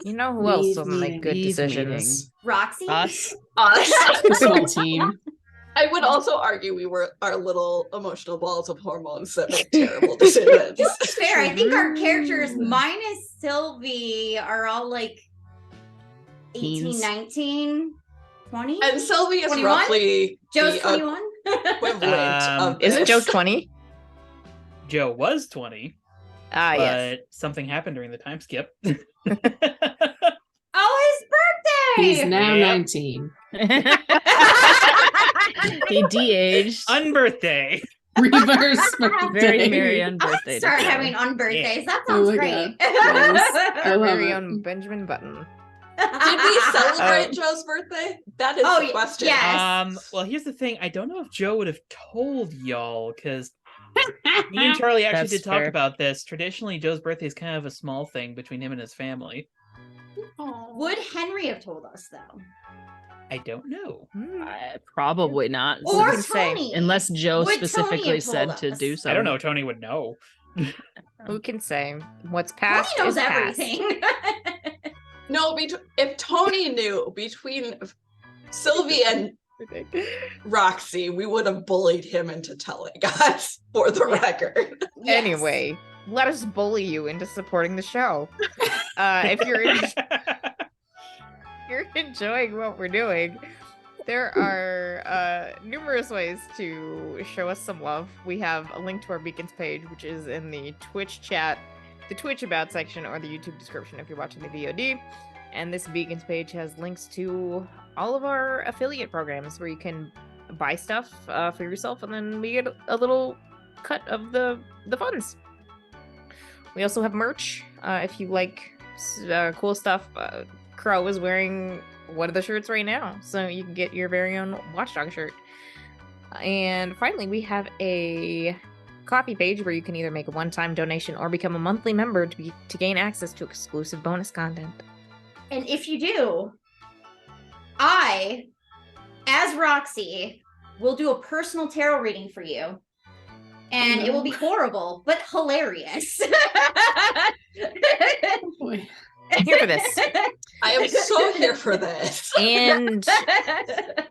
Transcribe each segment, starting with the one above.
You know who else will make good Leave decisions? Roxy? Us. The small team. I would also argue we were our little emotional balls of hormones that make terrible decisions. To be fair, I think our characters, minus Sylvie, are all like 18, Teens. 19, 20? And Sylvie is 21? roughly Joe's the 21? equivalent of Isn't this. Joe 20? Joe was 20, Ah, but yes. something happened during the time skip. Oh, his birthday! He's now Yep. 19. He de-aged. Unbirthday. Reverse birthday. Very merry on I'll birthday. start to Joe. having on birthdays. That Oh sounds my great. God. Yes. I Our love very it. own Benjamin Button. Did we celebrate Oh. Joe's birthday? That is Oh, the question. yes. Well, here's the thing. I don't know if Joe would have told y'all, because me and Charlie actually That's did talk fair. about this. Traditionally, Joe's birthday is kind of a small thing between him and his family. Would Henry have told us, though? I don't know. Probably not. Or can say? Tony? Unless Joe Would Tony specifically have said told to us? do so. I don't know. Tony would know. Who can say? What's Tony past knows is past. everything. No, if Tony knew between Sylvie and Roxy, we would have bullied him into telling us, for the record. Yes. Anyway, let us bully you into supporting the show. If you're enjoying what we're doing, there are numerous ways to show us some love. We have a link to our Beacons page, which is in the Twitch chat, the Twitch About section, or the YouTube description if you're watching the VOD. And this Beacons page has links to all of our affiliate programs where you can buy stuff for yourself, and then we get a little cut of the funds. We also have merch. If you like cool stuff, Crow is wearing one of the shirts right now, so you can get your very own Watchdog shirt. And finally, we have a coffee page where you can either make a one-time donation or become a monthly member to gain access to exclusive bonus content. And if you do, I, as Roxy, will do a personal tarot reading for you. And it will be horrible, but hilarious. Oh, boy. I'm here for this. I am so here for this. And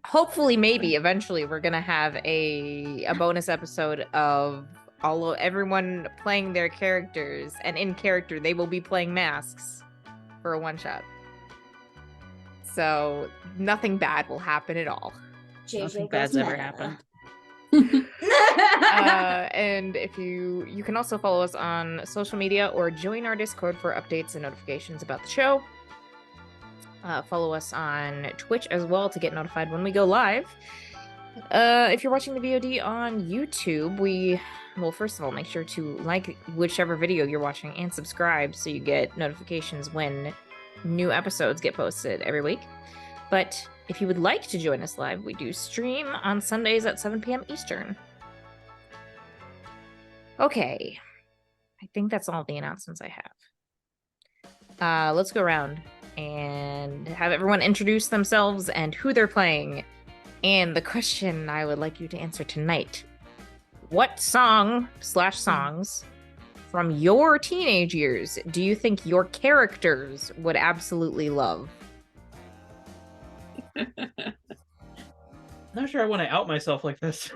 hopefully, maybe eventually, we're gonna have a bonus episode of everyone playing their characters, and in character they will be playing masks for a one-shot. So nothing bad will happen at all. Nothing bad's ever happened. And if you can also follow us on social media or join our Discord for updates and notifications about the show. Follow us on Twitch as well to get notified when we go live. If you're watching the VOD on YouTube, first of all, make sure to like whichever video you're watching and subscribe so you get notifications when new episodes get posted every week. But if you would like to join us live, we do stream on Sundays at 7 p.m. Eastern. Okay. I think that's all the announcements I have. Let's go around and have everyone introduce themselves and who they're playing. And the question I would like you to answer tonight. What song/songs from your teenage years do you think your characters would absolutely love? Not sure I want to out myself like this.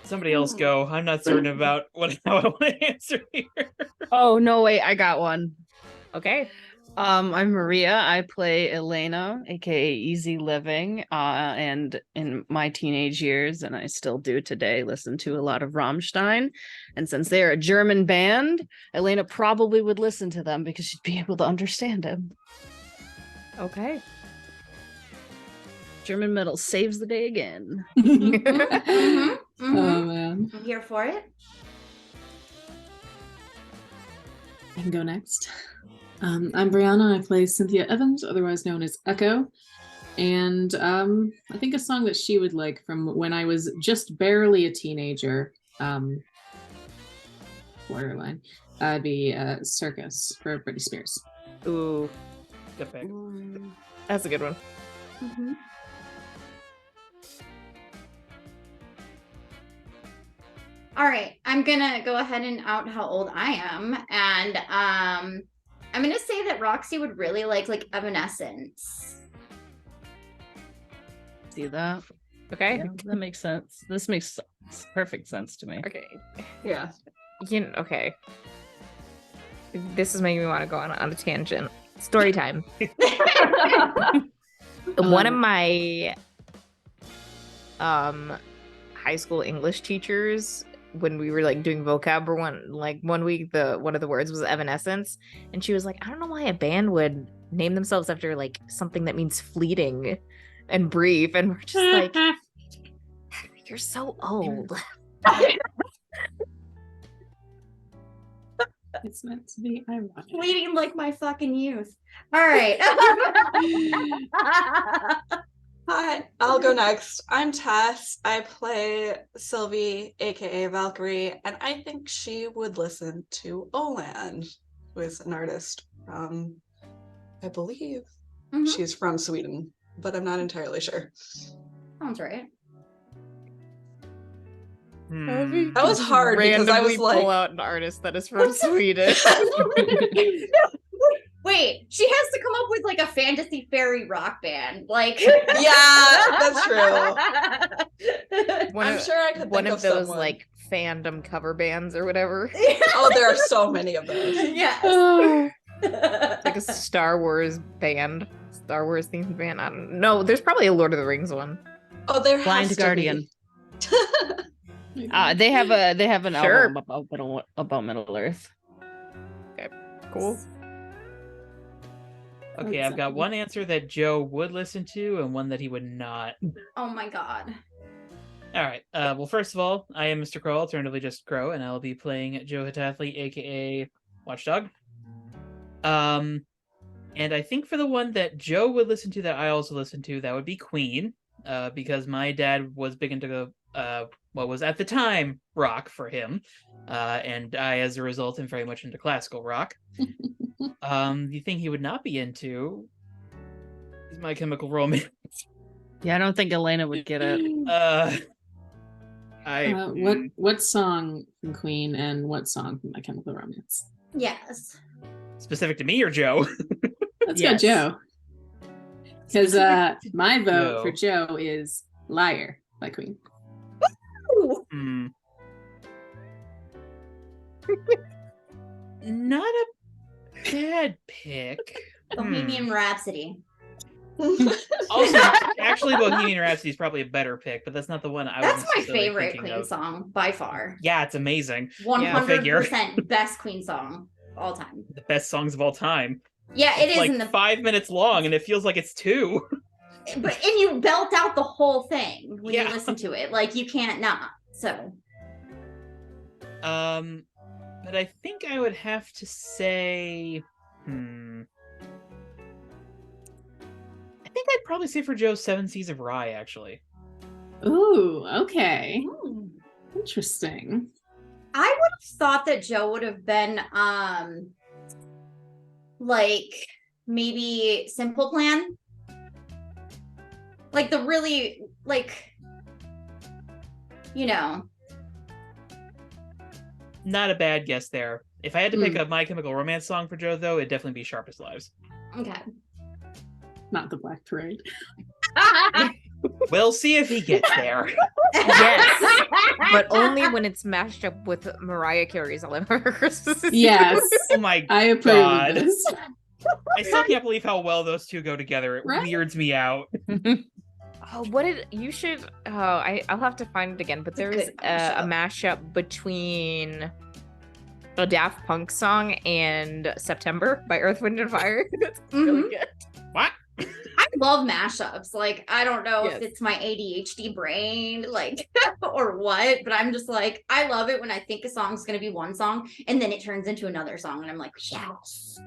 Somebody else go. I'm not certain about how I want to answer here. Oh, no, wait, I got one. Okay. I'm Maria. I play Elena, aka Easy Living. And in my teenage years, and I still do today, listen to a lot of Rammstein. And since they're a German band, Elena probably would listen to them because she'd be able to understand them. Okay. German metal saves the day again. Oh man. I'm here for it. I can go next. I'm Brianna. I play Cynthia Evans, otherwise known as Echo. And I think a song that she would like from when I was just barely a teenager, borderline, would be Circus for Britney Spears. Ooh, Good pick. that's a good one. Mhm. All right, I'm gonna go ahead and out how old I am, and I'm gonna say that Roxy would really like Evanescence. See that? Okay. Yeah, that makes sense. This makes perfect sense to me. Okay. Yeah. Okay. This is making me want to go on a tangent. Story time. One of my high school English teachers, when we were like doing vocab or one week, one of the words was evanescence, and she was like, I don't know why a band would name themselves after like something that means fleeting and brief, and we're just like, you're so old. It's meant to be ironic. Bleeding like my fucking youth. All right. Hi, I'll go next. I'm Tess. I play Sylvie, aka Valkyrie, and I think she would listen to Oland, who is an artist from, I believe she's from Sweden, but I'm not entirely sure. Sounds right. That was hard because I was like, pull out an artist that is from Sweden. Wait, she has to come up with like a fantasy fairy rock band. Like, yeah, that's true. I'm sure I could one think of those someone. like fandom cover bands or whatever. Oh, there are so many of those. Yes. Like a Star Wars band, Star Wars themed band. I don't know. There's probably a Lord of the Rings one. Oh, there Blind has Guardian. to be. They have an Sure. album about Middle Earth. Cool. Okay, I've got one answer that Joe would listen to and one that he would not. Oh my god. All right. Well, first of all, I am Mr. Crow, alternatively just Crow, and I'll be playing Joe Hatathli, aka Watchdog. And I think for the one that Joe would listen to that I also listen to, that would be Queen, because my dad was big into what was at the time rock for him, and I, as a result, am very much into classical rock. The thing he would not be into is My Chemical Romance. Yeah, I don't think Elena would get it. What song from Queen and what song from My Chemical Romance? Yes. Specific to me or Joe? Let's Yes. go, Joe. Because my vote Joe. for Joe is "Liar" by Queen. Hmm. Not a bad pick. Bohemian Rhapsody. Also, actually, Bohemian Rhapsody is probably a better pick, but that's not the one I was. That's my necessarily favorite thinking Queen of. song by far. Yeah, it's amazing. 100% best Queen song of all time. The best songs of all time. Yeah, it It's is like in the 5 minutes long, and it feels like it's 2. but and you belt out the whole thing when Yeah. you listen to it. Like you can't not. So But I think I would have to say, I think I'd probably say for Joe, 7 Seas of Rye, actually. Ooh, okay. Interesting. I would have thought that Joe would have been like maybe Simple Plan. Like the really like Not a bad guess there. If I had to pick a My Chemical Romance song for Joe, though, it'd definitely be Sharpest Lives. okay. Not the Black Parade. We'll see if he gets there. Yes, but only when it's mashed up with Mariah Carey's "All I Want for Christmas Is You." Yes, Oh my I approve God. of this. I still can't believe how well those two go together. It Right? weirds me out. Oh, what did you should? Oh, I'll have to find it again. But It's a there's good a mashup. mashup between a Daft Punk song and "September" by Earth, Wind and Fire. That's really good. What? I love mashups. Like, I don't know Yes. if it's my ADHD brain, like, or what, but I'm just like, I love it when I think a song's going to be one song and then it turns into another song. And I'm like, yes.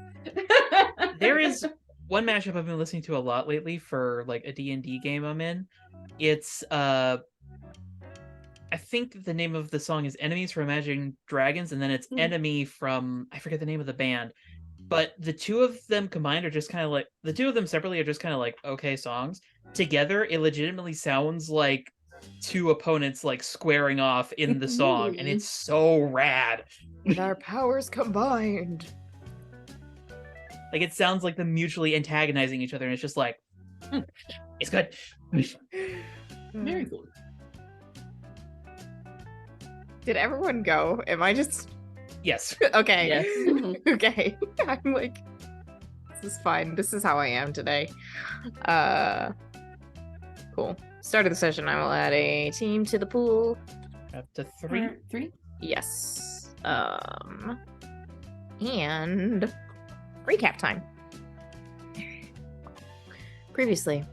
There is one mashup I've been listening to a lot lately for like a D&D game I'm in. It's I think the name of the song is Enemies from Imagining Dragons, and then it's Enemy from, I forget the name of the band, but the two of them combined are just kind of like the two of them separately are just kind of like okay songs. Together, it legitimately sounds like two opponents like squaring off in the song, and it's so rad. With our powers combined. Like it sounds like them mutually antagonizing each other, and it's just like it's good. Very cool. Did everyone go? Am I just Yes. okay? Yes. Okay. I'm like, this is fine. This is how I am today. Cool. Start of the session. I will add a team to the pool. Up to 3. 3. Yes. And recap time. Previously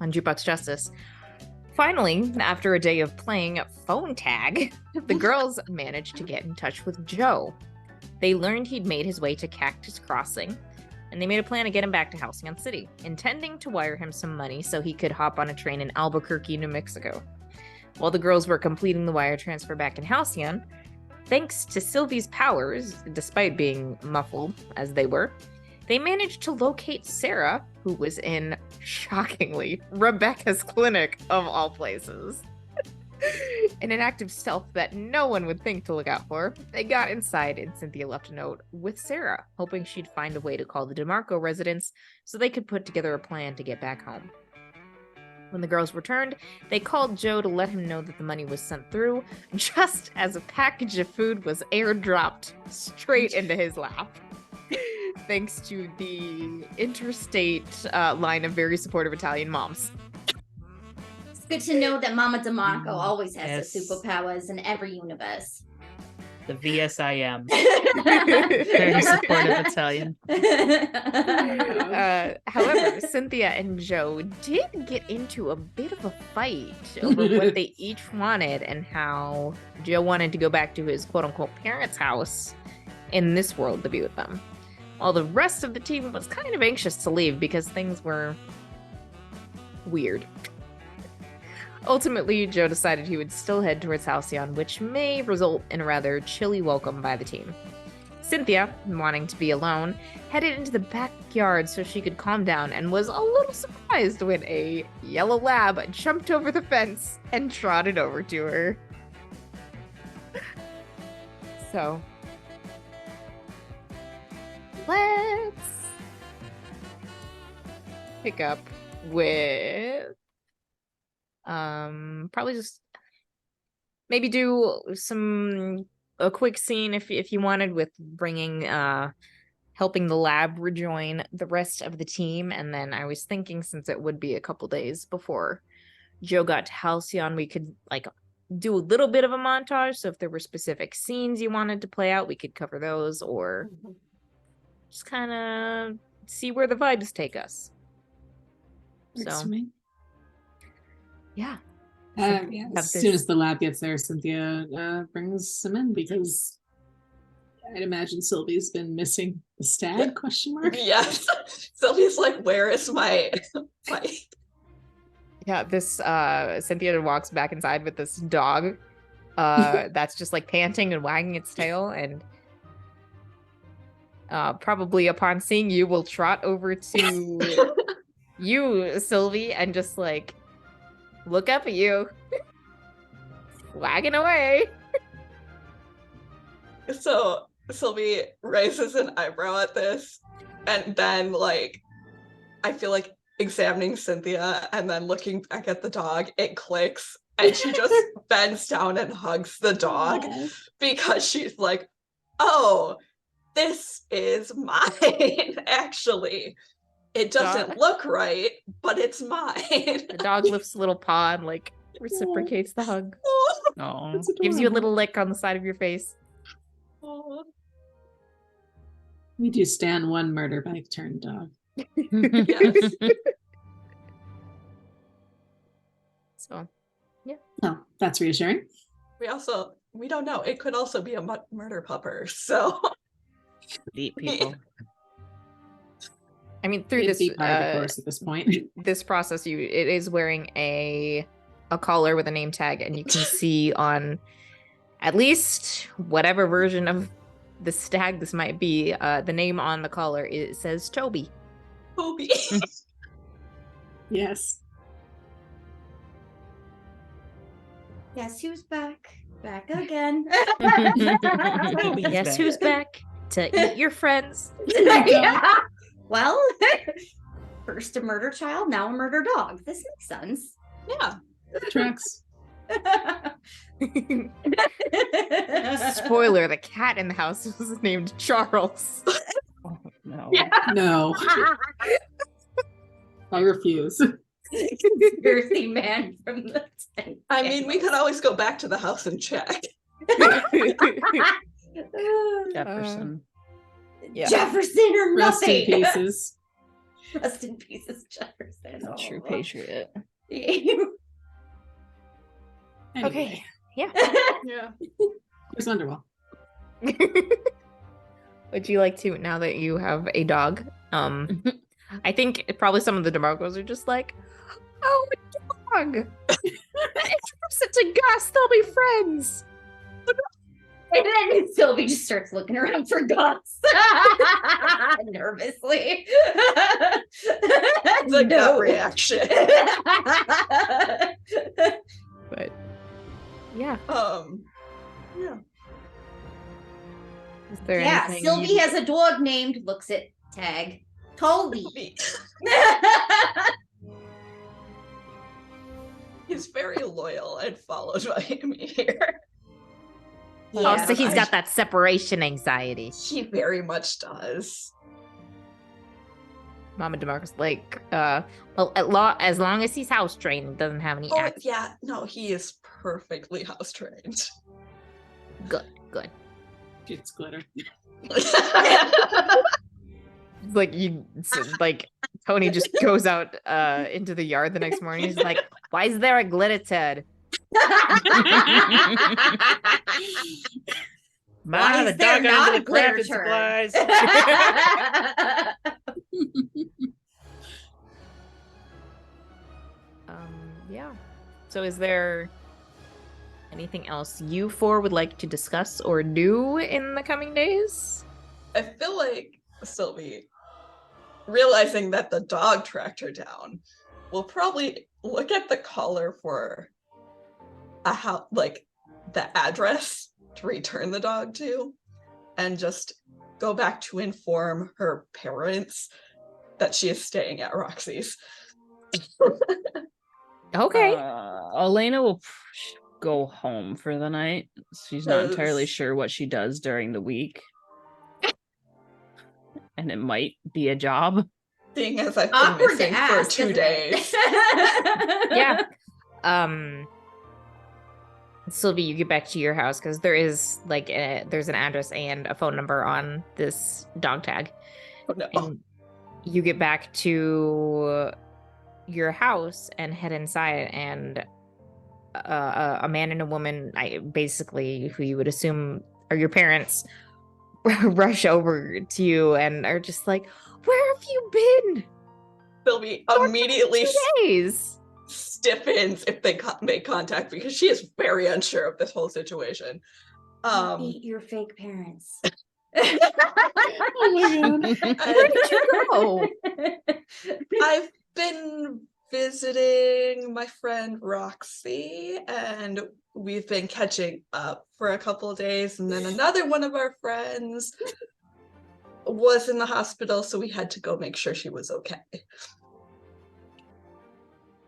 on Jukebox Justice. Finally, after a day of playing phone tag, the girls managed to get in touch with Joe. They learned he'd made his way to Cactus Crossing, and they made a plan to get him back to Halcyon City, intending to wire him some money so he could hop on a train in Albuquerque, New Mexico. While the girls were completing the wire transfer back in Halcyon, thanks to Sylvie's powers, despite being muffled as they were, they managed to locate Sarah, who was in, shockingly, Rebecca's clinic, of all places. In an act of stealth that no one would think to look out for, they got inside and Cynthia left a note with Sarah, hoping she'd find a way to call the DeMarco residence so they could put together a plan to get back home. When the girls returned, they called Joe to let him know that the money was sent through, just as a package of food was airdropped straight into his lap. Thanks to the interstate line of very supportive Italian moms. It's good to know that Mama DeMarco always has Yes. the superpowers in every universe. The VSIM. Very supportive Italian. However, Cynthia and Joe did get into a bit of a fight over what they each wanted and how Joe wanted to go back to his quote-unquote parents' house in this world to be with them, while the rest of the team was kind of anxious to leave because things were weird. Ultimately, Joe decided he would still head towards Halcyon, which may result in a rather chilly welcome by the team. Cynthia, wanting to be alone, headed into the backyard so she could calm down and was a little surprised when a yellow lab jumped over the fence and trotted over to her. So, let's pick up with probably just maybe do a quick scene if you wanted, with bringing helping the lab rejoin the rest of the team. And then I was thinking, since it would be a couple days before Joe got to Halcyon, we could like do a little bit of a montage. So if there were specific scenes you wanted to play out, we could cover those, or just kind of see where the vibes take us. Works So for me. yeah. Yeah, have as this- soon as the lab gets there, Cynthia brings him in because I'd imagine Sylvie's been missing the stag, question mark. Yes. Sylvia's like, where is my Yeah, this Cynthia walks back inside with this dog that's just like panting and wagging its tail, and probably upon seeing you will trot over to you, Sylvie, and just like look up at you, wagging away. So Sylvie raises an eyebrow at this, and then like I feel like examining Cynthia and then looking back at the dog, it clicks, and she just bends down and hugs the dog because she's like, oh, this is mine. Actually, it doesn't look right, but it's mine. The dog lifts a little paw and like reciprocates the hug, Oh, That's gives you a adorable. little lick on the side of your face. We do stand one murder bike turned dog. Yes. So Oh, that's reassuring. We don't know. It could also be a murder pupper. So deep people. I mean, through It'd this be part of the course at this point. this process, it is wearing a collar with a name tag, and you can see on at least whatever version of the stag this might be, the name on the collar, it says Toby. Toby. Yes. Guess who's back? Back again. Toby's Guess back. who's back to eat your friends? Yeah. Well, first a murder child, now a murder dog. This makes sense. Yeah. Tracks. Spoiler, the cat in the house was named Charles. Oh, no. No, I refuse. Conspiracy man from the tent. I mean, we could always go back to the house and check. Jefferson. Yeah. Jefferson or Rest in nothing. pieces. Rest in pieces, Jefferson. A true Oh. patriot. Anyway, Okay. Yeah. Yeah. here's Wonderwall. Would you like to, now that you have a dog? I think probably some of the DeMarcos are just like, oh, a dog. Introduce it to Gus. They'll be friends. And then Sylvie just starts looking around for Gus nervously. The gut reaction. But yeah, Yeah. is there Yeah, anything? Sylvie has a dog named, looks at tag, Toby. He's very loyal and followed by me here. Oh, so he's I- got that separation anxiety. He very much does. Mama DeMarco's like, well, as long as he's house trained, doesn't have any Oh, acts. yeah. No, he is perfectly house trained. Good, good. It's glitter. Like like Tony just goes out into the yard the next morning. He's like, "Why is there a glitter turd?" Ma, Why the is there dog got not into a the glitter crafting turd? supplies. Yeah. So is there anything else you four would like to discuss or do in the coming days? I feel like Sylvie, realizing that the dog tracked her down, will probably look at the collar for a house, like the address to return the dog to, and just go back to inform her parents that she is staying at Roxy's. Okay. Elena will go home for the night. She's not entirely Yes. sure what she does during the week. And it might be a job. Seeing as I've been Awkward to missing ask, for 2 isn't days. it? Yeah. Sylvie, you get back to your house because there is like there's an address and a phone number on this dog tag. Oh, no. And you get back to your house and head inside, and a man and a woman, basically who you would assume are your parents, rush over to you and are just like, "Where have you been? Sylvie For immediately 2 days." stiffens if they make contact because she is very unsure of this whole situation. Eat your fake parents. Oh my god. Where did you go? I've been visiting my friend Roxy, and we've been catching up for a couple of days, and then another one of our friends was in the hospital, so we had to go make sure she was okay.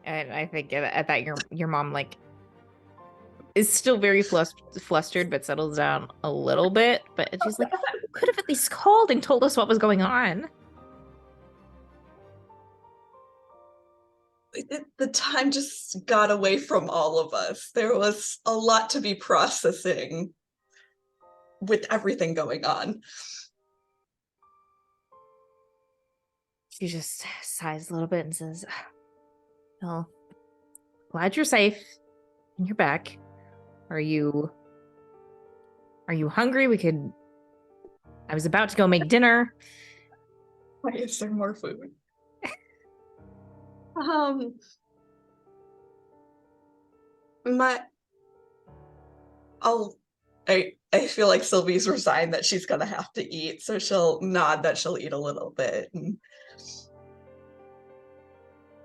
And I think at that your mom like is still very flustered, but settles down a little bit. But she's like, "You could have at least called and told us what was going on." The time just got away from all of us. There was a lot to be processing with everything going on. She just sighs a little bit and says, "Well, glad you're safe and you're back. Are you hungry? I was about to go make dinner." Why is there more food? I'll I feel like Sylvie's resigned that she's gonna have to eat, so she'll nod that she'll eat a little bit. And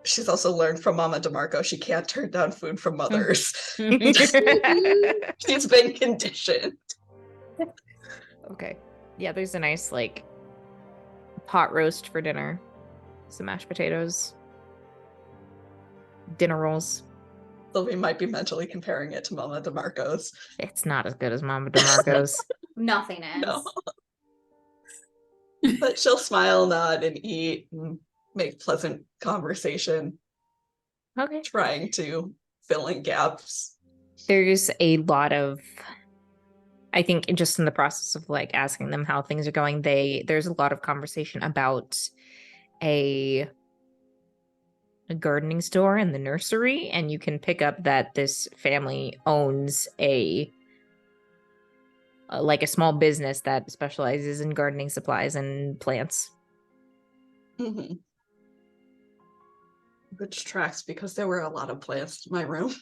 she's also learned from Mama DeMarco she can't turn down food from mothers. She's been conditioned. Okay. Yeah, there's a nice like pot roast for dinner. Some mashed potatoes. Dinner rolls. Sylvie might be mentally comparing it to Mama DeMarco's. It's not as good as Mama DeMarco's. Nothing is. No. But she'll smile, nod, and eat and make pleasant conversation, Okay. trying to fill in gaps. There's a lot of, I think, just in the process of like asking them how things are going, there's a lot of conversation about a gardening store in the nursery, and you can pick up that this family owns a like a small business that specializes in gardening supplies and plants. Mm-hmm. Which tracks because there were a lot of plants in my room.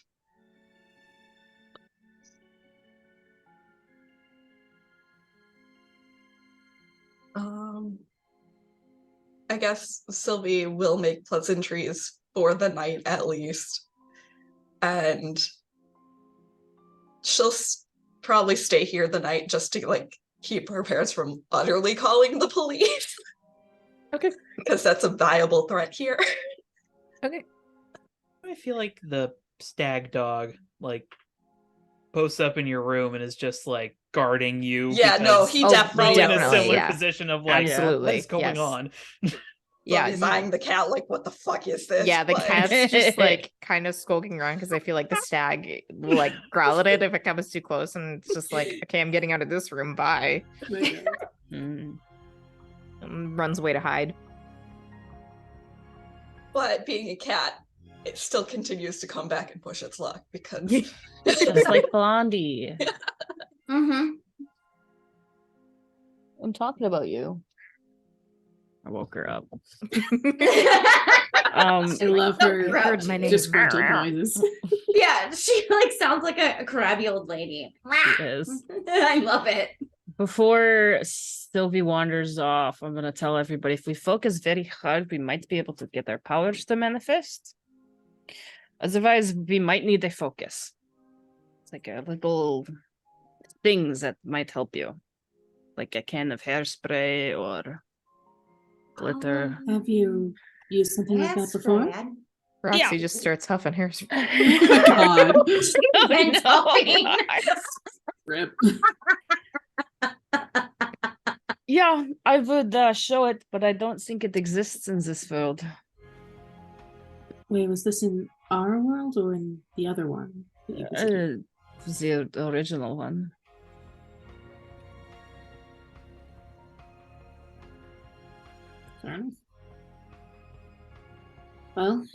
I guess Sylvie will make pleasantries for the night at least. And she'll probably stay here the night just to like keep her parents from utterly calling the police. Okay. Because that's a viable threat here. Okay. I feel like the stag dog like posts up in your room and is just like guarding you. Yeah, no, he definitely probably in a definitely, similar yeah. position of like, Absolutely, what is going yes. on? Yeah, He's eyeing the cat like, what the fuck is this? yeah, the But- cat's just like kind of skulking around because I feel like the stag will like growl at it if it comes too close, and it's just like, okay, I'm getting out of this room, bye. Mm. And runs away to hide. But being a cat, it still continues to come back and push its luck because Just like Blondie. Mm-hmm. I'm talking about you. I woke her up. I love her Heard my name. disgruntled noises. Yeah, she like sounds like a crabby old lady. She is. I love it. Before Sylvie wanders off, I'm gonna tell everybody if we focus very hard, we might be able to get our powers to manifest. Otherwise, we might need a focus. It's like a little things that might help you, like a can of hairspray or glitter. Have you used something like that before? Rad. Roxy Yeah. just starts huffing hairspray. God. Been talking. Rip. Yeah, I would show it, but I don't think it exists in this world. Wait, was this in our world or in the other one? that you visited? The original one. Fair enough. Well,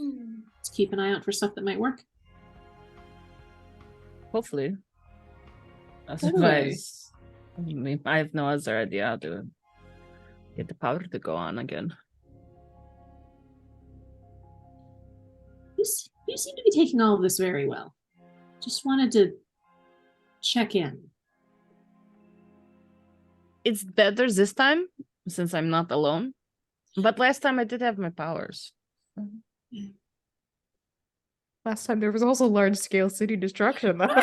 let's keep an eye out for stuff that might work. Hopefully. Totally. Otherwise, I have no other idea how to get the power to go on again. You seem to be taking all of this very well. Just wanted to check in. It's better this time since I'm not alone. But last time I did have my powers. Last time there was also large-scale city destruction, though.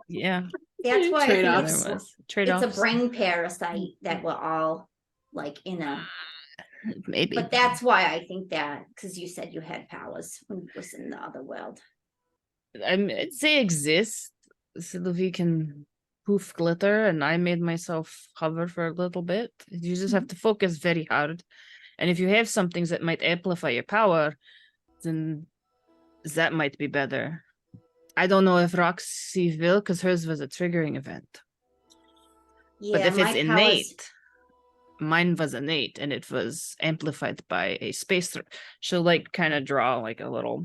Yeah. That's why I think Trade-offs. There it's, was trade-offs. it's a brain parasite that we're all like in a. Maybe. But that's why I think that because you said you had powers when you was in the other world. They exist. Sylvie can poof glitter, and I made myself hover for a little bit. You just have to focus very hard. And if you have some things that might amplify your power, then that might be better. I don't know if Roxy will, because hers was a triggering event. Yeah, But if my it's innate, mine was innate, and it was amplified by a space. She'll like kind of draw like a little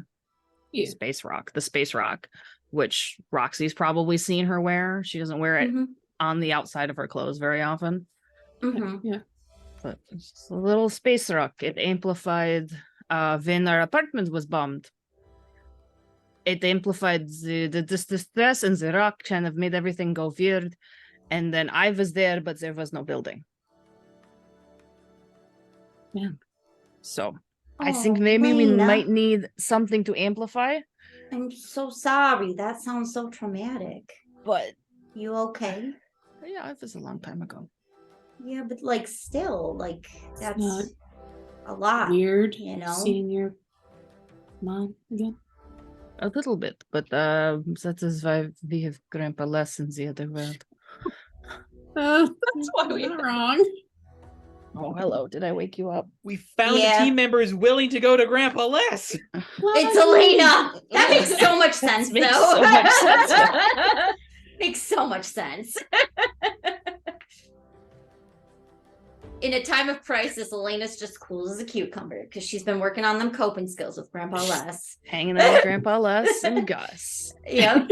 space rock, the space rock, which Roxy's probably seen her wear. She doesn't wear it on the outside of her clothes very often. Yeah. But it's just a little space rock. It amplified when our apartment was bombed. It amplified the distress, and the rock kind of made everything go weird. And then I was there, but there was no building. Yeah. So I think maybe Lena, we might need something to amplify. I'm so sorry. That sounds so traumatic. But You okay? yeah, it was a long time ago. Yeah, but like still, like that's not a lot. Weird, you know? seeing your mom again. A little bit, but that is why we have Grandpa less in the other world. That's why we not wrong. Oh, hello. Did I wake you up? We found Yeah. a team member who's willing to go to Grandpa Les. It's Elena. That makes so much sense, Makes though. so much sense. Makes so much sense. In a time of crisis, Elena's just cool as a cucumber because she's been working on them coping skills with Grandpa Les. Hanging out with Grandpa Les and Gus. Yep.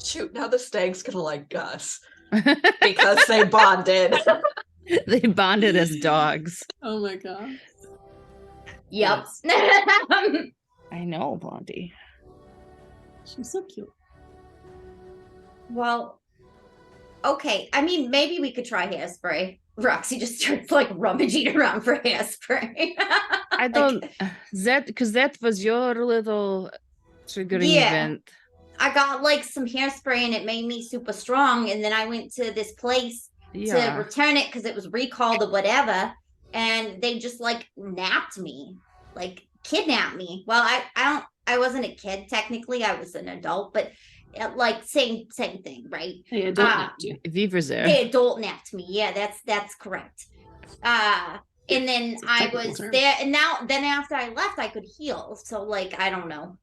Shoot, now the stag's gonna like Gus because they bonded. They bonded as dogs. Oh my god. Yep. I know, Blondie. She's so cute. Well, okay. I mean, maybe we could try hairspray. Roxy just starts like rummaging around for hairspray. I don't that because that was your little triggering Yeah. event. I got like some hairspray and it made me super strong. And then I went to this place to return it because it was recalled or whatever. And they just like napped me, like kidnapped me. Well, I wasn't a kid technically. I was an adult, but like same thing, right? Hey, adult napped you. Viver's there. They adult napped me. Yeah, that's correct. And then It's a I technical was term. there, and then after I left, I could heal. So like, I don't know.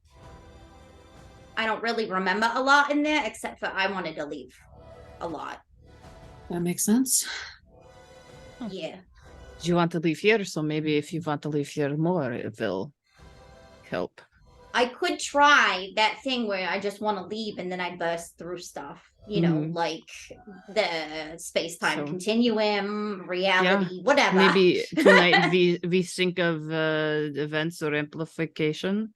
I don't really remember a lot in there, except for I wanted to leave a lot. That makes sense. Yeah. You want to leave here, so maybe if you want to leave here more, it will help. I could try that thing where I just want to leave and then I burst through stuff, you know, like the space-time So- continuum, reality, whatever. Maybe tonight we think of events or amplification.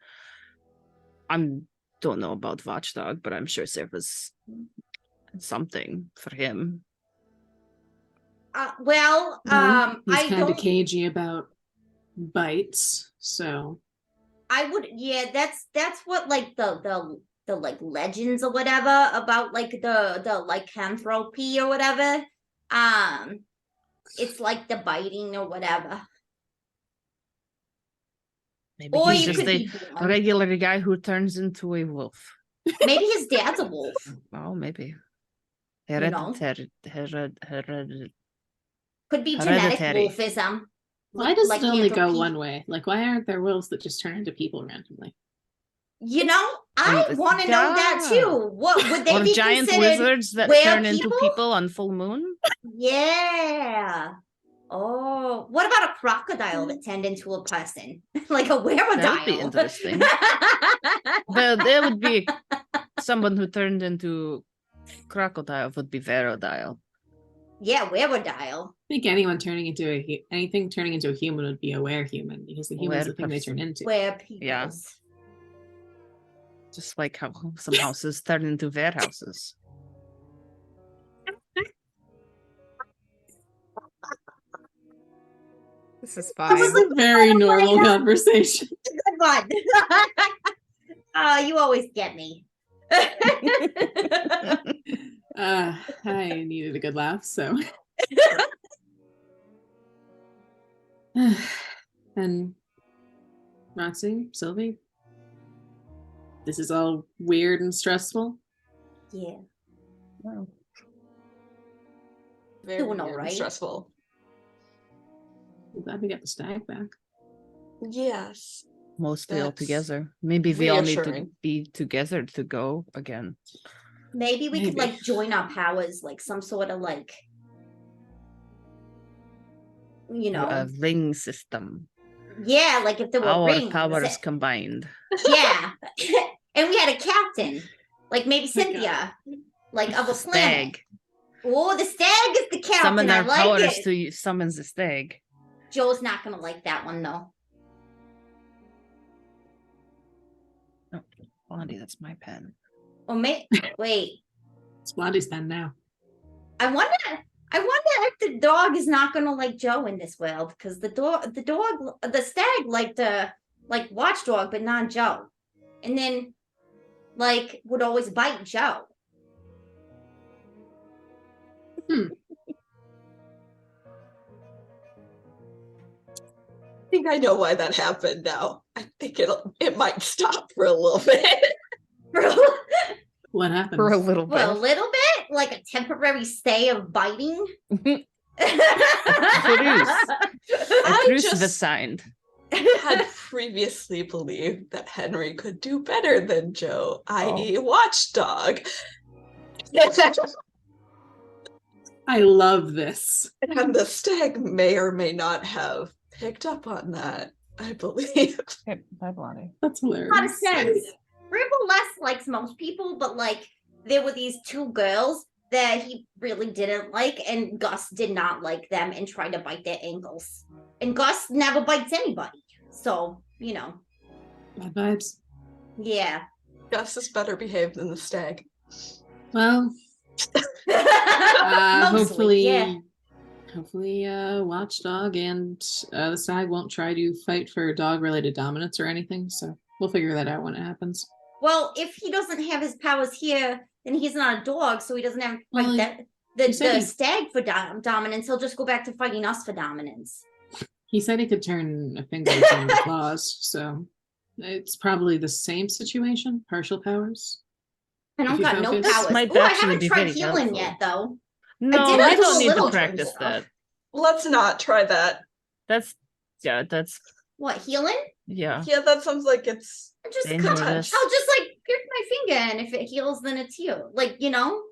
Don't know about Watchdog, but I'm sure there was something for him. Well, He's I kind of don't. cagey about bites, so I would, yeah. That's what like the like legends or whatever about like the lycanthropy or whatever. It's like the biting or whatever. Maybe Or he's you just could a be born. regular guy who turns into a wolf. Maybe his dad's a wolf. Oh, maybe. know? Hereditary. Could be genetic Hereditary. wolfism. why does it only go lycanthropy. one way? Like, why aren't there wolves that just turn into people randomly? You know, I And- want to know that yeah. too. What would they Or be giant considered? lizards that were turn into people? people on full moon? Yeah. Oh, what about a crocodile that turned into a person? Like a werodile? That would be interesting. Well, there would be someone who turned into crocodile would be Verodile. Yeah, werodile. I think anyone turning into anything turning into a human would be a were-human because the human's the thing they turn into. Where people. Yeah. Just like how some houses turn into warehouses. This is That was fine. a very normal conversation. Good one. You always get me. I needed a good laugh, so. And Roxy, Sylvie, this is all weird and stressful. Yeah. Very Doing weird all and right. stressful. I'm glad we got the stag back. Yes. Mostly all That's together. Maybe we all need to reassuring. be together to go again. Maybe we could Maybe. like join our powers, like some sort of like, you know, A ring system. yeah, like if there were Our rings. powers combined. Yeah. And we had a captain, like maybe Oh my Cynthia, like of a planet. Stag. Oh, the stag is the captain. Summon I our like powers it. to summon the stag. Joe's not gonna like that one though. Blondie, that's my pen. Or wait. It's Blondie's pen now. I wonder if the dog is not gonna like Joe in this world, because the stag liked Watchdog, but not Joe. And then like would always bite Joe. I think I know why that happened now. I think it might stop for a little bit. What happened? For a little bit. For a little bit, like a temporary stay of biting. Truce was signed. Had previously believed that Henry could do better than Joe, i.e. Watchdog. I love this. And the stag may or may not have picked up on that, I believe. Okay, bye, Blondie. That's hilarious. A lot of sense. Ribble less likes most people, but like there were these two girls that he really didn't like, and Gus did not like them and tried to bite their ankles. And Gus never bites anybody. So, you know. Bad vibes. Yeah. Gus is better behaved than the stag. Well, Mostly, hopefully Watchdog and the stag won't try to fight for dog-related dominance or anything, so we'll figure that out when it happens. Well, if he doesn't have his powers here, then he's not a dog, so he doesn't have to fight Well, the he- stag for dominance. He'll just go back to fighting us for dominance. He said he could turn a finger into claws, so it's probably the same situation, partial powers. I don't If you got no focus- powers. Might Oh, I actually haven't be tried very healing helpful. yet, though. No, did I do a don't need little to practice stuff. that. Let's not try that. That's What, healing? yeah. Yeah, that sounds like it's I'll just Dangerous. I'll just like prick my finger, and if it heals, then it's healed. Like, you know,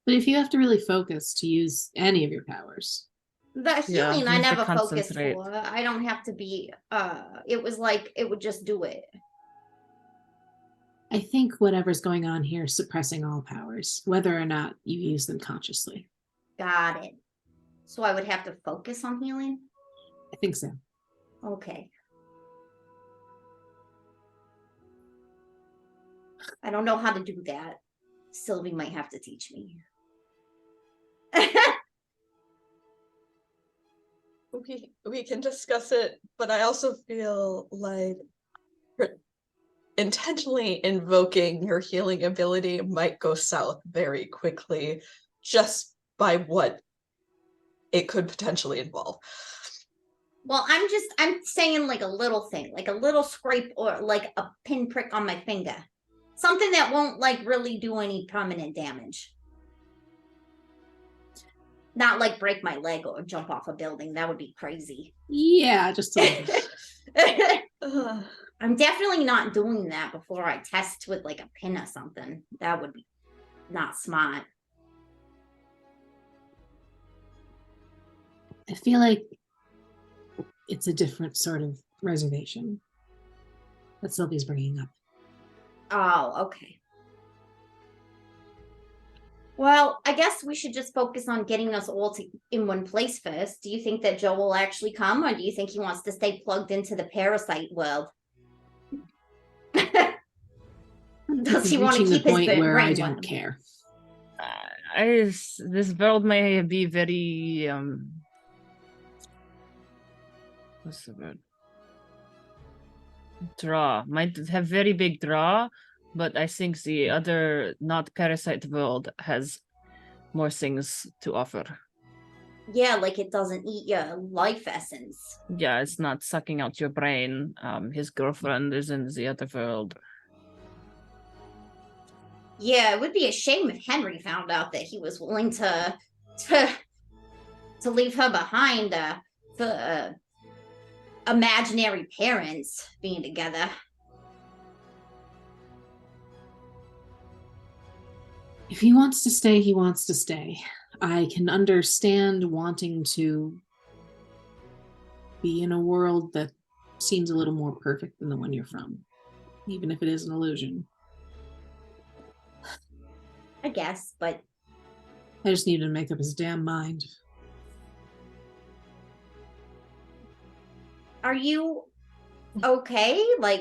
But if you have to really focus to use any of your powers, the Yeah, healing you I have to never focused concentrate. for. I don't have to be. It was like it would just do it. I think whatever's going on here is suppressing all powers, whether or not you use them consciously. Got it. So I would have to focus on healing. I think so. Okay. I don't know how to do that. Sylvie might have to teach me. we can discuss it, but I also feel like intentionally invoking your healing ability might go south very quickly just by what it could potentially involve. Well, I'm saying like a little thing, like a little scrape or like a pinprick on my finger. Something that won't like really do any permanent damage. Not like break my leg or jump off a building. That would be crazy. Yeah, just a little. I'm definitely not doing that before I test with like a pin or something. That would be not smart. I feel like it's a different sort of reservation that Sylvie's bringing up. Oh, okay. Well, I guess we should just focus on getting us all in one place first. Do you think that Joe will actually come, or do you think he wants to stay plugged into the parasite world? Does he want to Reaching keep the his point where I brain don't one? care? This world may be very what's the word? Draw might have very big draw, but I think the other not parasite world has more things to offer. Yeah, like it doesn't eat your life essence. Yeah, it's not sucking out your brain. His girlfriend is in the other world. Yeah, it would be a shame if Henry found out that he was willing to leave her behind for imaginary parents being together. If he wants to stay, he wants to stay. I can understand wanting to be in a world that seems a little more perfect than the one you're from, even if it is an illusion. I guess, but I just need him to make up his damn mind. are you okay? Like,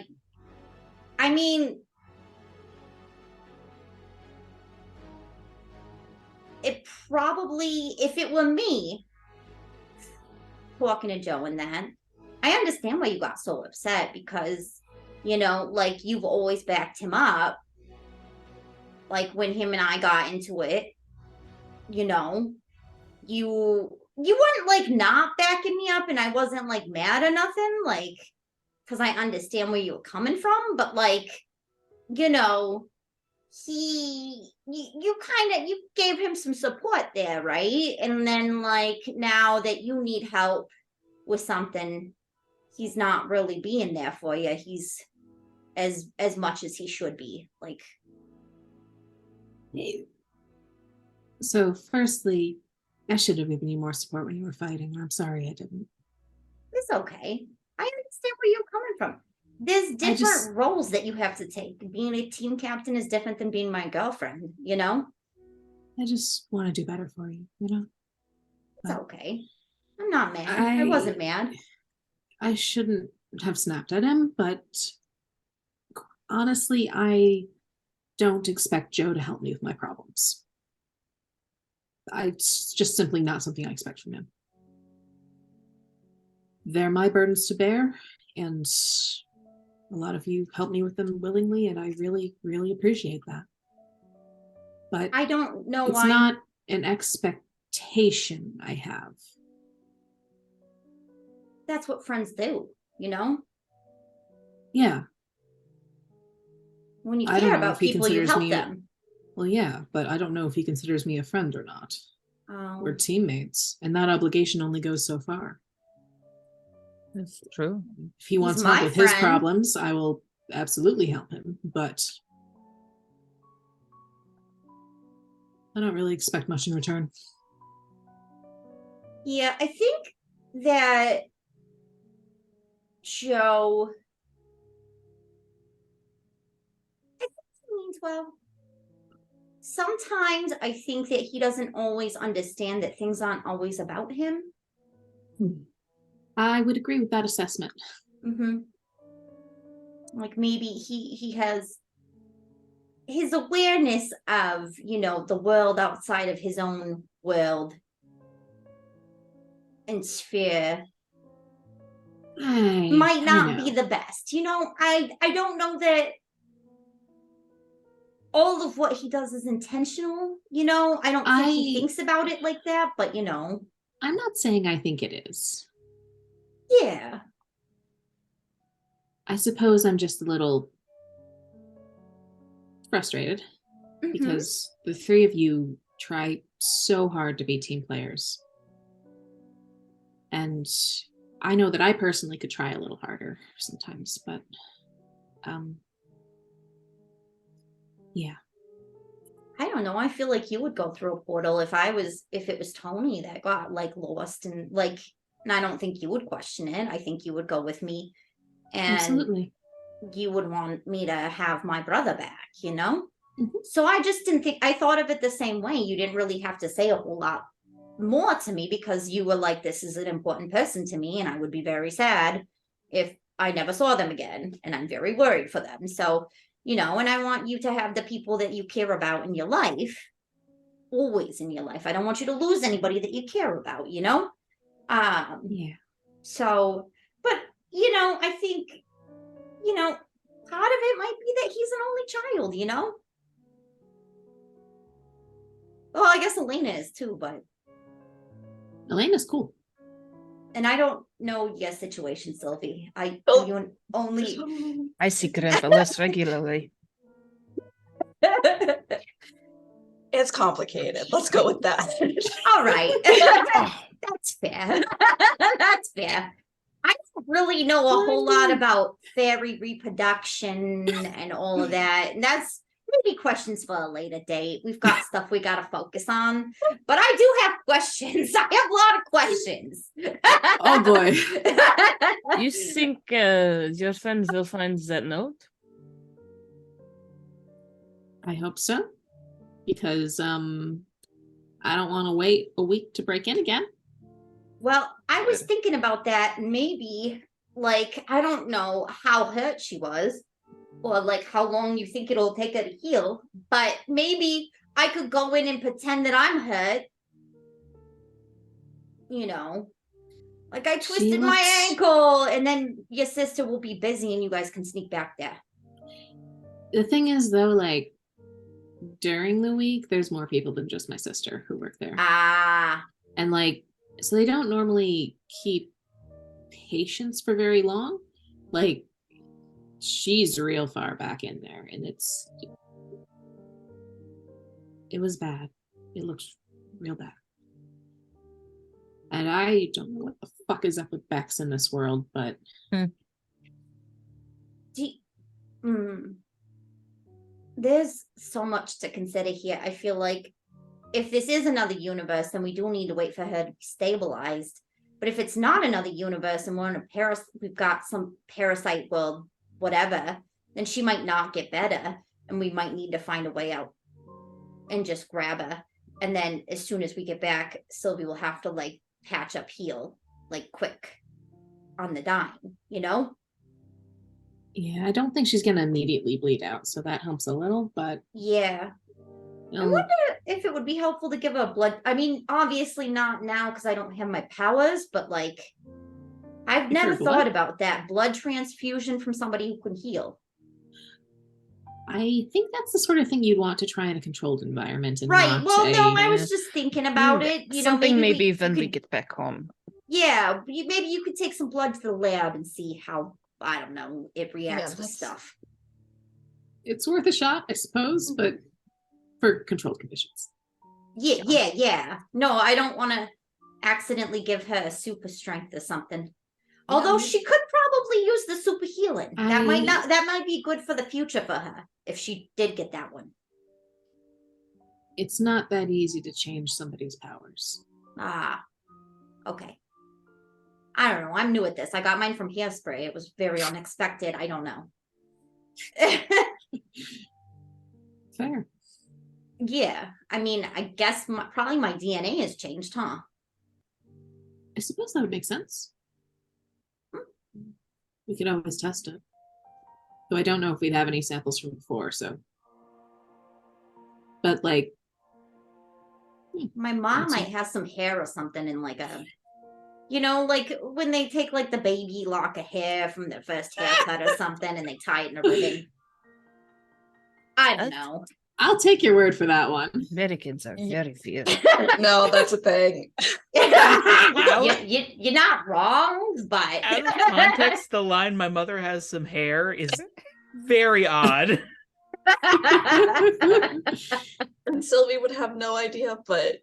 I mean, it probably, if it were me talking to Joe and that, I understand why you got so upset because, you know, like you've always backed him up. Like when him and I got into it, you know, you weren't like not backing me up and I wasn't like mad or nothing, like, because I understand where you were coming from, but like, you know, you kind of, you gave him some support there, right? And then like now that you need help with something, he's not really being there for you. He's as much as he should be. Like, So, firstly, I should have given you more support when you were fighting. I'm sorry I didn't. it's okay. I understand where you're coming from. There's different roles that you have to take. Being a team captain is different than being my girlfriend, you know? I just want to do better for you, you know? It's okay. I'm not mad. I wasn't mad. I shouldn't have snapped at him, but honestly, I don't expect Joe to help me with my problems. It's just simply not something I expect from him. They're my burdens to bear, and a lot of you help me with them willingly, and I really, really appreciate that. But I don't know it's why. not an expectation I have. That's what friends do, you know? Yeah. When you I don't care know about if he people, you considers help me them. Well, yeah, but I don't know if he considers me a friend or not. We're Um, teammates, and that obligation only goes so far. That's true. If he wants help my with his friend. problems, I will absolutely help him, but I don't really expect much in return. yeah, I think that Joe, I think he means well. Sometimes I think that he doesn't always understand that things aren't always about him. I would agree with that assessment. Mm-hmm. Like maybe he has his awareness of, you know, the world outside of his own world and sphere might not be the best. You know, I don't know that all of what he does is intentional, you know. I don't think he thinks about it like that, but you know. I'm not saying I think it is. Yeah. I suppose I'm just a little frustrated because the three of you try so hard to be team players. And I know that I personally could try a little harder sometimes, but yeah. I don't know. I feel like you would go through a portal if it was Tony that got like lost and like, and I don't think you would question it. I think you would go with me and absolutely you would want me to have my brother back, you know? Mm-hmm. So I just didn't think, I thought of it the same way. You didn't really have to say a whole lot more to me because you were like, this is an important person to me and I would be very sad if I never saw them again. And I'm very worried for them. So, you know, and I want you to have the people that you care about in your life, always in your life. I don't want you to lose anybody that you care about, you know? Yeah. So, but, you know, I think, you know, part of it might be that he's an only child, you know? Well, I guess Elena is too, but Elena's cool. And I don't know your situation, Sylvie. I see Grandpa regularly. It's complicated. Let's go with that. All right. That's fair. That's fair. I don't really know a whole lot about fairy reproduction and all of that. And that's maybe questions for a later date. We've got stuff we got to focus on. But I do have questions. I have a lot of questions. Oh, boy. You think your friends will find that note? I hope so. Because I don't want to wait a week to break in again. Well, I was thinking about that. Maybe, like, I don't know how hurt she was or like how long you think it'll take her to heal, but maybe I could go in and pretend that I'm hurt. You know, like I twisted my ankle, and then your sister will be busy and you guys can sneak back there. The thing is, though, like, during the week, there's more people than just my sister who work there. Ah. And, like, so they don't normally keep patients for very long. Like, she's real far back in there, and it was bad. It looks real bad. And I don't know what the fuck is up with Bex in this world, but there's so much to consider here. I feel like if this is another universe, then we do need to wait for her to be stabilized. But if it's not another universe and we're in we've got some parasite world, whatever, then she might not get better, and we might need to find a way out and just grab her. And then as soon as we get back, Sylvie will have to like patch up heal like quick on the dime, you know? yeah, I don't think she's gonna immediately bleed out, so that helps a little, but yeah. I wonder if it would be helpful to give her blood. I mean, obviously not now because I don't have my powers, but like I've never thought about that. Blood transfusion from somebody who can heal. I think that's the sort of thing you'd want to try in a controlled environment. And right. Well, no, I was just thinking about it. You something know, maybe when we get back home. Yeah, maybe you could take some blood to the lab and see how, I don't know, it reacts with stuff. It's worth a shot, I suppose, but for controlled conditions. Yeah. No, I don't want to accidentally give her a super strength or something. Although she could probably use the super healing. That might be good for the future for her if she did get that one. It's not that easy to change somebody's powers. Ah, okay. I don't know. I'm new at this. I got mine from Hairspray. It was very unexpected. I don't know. Fair. Yeah. I mean, I guess probably my DNA has changed, huh? I suppose that would make sense. We could always test it. Though I don't know if we'd have any samples from before, so. But like. My mom might have some hair or something in like a, you know, like when they take like the baby lock of hair from their first haircut or something and they tie it in a ribbon. I don't know. I'll take your word for that one. Americans are very fierce. No, that's a thing. You're not wrong, but out of context, the line "my mother has some hair" is very odd. And Sylvie would have no idea, but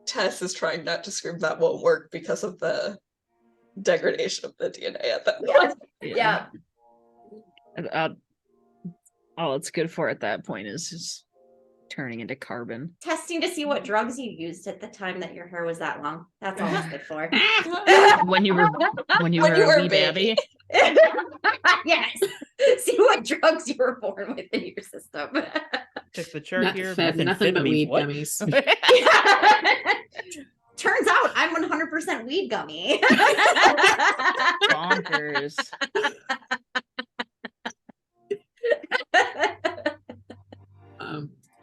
Tess is trying not to scream that won't work because of the degradation of the DNA at that point. Yeah. All it's good for at that point is just turning into carbon. Testing to see what drugs you used at the time that your hair was that long. That's all it's good for. when you were a wee baby. Yes. See what drugs you were born with in your system. Check the chart here. Nothing but weed gummies. Turns out I'm 100% weed gummy. Bonkers.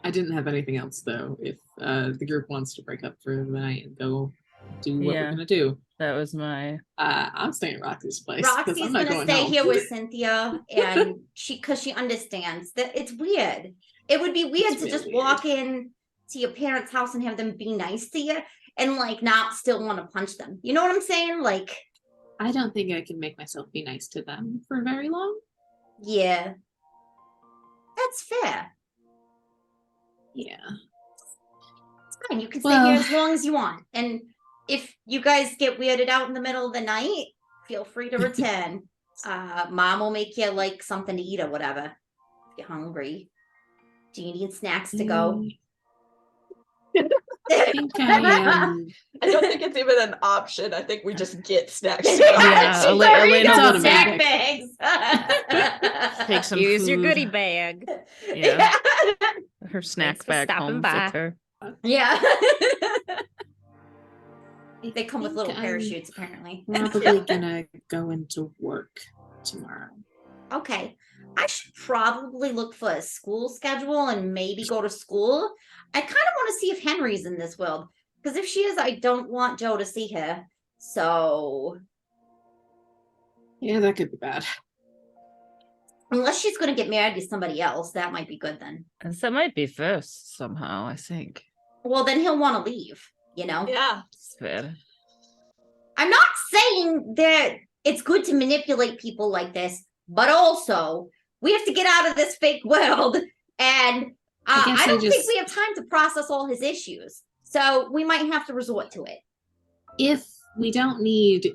I didn't have anything else though. If the group wants to break up for the night and go do what we're gonna do. That was my. I'm staying at Roxy's place. Roxy's gonna stay here with Cynthia, and because she understands that it's weird. It would be weird to just walk in to your parents' house and have them be nice to you, and like not still want to punch them. You know what I'm saying? Like, I don't think I can make myself be nice to them for very long. Yeah, that's fair. Yeah. It's fine. You can stay here as long as you want. And if you guys get weirded out in the middle of the night, feel free to return. Mom will make you like something to eat or whatever. If you're hungry. Do you need snacks to go? I think I don't think it's even an option. I think we just get snacks. Yeah, Elena snack bags. Take some Use food. your goodie bag. Yeah. Her snack bag home by. with her. Yeah. They come with little parachutes, apparently. Probably gonna go into work tomorrow. Okay. I should probably look for a school schedule and maybe go to school. I kind of want to see if Henry's in this world. Because if she is, I don't want Joe to see her. So Yeah, that could be bad. unless she's going to get married to somebody else, that might be good then. And that might be first somehow, I think. Well, then he'll want to leave, you know? Yeah. It's fair. I'm not saying that it's good to manipulate people like this, but also we have to get out of this fake world. And I don't think we have time to process all his issues. So we might have to resort to it. If we don't need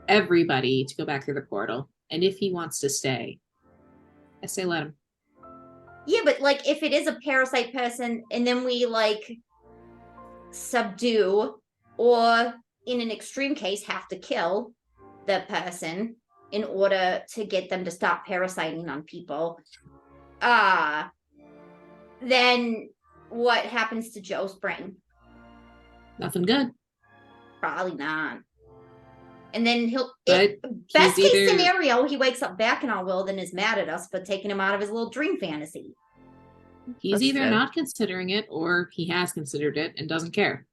everybody to go back through the portal, and if he wants to stay, I say let him. Yeah, but like if it is a parasite person and then we like subdue or in an extreme case have to kill the person in order to get them to stop parasiting on people, then what happens to Joe's brain? Nothing good. Probably not. And then But best case either- scenario, he wakes up back in our world and is mad at us for taking him out of his little dream fantasy. He's That's either fair. not considering it or he has considered it and doesn't care.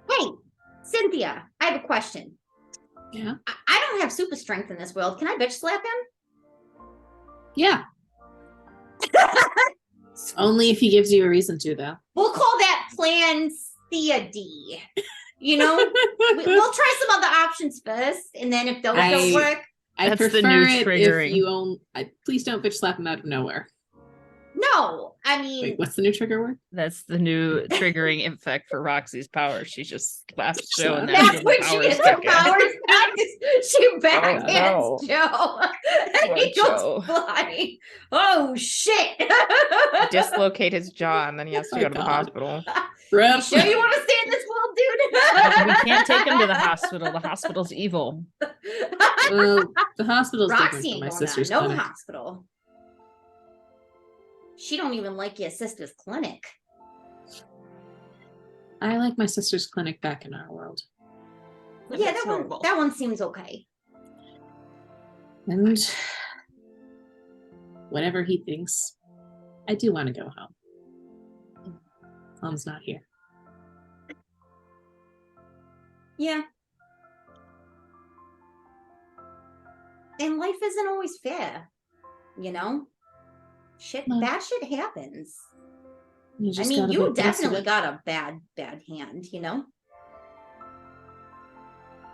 Hey, Cynthia, I have a question. Yeah. I don't have super strength in this world. Can I bitch slap him? Yeah. Only if he gives you a reason to, though. We'll call that Plan C-A-D. You know, we'll try some other options first, and then if those don't work, I That's the prefer new it triggering. if you please don't bitch slap him out of nowhere. no. I mean, Wait, what's the new trigger word? That's the new triggering effect for Roxy's power. She just slaps Joe and that's then when she gets her kick in. powers back. She backhands no. Joe. And Poor he Joe. goes flying. Oh, shit. Dislocate his jaw, and then he has to Oh go to the God. hospital. You Rip. sure you want to stay in this world, We dude? can't take him to the hospital. The hospital's evil. Well, the hospital's different Roxy from ain't my going sister's to no clinic. hospital. She don't even like your sister's clinic. I like my sister's clinic back in our world. Yeah, That's normal. that one seems okay. And whatever he thinks, I do want to go home. Mom's not here. Yeah. And life isn't always fair, you know? No. Bad shit happens. You I just mean, gotta you make the best of definitely it. got a bad hand, you know?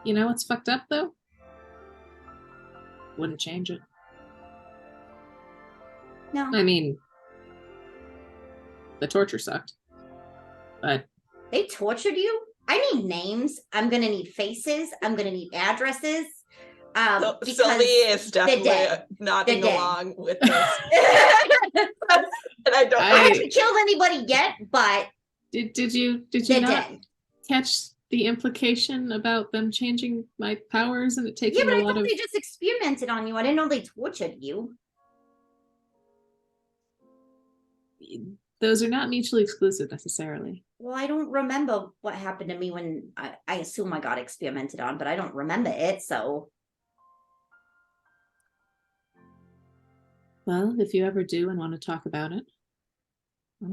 You know what's fucked up though? Wouldn't change it. No. I mean, the torture sucked. But They tortured you? I need names. I'm gonna need faces. I'm gonna need addresses. So, Because Sylvie is they're definitely dead. nodding They're dead. along with this. And I don't I I- haven't killed anybody yet, but did you they're not dead. catch the implication about them changing my powers and it taking Yeah, but a I lot thought of they just experimented on you. I didn't know they tortured you. those are not mutually exclusive necessarily. Well, I don't remember what happened to me when I assume I got experimented on, but I don't remember it. So Well, if you ever do and want to talk about it.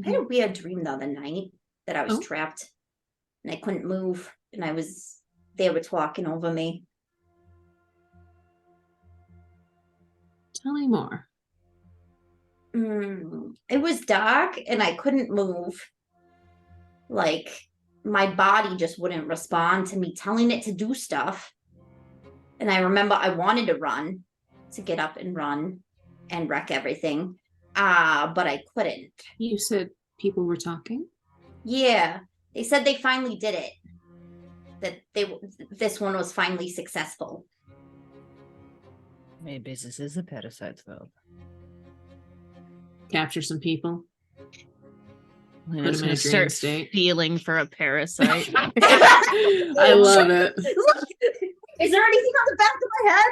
I had a weird dream the other night that I was Oh. trapped and I couldn't move, and they were talking over me. Tell me more. It was dark and I couldn't move. Like my body just wouldn't respond to me telling it to do stuff. And I remember I wanted to run, to get up and run and wreck everything. But I couldn't. You said people were talking? Yeah, they said they finally did it. That this one was finally successful. Maybe this is a parasite world. Capture some people. Lena's them in gonna a dream start state. feeling for a parasite. I love it. Is there anything on the back of my head?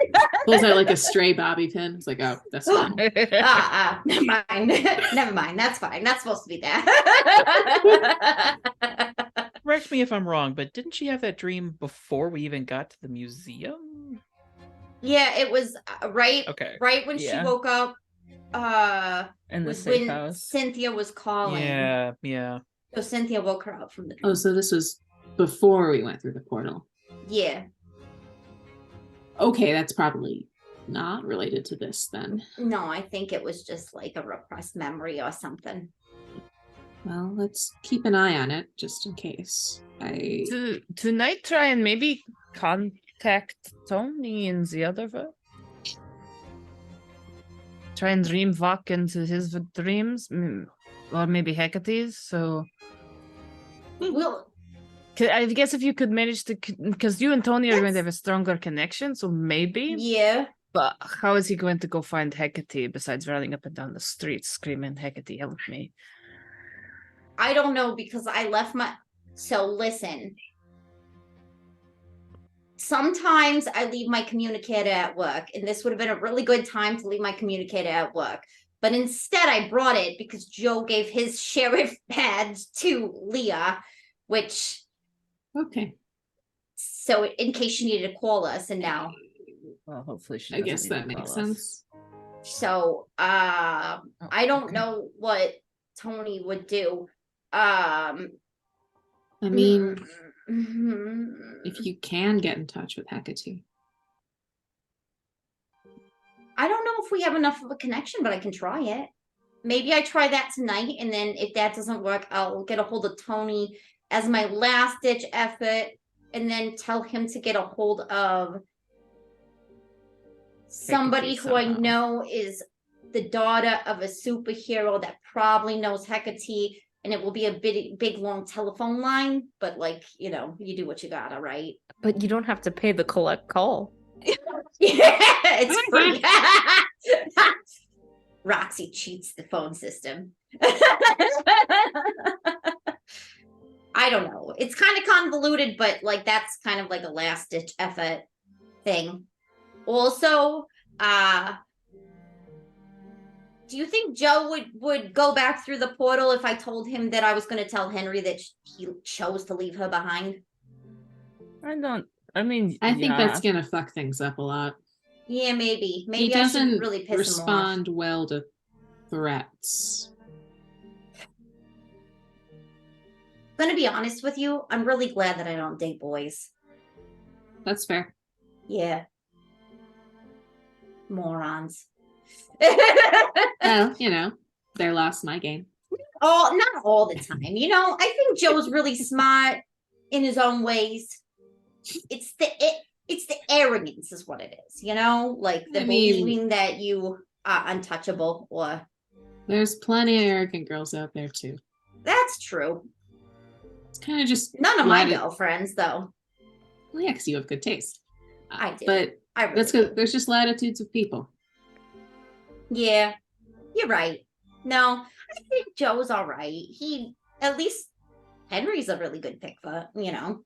Pulls out like a stray bobby pin. It's like, oh, that's fine. Never mind. Never mind. That's fine. That's supposed to be that. Correct me if I'm wrong, but didn't she have that dream before we even got to the museum? Yeah, it was right when she Yeah. woke up. In the Was safe when house. Cynthia was calling. Yeah. So Cynthia woke her up from the Oh, so this was before we went through the portal. Yeah. Okay, that's probably not related to this then. No, I think it was just like a repressed memory or something. Well, let's keep an eye on it just in case. Tonight, try and maybe contact Tony in the other world. Try and dream walk into his dreams, or maybe Hecate's. So, Well, I guess if you could manage to, because you and Tony are going to have a stronger connection, so maybe. Yeah. But how is he going to go find Hecate besides running up and down the street screaming, "Hecate, help me"? I don't know because I left my. So listen. Sometimes I leave my communicator at work, and this would have been a really good time to leave my communicator at work. But instead, I brought it because Joe gave his sheriff badge to Leah, which. Okay. So in case she needed to call us, and now. Well, hopefully she. I guess that makes sense. So I don't know what Tony would do. I mean, if you can get in touch with Hecate. I don't know if we have enough of a connection, but I can try it. Maybe I try that tonight, and then if that doesn't work, I'll get a hold of Tony as my last ditch effort, and then tell him to get a hold of somebody who I know is the daughter of a superhero that probably knows Hecate, and it will be a big long telephone line, but like, you know, you do what you gotta, right? But you don't have to pay the collect call. Yeah, it's free. Roxy cheats the phone system. I don't know. It's kind of convoluted, but like that's kind of like a last ditch effort thing. Also, do you think Joe would go back through the portal if I told him that I was going to tell Henry that he chose to leave her behind? I think that's gonna fuck things up a lot. Yeah, maybe. Maybe he I doesn't should really piss respond him off. well to threats. Gonna be honest with you, I'm really glad that I don't date boys. That's fair. Yeah. Morons. Well, you know, they lost my game. Oh, not all the time. You know, I think Joe's really smart in his own ways. It's the arrogance is what it is, you know, like the believing that you are untouchable. Or there's plenty of arrogant girls out there too. That's true. It's kind of just none of my girlfriends though. Well, yeah, because you have good taste. I do. But I really that's good. There's just latitudes of people. Yeah, you're right. No, I think Joe's all right. He, at least Henry's a really good pick for, you know,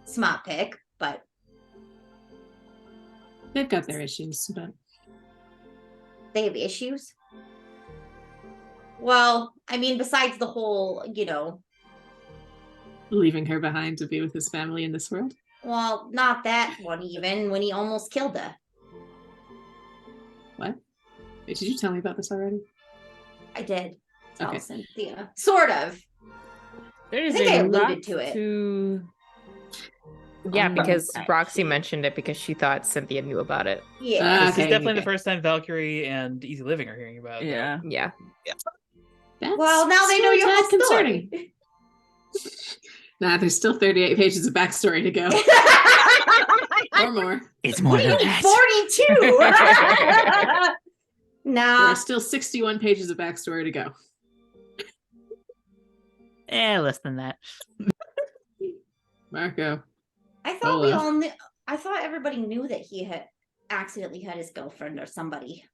smart pick, but they've got their issues, but they have issues. Well, I mean, besides the whole, you know, leaving her behind to be with his family in this world. Well, not that one even, when he almost killed her. What? Wait, did you tell me about this already? I did. Tell Okay. Cynthia. Sort of. There is I think I a alluded lot to it. Yeah, because Roxy mentioned it because she thought Cynthia knew about it. Yeah. This is definitely the first time Valkyrie and Easy Living are hearing about it. Yeah. Yeah. That's Well, now they know your whole concerning. story. Nah, there's still 38 pages of backstory to go. Or more. It's more than that. 42. There Nah. are still 61 pages of backstory to go. Less than that. Marco. I thought we all knew. I thought everybody knew that he had accidentally had his girlfriend or somebody.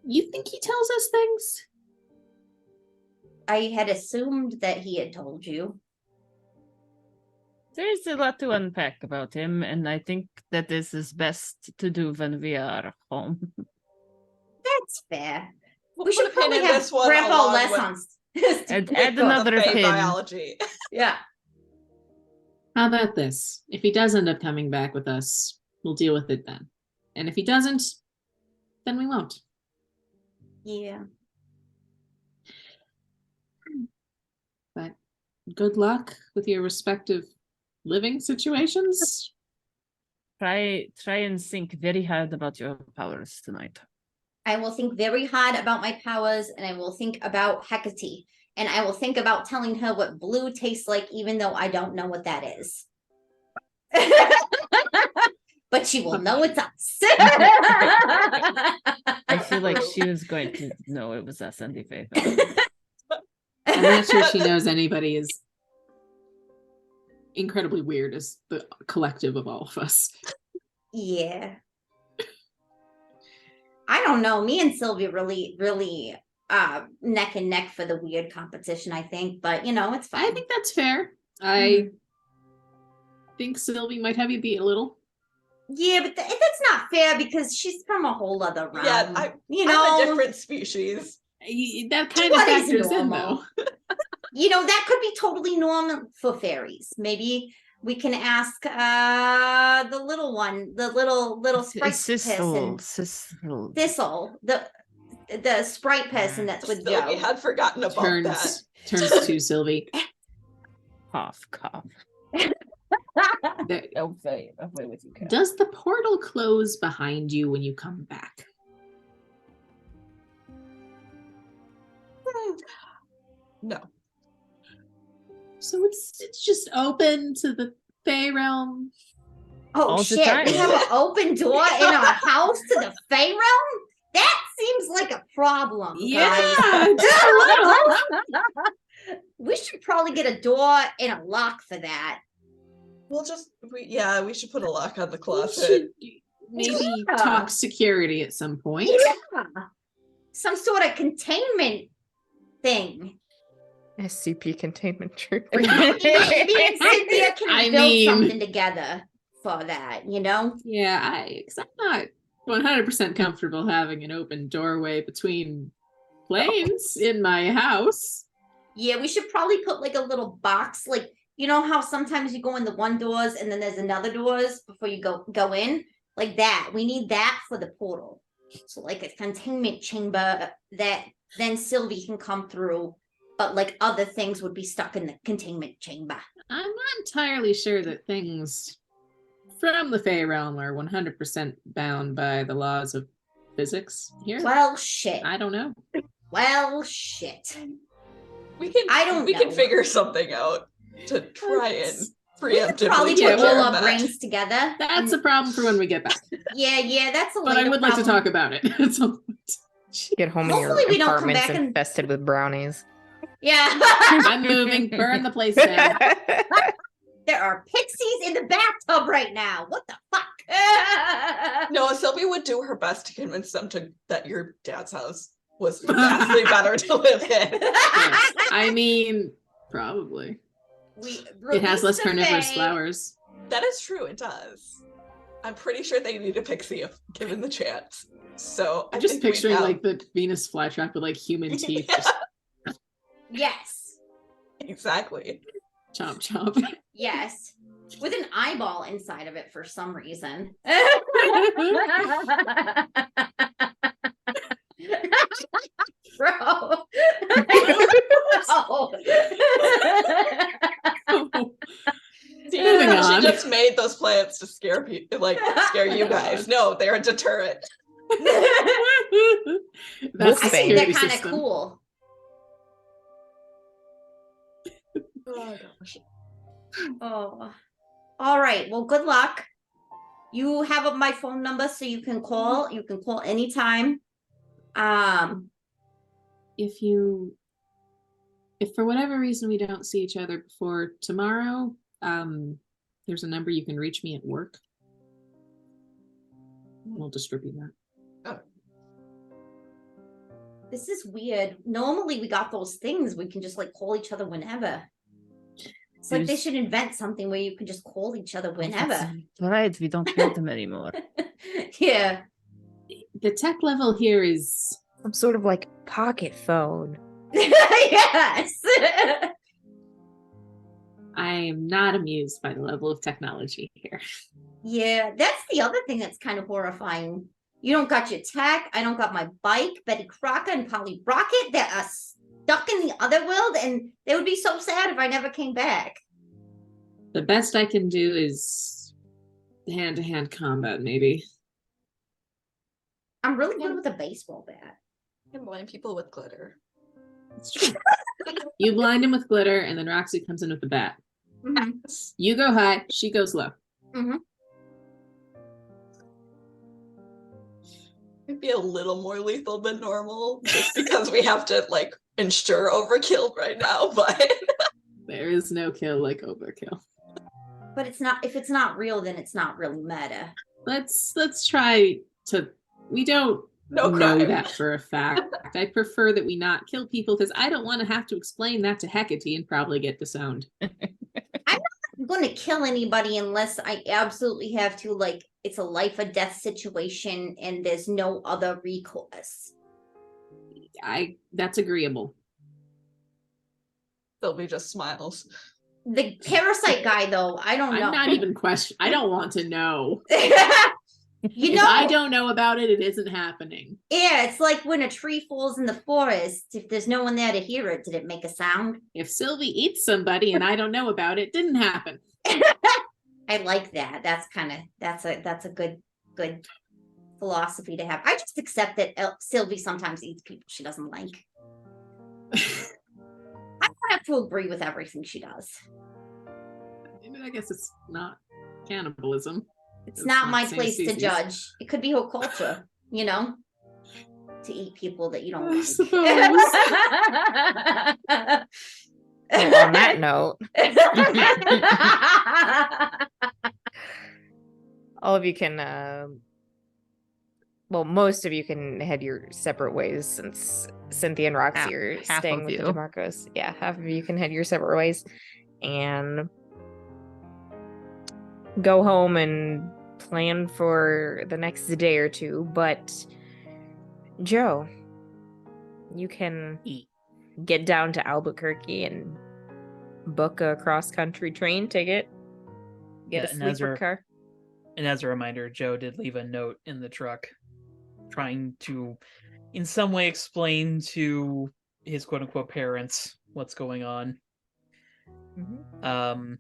You think he tells us things? I had assumed that he had told you. There's a lot to unpack about him, and I think that this is best to do when we are home. That's fair. We'll We put should a pin probably in have this one Grandpa along Les with on. Add another the pin. biology. Yeah. How about this? If he does end up coming back with us, we'll deal with it then. And if he doesn't, then we won't. Yeah. But good luck with your respective living situations. Try and think very hard about your powers tonight. I will think very hard about my powers, and I will think about Hecate. And I will think about telling her what blue tastes like, even though I don't know what that is. But she will know it's us. I feel like she was going to know it was us, Andy Faith. I'm not sure she knows anybody as incredibly weird as the collective of all of us. Yeah. I don't know. Me and Sylvia really neck and neck for the weird competition, I think. But it's fine. I think that's fair. I think Sylvie might have you beat a little. Yeah, but that's not fair because she's from a whole other realm. Yeah, I'm a different species. That kind of factors in, though. That could be totally normal for fairies. Maybe we can ask the little one, the little sprite person. Thistle, the sprite person that's with Joe. We had forgotten about that. Turns to Sylvie. Cough. Does the portal close behind you when you come back? No. So it's just open to the Fey realm. Oh All shit! We have an open door in our house to the Fey realm. That seems like a problem. Yeah, We should probably get a door and a lock for that. We should put a lock on the closet. Maybe talk security at some point. Yeah, some sort of containment thing. SCP containment troop. Maybe Cynthia can build something together for that, Yeah, I'm not 100% comfortable having an open doorway between planes in my house. Yeah, we should probably put like a little box, like how sometimes you go in the one doors and then there's another doors before you go in, like that. We need that for the portal. So like a containment chamber that then Sylvie can come through, but like other things would be stuck in the containment chamber. I'm not entirely sure that things from the Fey realm are 100% bound by the laws of physics here. Well, shit. I don't know. Well, shit. We can figure something out to try and preemptively. Probably put all our brains together. That's a problem for when we get back. Yeah, that's a. But I would like to talk about it at some point. Get home and your apartment's infested with brownies. Yeah. I'm moving. Burn the place down. There are pixies in the bathtub right now. What the fuck? No, Sylvie would do her best to convince them that your dad's house was vastly better to live in. Yes. I mean, probably. It has less carnivorous flowers. That is true, it does. I'm pretty sure they need a pixie if given the chance. So I'm just picturing like the Venus flytrap with like human teeth. Yes. Exactly. Chomp chomp. Yes. With an eyeball inside of it for some reason. Bro. She just made those plants to scare people, like scare you guys. No, they're a deterrent. I think they're kind of cool. Oh gosh. Oh. All right. Well, good luck. You have my phone number so you can call. You can call anytime. If for whatever reason we don't see each other before tomorrow, there's a number you can reach me at work. We'll distribute that. Oh. This is weird. Normally we got those things. We can just like call each other whenever. It's like they should invent something where you can just call each other whenever. Right, we don't have them anymore. Yeah. The tech level here is some sort of like pocket phone. Yes. I am not amused by the level of technology here. Yeah, that's the other thing that's kind of horrifying. You don't got your tech. I don't got my bike. Betty Crocker and Polly Rocket, they're stuck in the other world, and they would be so sad if I never came back. The best I can do is hand-to-hand combat, maybe. I'm really good with a baseball bat. You can blind people with glitter. It's true. You blind him with glitter, and then Roxy comes in with the bat. Mm-hmm. You go high, she goes low. Mm-hmm. It'd be a little more lethal than normal, just because we have to like ensure overkill right now, but There is no kill like overkill. But it's not. If it's not real, then it's not really meta. Let's try to. We don't no know crime. that for a fact. I prefer that we not kill people because I don't want to have to explain that to Hecate and probably get disowned. I'm going to kill anybody unless I absolutely have to. Like it's a life or death situation, and there's no other recourse. That's agreeable. Sylvie just smiles. The parasite guy, though, I don't know. I'm not even question. I don't want to know. You If know, I don't know about it, it isn't happening. yeah, it's like when a tree falls in the forest. If there's no one there to hear it, did it make a sound? If Sylvie eats somebody and I don't know about it, didn't happen. I like that. That's a good philosophy to have. I just accept that Sylvie sometimes eats people she doesn't like. I don't have to agree with everything she does. I guess it's not cannibalism. It's not my same place to species. judge. It could be her culture, you know, to eat people that you don't I like. suppose. Well, on that note, all of you can, well, most of you can head your separate ways since Cynthia and Roxy are half staying of with the you. DeMarcos. Yeah, half of you can head your separate ways and go home and plan for the next day or two. But Joe, you can get down to Albuquerque and book a cross-country train ticket. Get a sleeper car. And as a reminder, Joe did leave a note in the truck trying to in some way explain to his quote-unquote parents what's going on. Mm-hmm.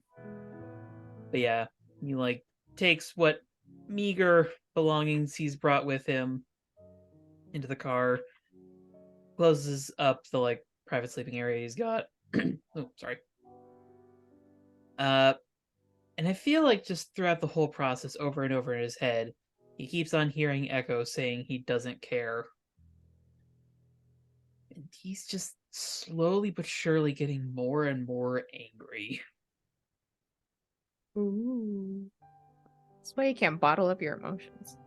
But yeah, he like takes what meager belongings he's brought with him into the car, closes up the like private sleeping area he's got. Oh, sorry. And I feel like just throughout the whole process, over and over in his head, he keeps on hearing Echo saying he doesn't care. And he's just slowly but surely getting more and more angry. Ooh. That's why you can't bottle up your emotions.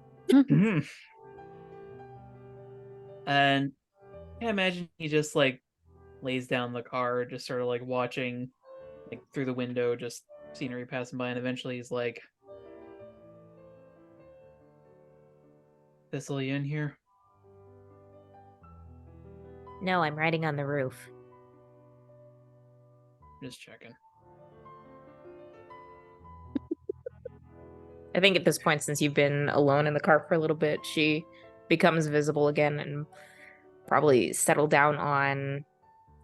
And I imagine he just like lays down the car, just sort of like watching like through the window, just scenery passing by, and eventually he's like, Thistle, you in here? No, I'm riding on the roof. Just checking. I think at this point, since you've been alone in the car for a little bit, she becomes visible again and probably settle down on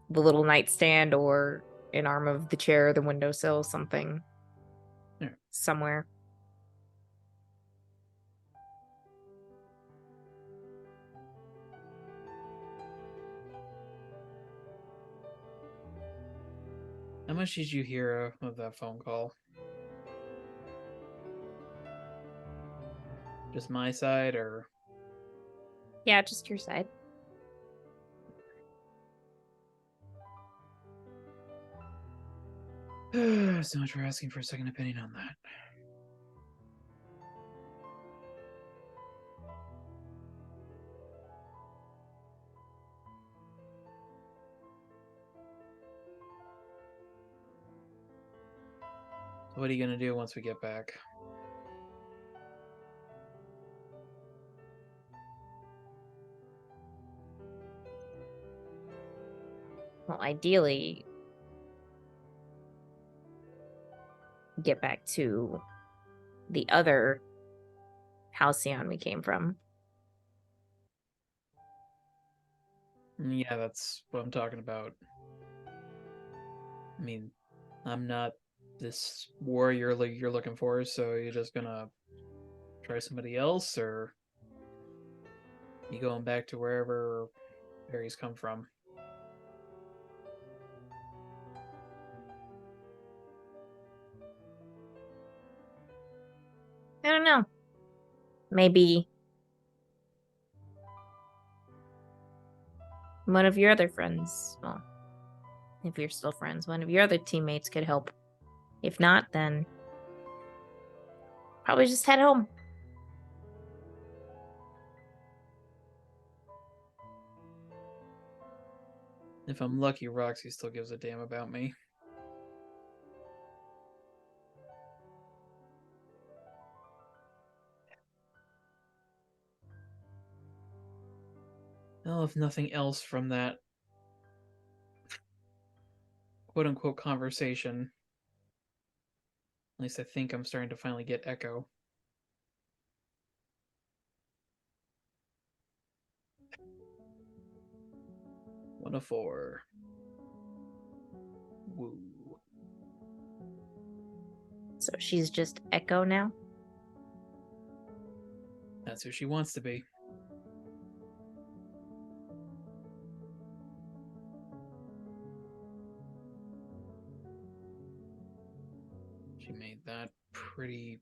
the little nightstand or an arm of the chair, the windowsill, something. Yeah. Somewhere. How much did you hear of that phone call? Just my side, or? Yeah, just your side. So much for asking for a second opinion on that. So what are you gonna do once we get back? Well, ideally, get back to the other halcyon we came from. Yeah, that's what I'm talking about. I mean, I'm not this warrior like you're looking for, so you're just gonna try somebody else, or you going back to wherever Barry's come from? I don't know. Maybe one of your other friends, well, if you're still friends, one of your other teammates could help. If not, then probably just head home. If I'm lucky, Roxy still gives a damn about me. Well, if nothing else from that quote-unquote conversation, at least I think I'm starting to finally get Echo. One of 4. Woo. So she's just Echo now? That's who she wants to be. She made that pretty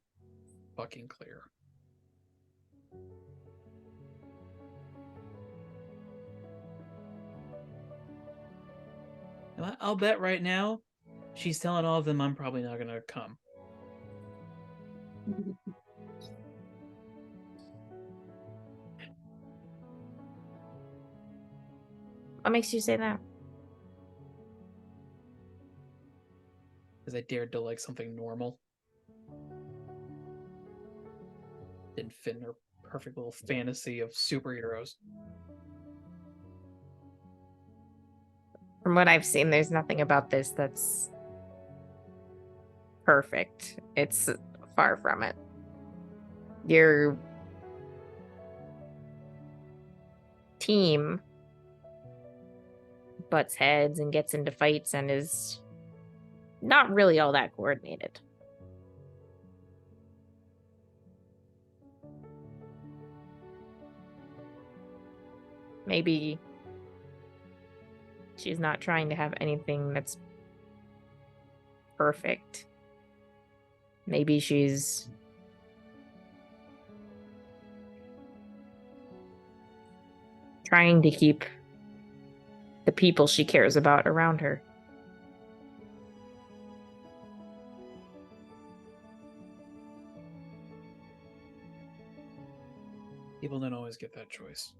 fucking clear. I'll bet right now she's telling all of them I'm probably not gonna come. What makes you say that? Because I dared to like something normal. Didn't fit in her perfect little fantasy of superheroes. From what I've seen, there's nothing about this that's perfect. It's far from it. Your team butts heads and gets into fights and is not really all that coordinated. Maybe she's not trying to have anything that's perfect. Maybe she's trying to keep the people she cares about around her. People don't always get that choice.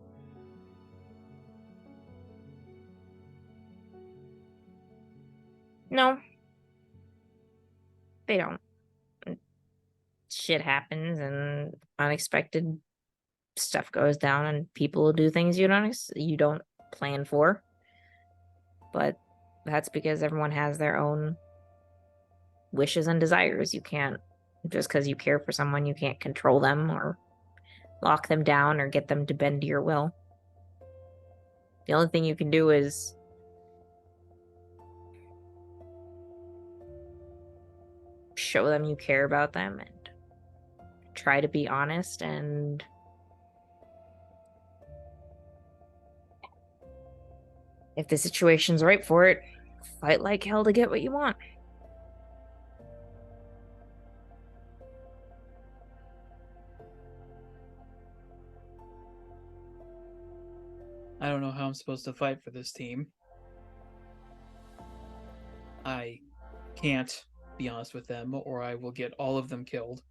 No, they don't. Shit happens and unexpected stuff goes down and people will do things you don't plan for. But that's because everyone has their own wishes and desires. You can't, just because you care for someone, you can't control them or lock them down or get them to bend to your will. The only thing you can do is show them you care about them and try to be honest, and if the situation's right for it, fight like hell to get what you want. I don't know how I'm supposed to fight for this team. I can't be honest with them, or I will get all of them killed.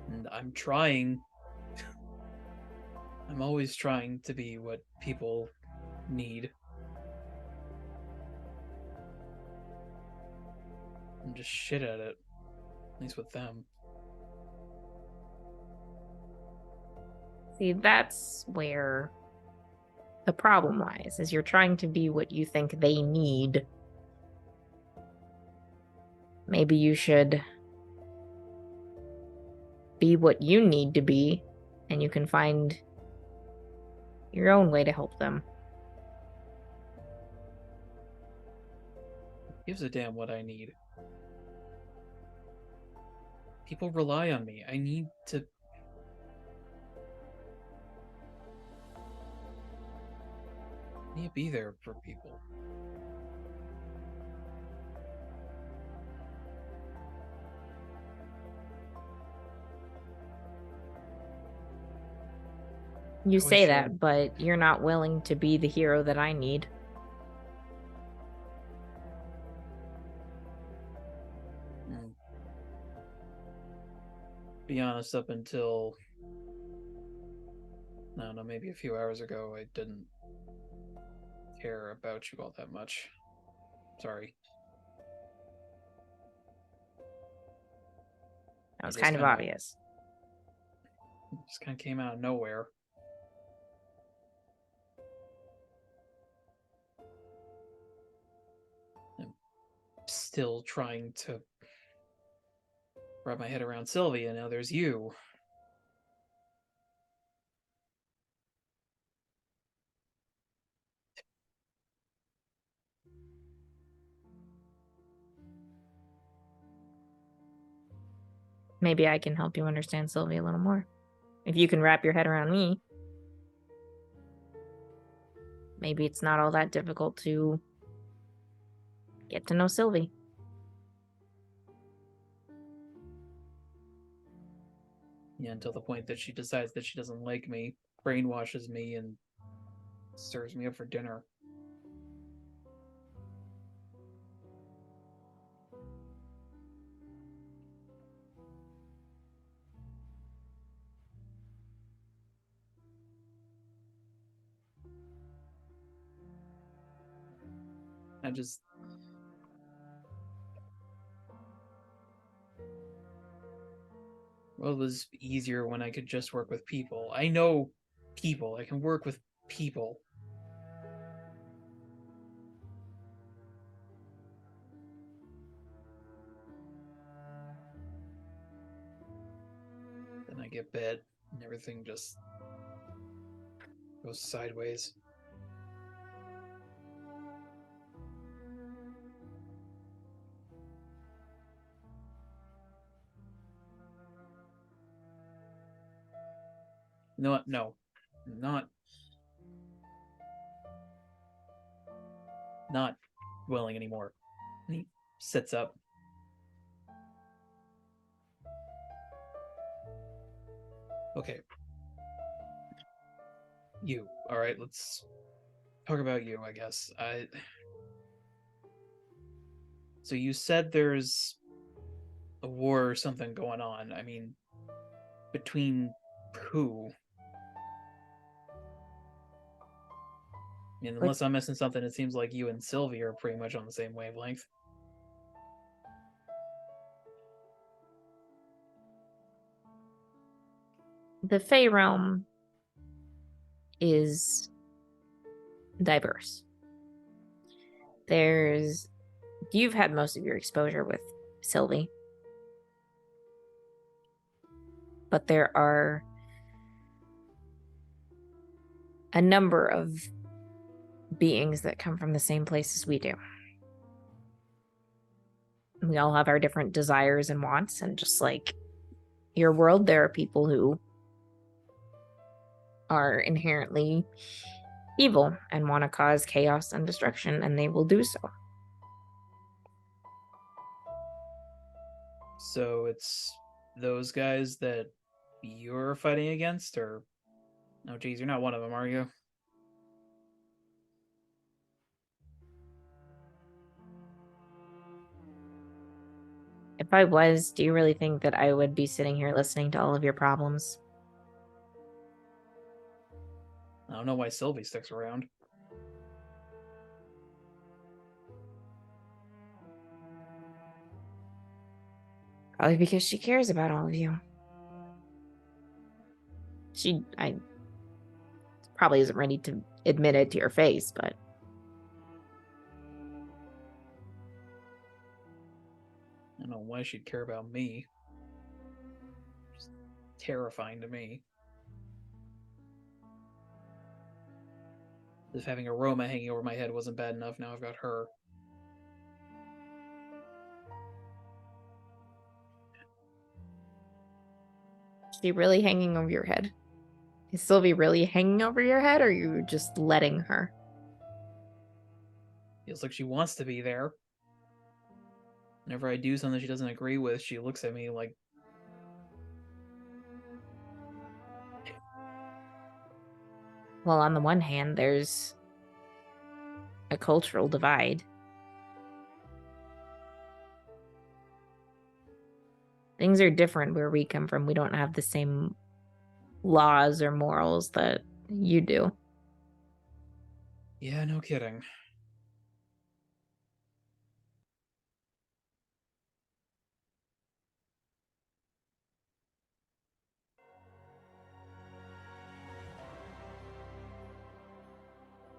And I'm trying. I'm always trying to be what people need. I'm just shit at it. At least with them. See, that's where the problem lies, is you're trying to be what you think they need. Maybe you should be what you need to be, and you can find your own way to help them. Gives a damn what I need. People rely on me. I need to be there for people. You I say wish, that, but you're not willing to be the hero that I need. Be honest, up until, I don't know, maybe a few hours ago, I didn't care about you all that much. Sorry. That was kind of obvious. Just kind of came out of nowhere. I'm still trying to wrap my head around Sylvie, and now there's you. Maybe I can help you understand Sylvie a little more. If you can wrap your head around me, maybe it's not all that difficult to get to know Sylvie. Yeah, until the point that she decides that she doesn't like me, brainwashes me, and serves me up for dinner. I just... Well, it was easier when I could just work with people. I know people. I can work with people. Then I get bit, and everything just goes sideways. No, not willing anymore. And he sits up. Okay. You. All right, let's talk about you, I guess. So you said there's a war or something going on. I mean, between who? And unless I'm missing something, it seems like you and Sylvie are pretty much on the same wavelength. The Fey realm is diverse. You've had most of your exposure with Sylvie, but there are a number of beings that come from the same place as we do. We all have our different desires and wants, and just like your world, there are people who are inherently evil and want to cause chaos and destruction, and they will do so. So it's those guys that you're fighting against, or... Oh, geez, you're not one of them, are you? If I was, do you really think that I would be sitting here listening to all of your problems? I don't know why Sylvie sticks around. Probably because she cares about all of you. I probably isn't ready to admit it to your face, but I don't know why she'd care about me. It's terrifying to me. If having a Roma hanging over my head wasn't bad enough, now I've got her. is she really hanging over your head? Is Sylvie really hanging over your head, or are you just letting her? Feels like she wants to be there. Whenever I do something she doesn't agree with, she looks at me like... Well, on the one hand, there's a cultural divide. Things are different where we come from. We don't have the same laws or morals that you do. Yeah, no kidding.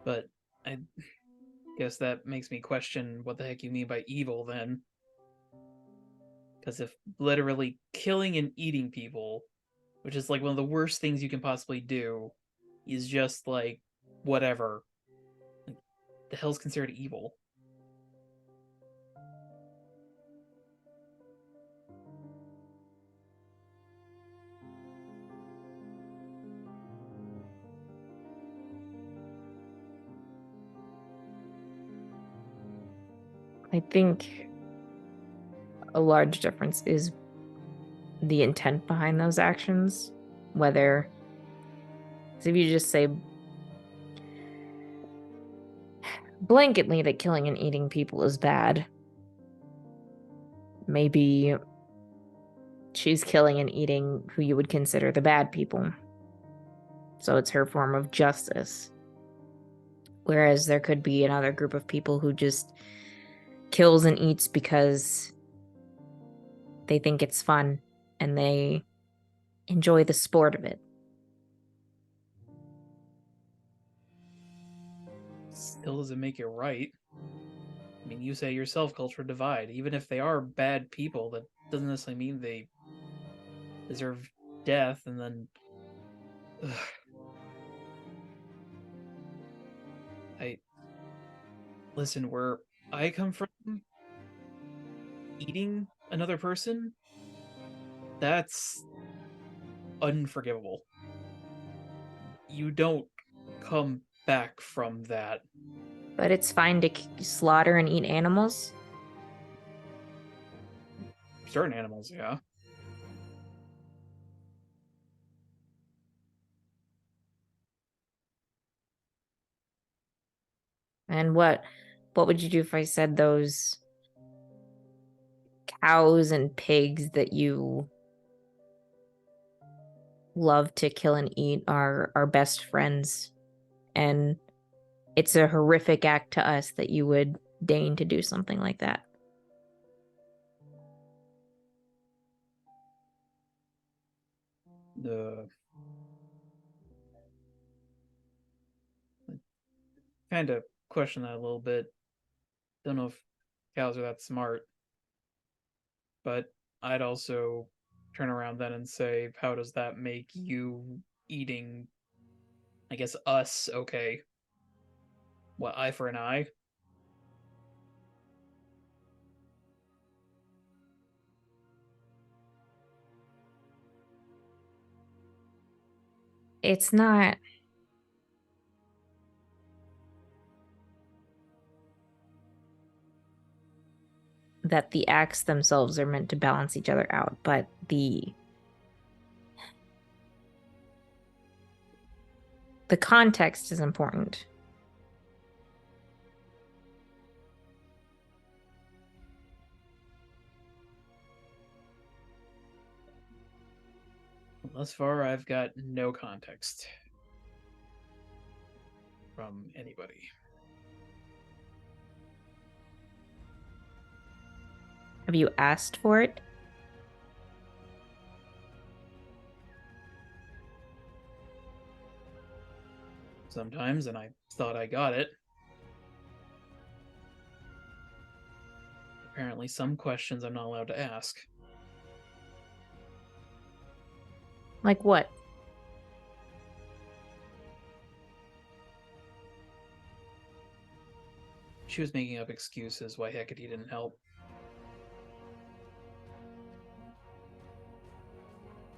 But I guess that makes me question what the heck you mean by evil then. Because if literally killing and eating people, which is like one of the worst things you can possibly do, is just like whatever, like, the hell's considered evil? I think a large difference is the intent behind those actions. Whether, so if you just say blanketly that killing and eating people is bad, maybe she's killing and eating who you would consider the bad people. So it's her form of justice. Whereas there could be another group of people who just kills and eats because they think it's fun and they enjoy the sport of it. Still doesn't make it right. I mean, you say yourself, culture divide. Even if they are bad people, that doesn't necessarily mean they deserve death. And then, ugh. Listen, where I come from, eating another person, that's unforgivable. You don't come back from that. But it's fine to slaughter and eat animals. Certain animals, yeah. And what would you do if I said those cows and pigs that you love to kill and eat are best friends, and it's a horrific act to us that you would deign to do something like that? The kind of question that a little bit. Don't know if cows are that smart, but I'd also turn around then and say, how does that make you eating, I guess, us okay? What, eye for an eye? It's not that the acts themselves are meant to balance each other out, but the context is important. Thus far, I've got no context from anybody. Have you asked for it? sometimes, and I thought I got it. Apparently, some questions I'm not allowed to ask. Like what? She was making up excuses why Hecate didn't help.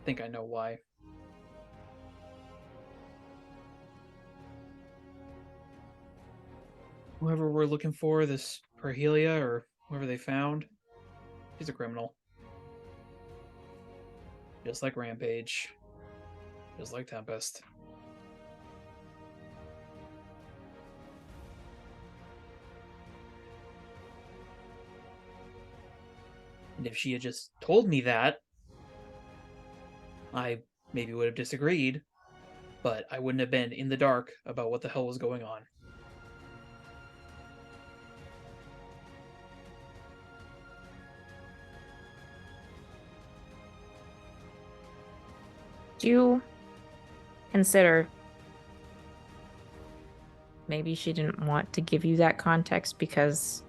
I think I know why. Whoever we're looking for, this Perhelia or whoever they found, she's a criminal. Just like Rampage. Just like Tempest. And if she had just told me that, I maybe would have disagreed, but I wouldn't have been in the dark about what the hell was going on. Do you consider maybe she didn't want to give you that context because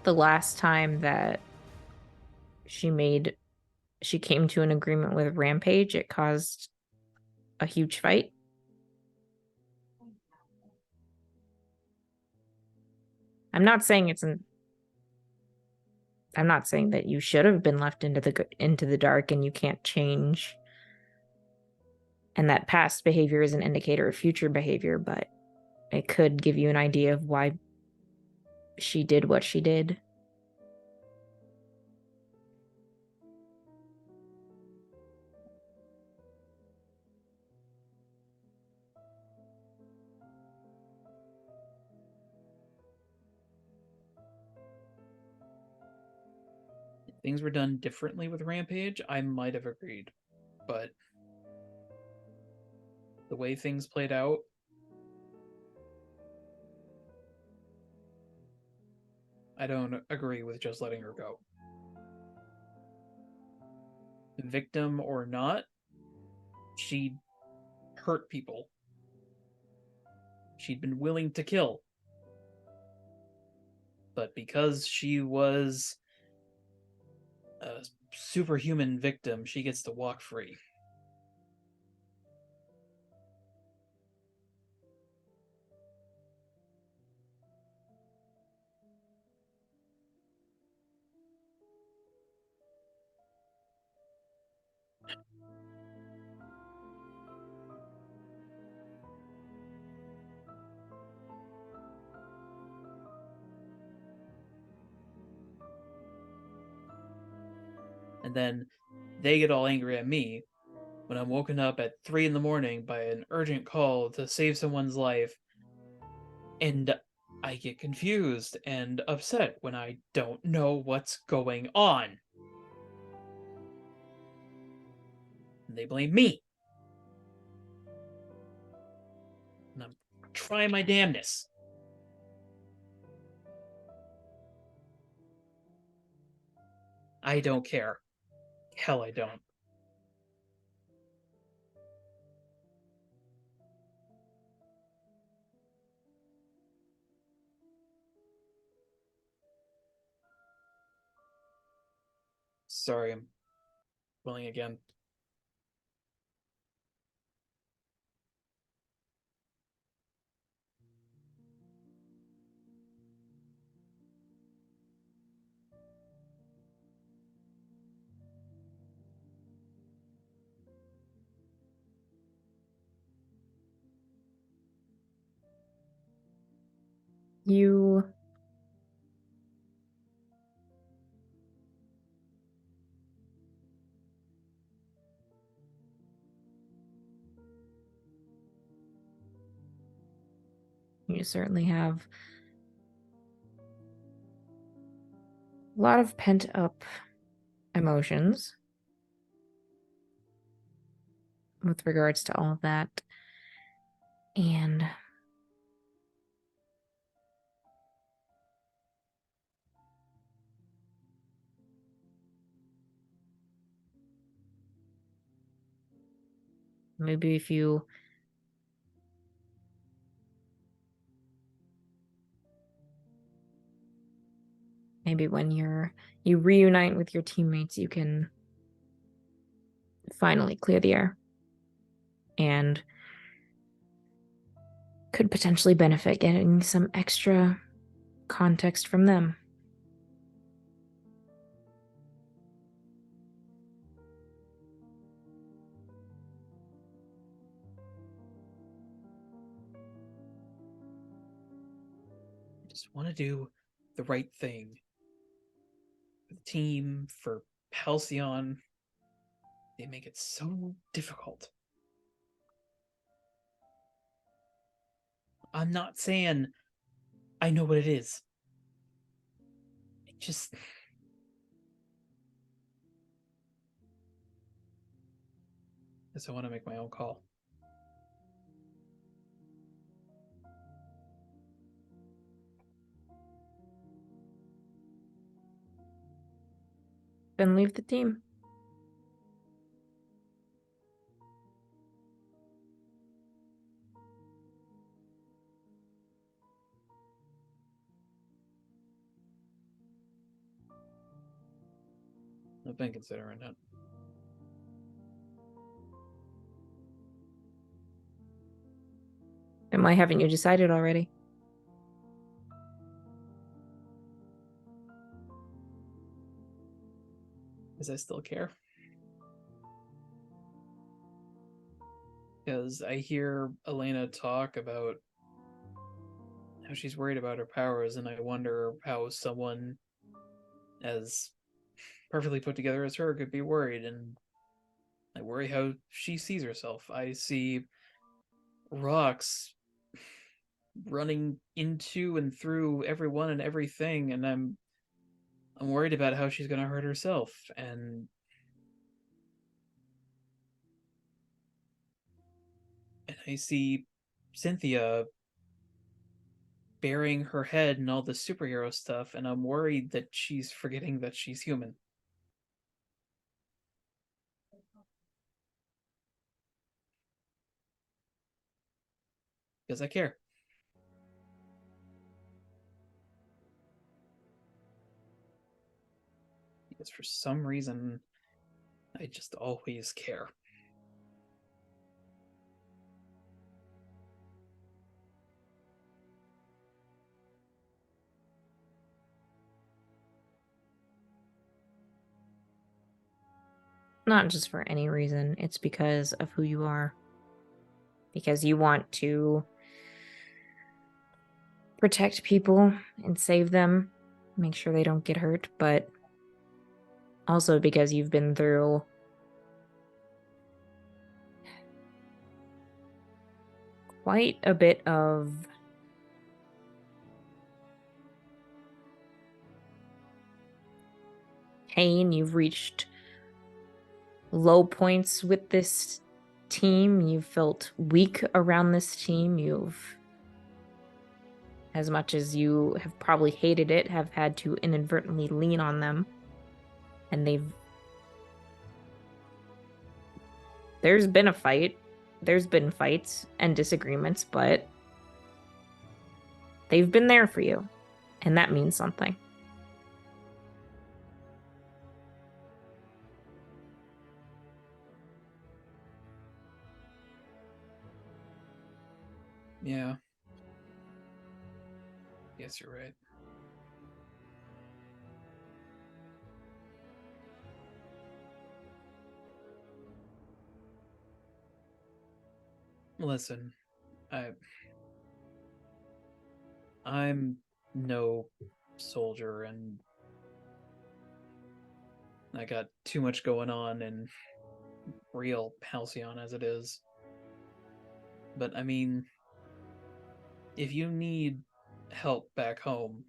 the last time that she came to an agreement with Rampage, it caused a huge fight? I'm not saying I'm not saying that you should have been left into the dark and you can't change, and that past behavior is an indicator of future behavior, but it could give you an idea of why she did what she did. If things were done differently with Rampage, I might have agreed. But the way things played out, I don't agree with just letting her go. Victim or not, she hurt people. She'd been willing to kill. But because she was a superhuman victim, she gets to walk free. And then they get all angry at me when I'm woken up at 3 in the morning by an urgent call to save someone's life, and I get confused and upset when I don't know what's going on. And they blame me. And I'm trying my damnness. I don't care. Hell, I don't. Sorry, I'm willing again. You certainly have a lot of pent up emotions with regards to all of that. And maybe if you maybe when you reunite with your teammates, you can finally clear the air. And could potentially benefit getting some extra context from them. I just want to do the right thing. For the team, for Halcyon. They make it so difficult. I'm not saying I know what it is. It just... guess I want to make my own call. Then leave the team. I've been considering it. And why haven't you decided already? Because I still care. Because I hear Elena talk about how she's worried about her powers, and I wonder how someone as perfectly put together as her could be worried, and I worry how she sees herself. I see rocks running into and through everyone and everything, and I'm worried about how she's gonna hurt herself, and I see Cynthia burying her head in all the superhero stuff, and I'm worried that she's forgetting that she's human. Because I care. Because for some reason, I just always care. Not just for any reason, it's because of who you are. Because you want to protect people and save them, make sure they don't get hurt, but also because you've been through quite a bit of pain. You've reached low points with this team. You've felt weak around this team. You've, as much as you have probably hated it, have had to inadvertently lean on them. And there's been a fight. There's been fights and disagreements, but they've been there for you. And that means something. Yeah. Yes, you're right. Listen, I'm no soldier, and I got too much going on in real Halcyon as it is. But I mean, if you need help back home,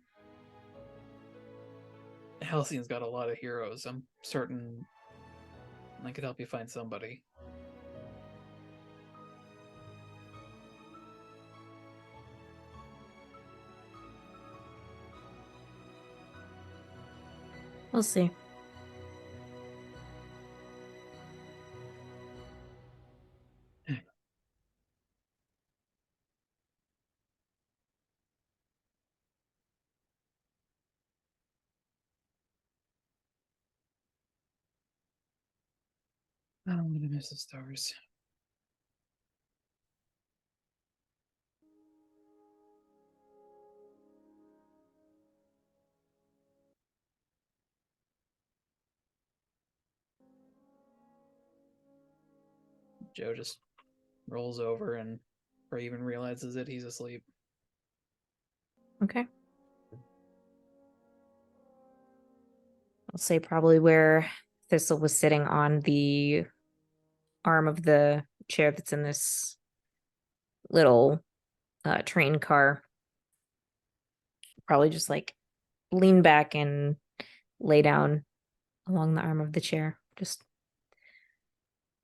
Halcyon's got a lot of heroes. I'm certain I could help you find somebody. We'll see. I'm gonna miss the stars. Joe just rolls over and or even realizes that he's asleep. Okay. I'll say probably where Thistle was sitting on the arm of the chair that's in this little train car. Probably just like lean back and lay down along the arm of the chair. Just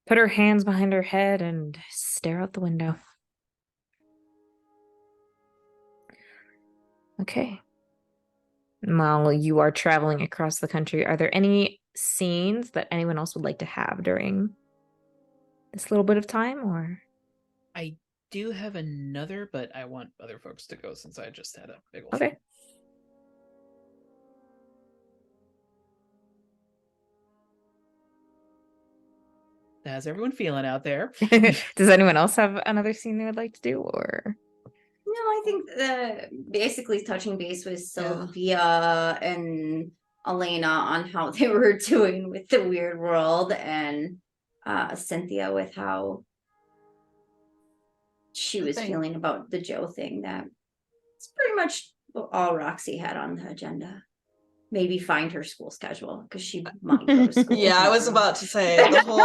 put her hands behind her head and stare out the window. Okay. While you are traveling across the country, are there any scenes that anyone else would like to have during this little bit of time, or? I do have another, but I want other folks to go since I just had a big old Okay. How's everyone feeling out there? Does anyone else have another scene they would like to do, or? No, I think basically touching base with Yeah. Sylvia and Elena on how they were doing with the weird world, and Cynthia with how she was feeling about the Joe thing. That it's pretty much all Roxy had on the agenda. Maybe find her school schedule because she might go to school. Yeah, I was tomorrow. about to say the whole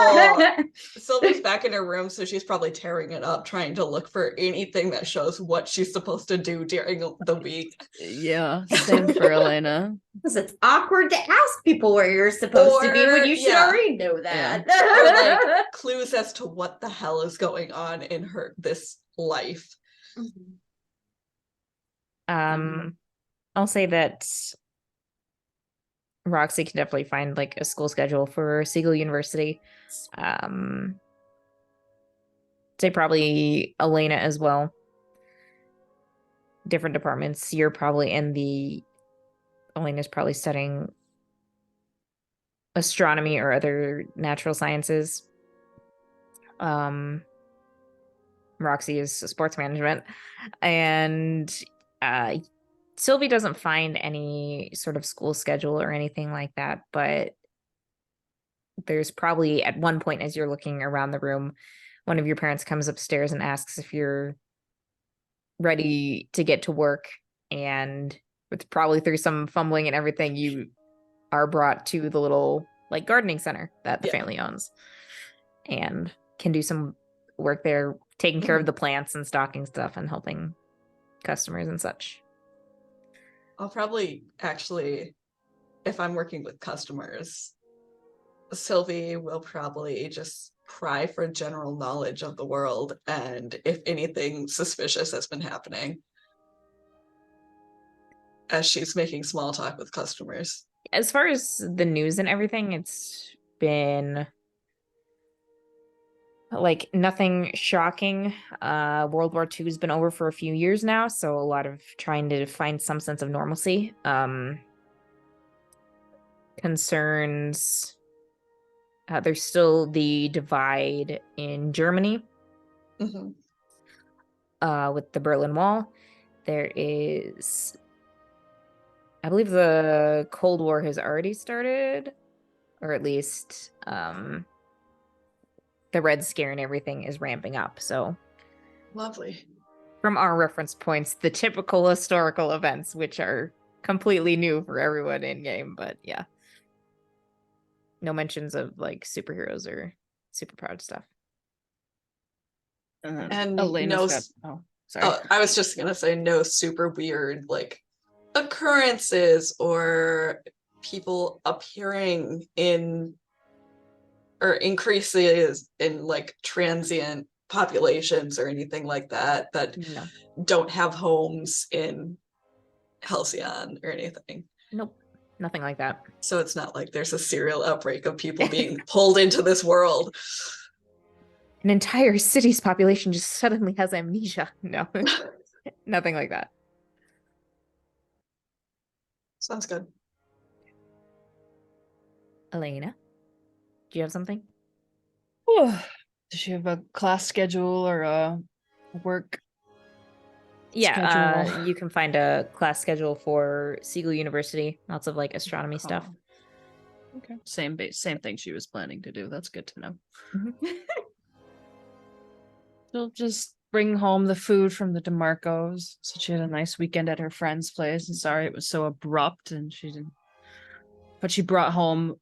Sylvie's back in her room, so she's probably tearing it up, trying to look for anything that shows what she's supposed to do during the week. Yeah, same for Elena. Because it's awkward to ask people where you're supposed to be when you should already know that. Or like clues as to what the hell is going on in this life. I'll say that Roxy can definitely find like a school schedule for Siegel University. Say probably Elena as well. Different departments. You're probably Elena's probably studying astronomy or other natural sciences. Roxy is sports management. And Sylvie doesn't find any sort of school schedule or anything like that, but there's probably at one point as you're looking around the room, one of your parents comes upstairs and asks if you're ready to get to work, and it's probably through some fumbling and everything you are brought to the little like gardening center that the family owns and can do some work there, taking care of the plants and stocking stuff and helping customers and such. I'll probably actually, if I'm working with customers, Sylvie will probably just pry for general knowledge of the world and if anything suspicious has been happening as she's making small talk with customers. As far as the news and everything, it's been like nothing shocking. World War II has been over for a few years now, so a lot of trying to find some sense of normalcy. Concerns. There's still the divide in Germany with the Berlin Wall. There is, I believe the Cold War has already started, or at least the Red Scare and everything is ramping up. So lovely. From our reference points, the typical historical events, which are completely new for everyone in game, but yeah. No mentions of like superheroes or superpowered stuff. And Elena's sorry. I was just gonna say no super weird like occurrences or people appearing in or increases in like transient populations or anything like that don't have homes in Halcyon or anything. Nope, nothing like that. So it's not like there's a serial outbreak of people being pulled into this world. An entire city's population just suddenly has amnesia. No, nothing like that. Sounds good. Elena, do you have something? Does she have a class schedule or a work Yeah, schedule? you can find a class schedule for Siegel University. Lots of like astronomy stuff. Okay. Same thing she was planning to do. That's good to know. She'll just bring home the food from the DeMarcos. So she had a nice weekend at her friend's place. And sorry it was so abrupt and she didn't. But she brought home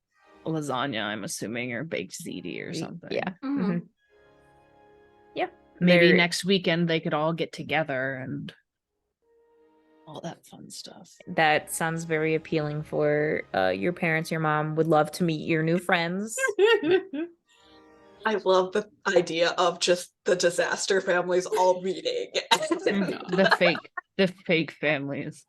lasagna, I'm assuming, or baked ziti or something. Yeah. Mhm. Yeah. Maybe They're- next weekend they could all get together and all that fun stuff. That sounds very appealing for your parents. Your mom would love to meet your new friends. I love the idea of just the disaster families all meeting. the fake families.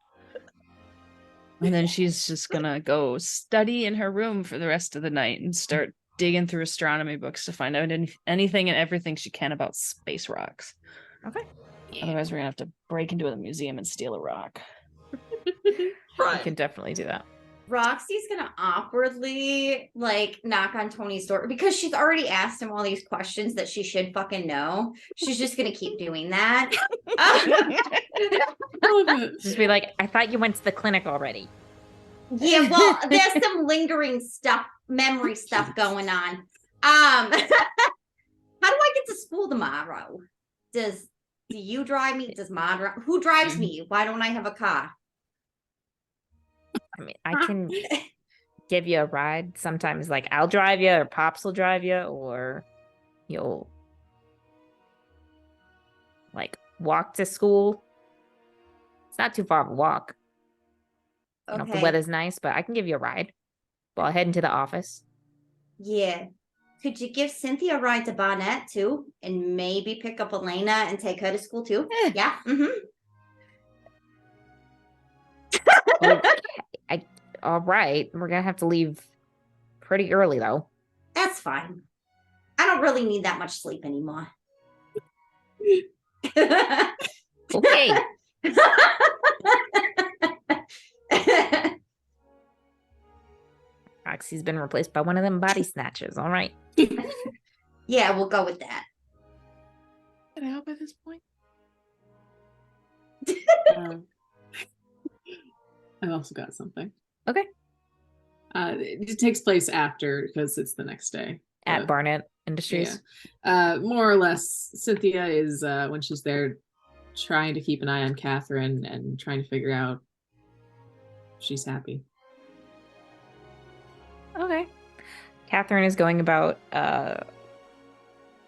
And then she's just gonna go study in her room for the rest of the night and start digging through astronomy books to find out anything and everything she can about space rocks. Okay. Otherwise, we're gonna have to break into a museum and steal a rock. You can definitely do that. Roxy's gonna awkwardly like knock on Tony's door because she's already asked him all these questions that she should fucking know. She's just gonna keep doing that. Just be like, I thought you went to the clinic already. Yeah, well, there's some lingering stuff, memory stuff going on. How do I get to school tomorrow? Do you drive me? Does Mom drive? Who drives me? Why don't I have a car? I mean, I can give you a ride. Sometimes, like, I'll drive you, or Pops will drive you, or you'll, like, walk to school. It's not too far of a walk. You know, if the weather's nice, but I can give you a ride while I head into the office. Yeah. Could you give Cynthia a ride to Barnett too? And maybe pick up Elena and take her to school too? Yeah. Okay. All right. We're going to have to leave pretty early, though. That's fine. I don't really need that much sleep anymore. Okay. Roxy's been replaced by one of them body snatchers. All right. Yeah, we'll go with that. Get out by this point. I've also got something. Okay. It takes place after because it's the next day. At Barnett Industries. Yeah. More or less, Cynthia is when she's there trying to keep an eye on Catherine and trying to figure out if she's happy. Okay. Catherine is going about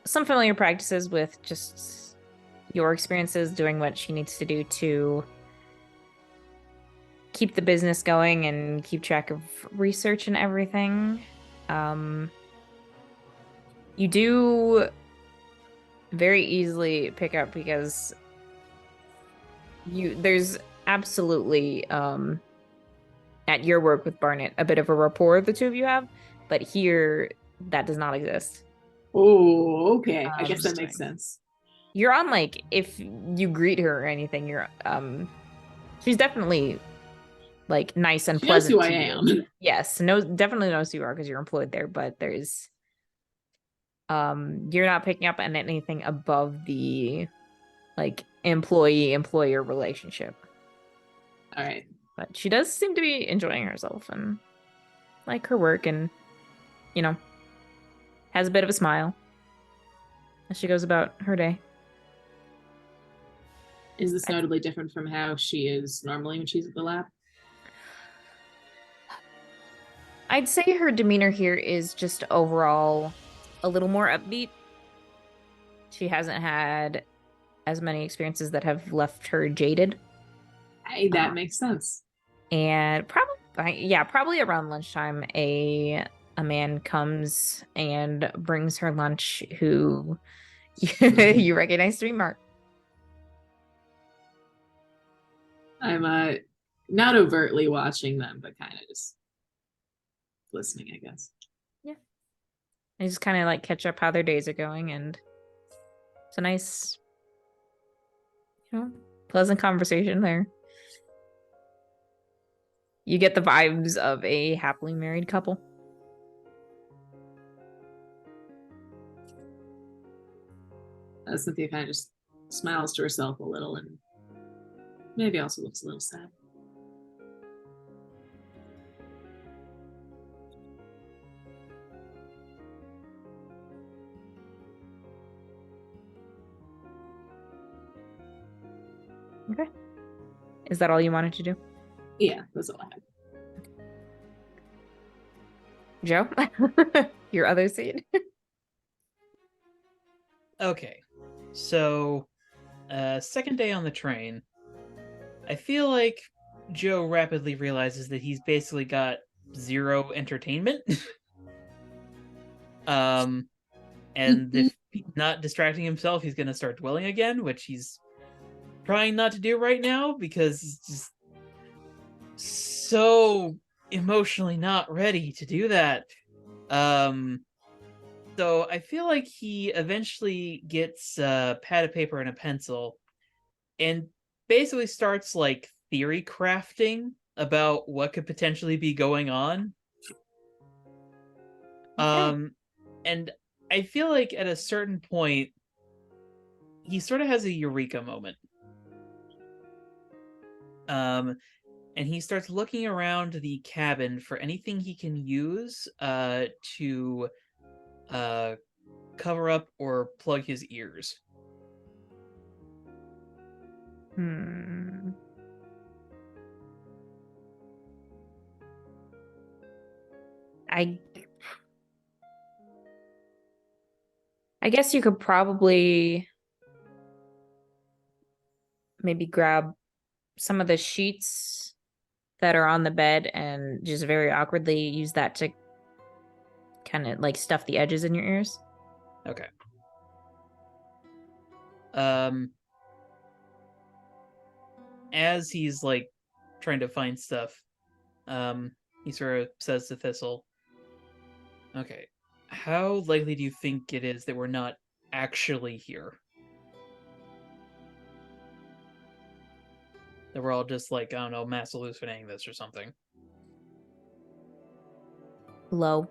some familiar practices with just your experiences, doing what she needs to do to keep the business going and keep track of research and everything. You do very easily pick up because there's absolutely at your work with Barnett a bit of a rapport the two of you have, but here that does not exist. Oh, okay. I guess that makes sense. You're on, like, if you greet her or anything, you're she's definitely like nice and pleasant. She knows who I am. Yes, definitely knows who you are because you're employed there, but there's you're not picking up on anything above the like employee-employer relationship. All right. But she does seem to be enjoying herself and like her work, and you know, has a bit of a smile as she goes about her day. Is this notably different from how she is normally when she's at the lab? I'd say her demeanor here is just overall a little more upbeat. She hasn't had as many experiences that have left her jaded. Hey, that makes sense. And probably around lunchtime, a man comes and brings her lunch, who you recognize to be Mark. I'm not overtly watching them, but kind of just listening, I guess. Yeah. They just kind of like catch up how their days are going, and it's a nice, pleasant conversation there. You get the vibes of a happily married couple. Cynthia kind of just smiles to herself a little and maybe also looks a little sad. Okay. Is that all you wanted to do? Yeah, that's all I have. Joe? Your other scene? Okay. So, second day on the train. I feel like Joe rapidly realizes that he's basically got zero entertainment. And if he's not distracting himself, he's going to start dwelling again, which he's trying not to do right now because he's just so emotionally not ready to do that. So I feel like he eventually gets a pad of paper and a pencil and basically starts like theory crafting about what could potentially be going on. Okay. And I feel like at a certain point he sort of has a eureka moment. And he starts looking around the cabin for anything he can use to cover up or plug his ears. I guess you could probably maybe grab some of the sheets that are on the bed and just very awkwardly use that to kind of like stuff the edges in your ears. Okay. As he's like trying to find stuff, he sort of says to Thistle, okay, how likely do you think it is that we're not actually here? That we're all just like, I don't know, mass hallucinating this or something. Low.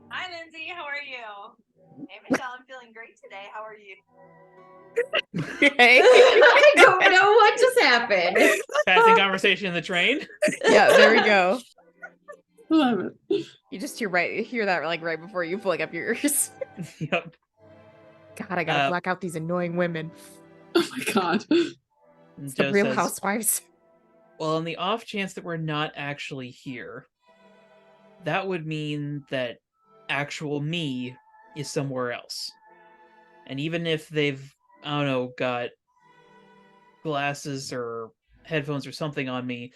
Hi, Lindsay. How are you? Hey, Michelle. I'm feeling great today. How are you? I don't know what just happened. Passing conversation in the train. Yeah, there we go. Love it. You just hear that like right before you flick up your ears. Yep. God, I gotta black out these annoying women. Oh my god. It's Joe the Real says, Housewives. well, on the off chance that we're not actually here, that would mean that actual me is somewhere else. And even if they've, I don't know, got glasses or headphones or something on me,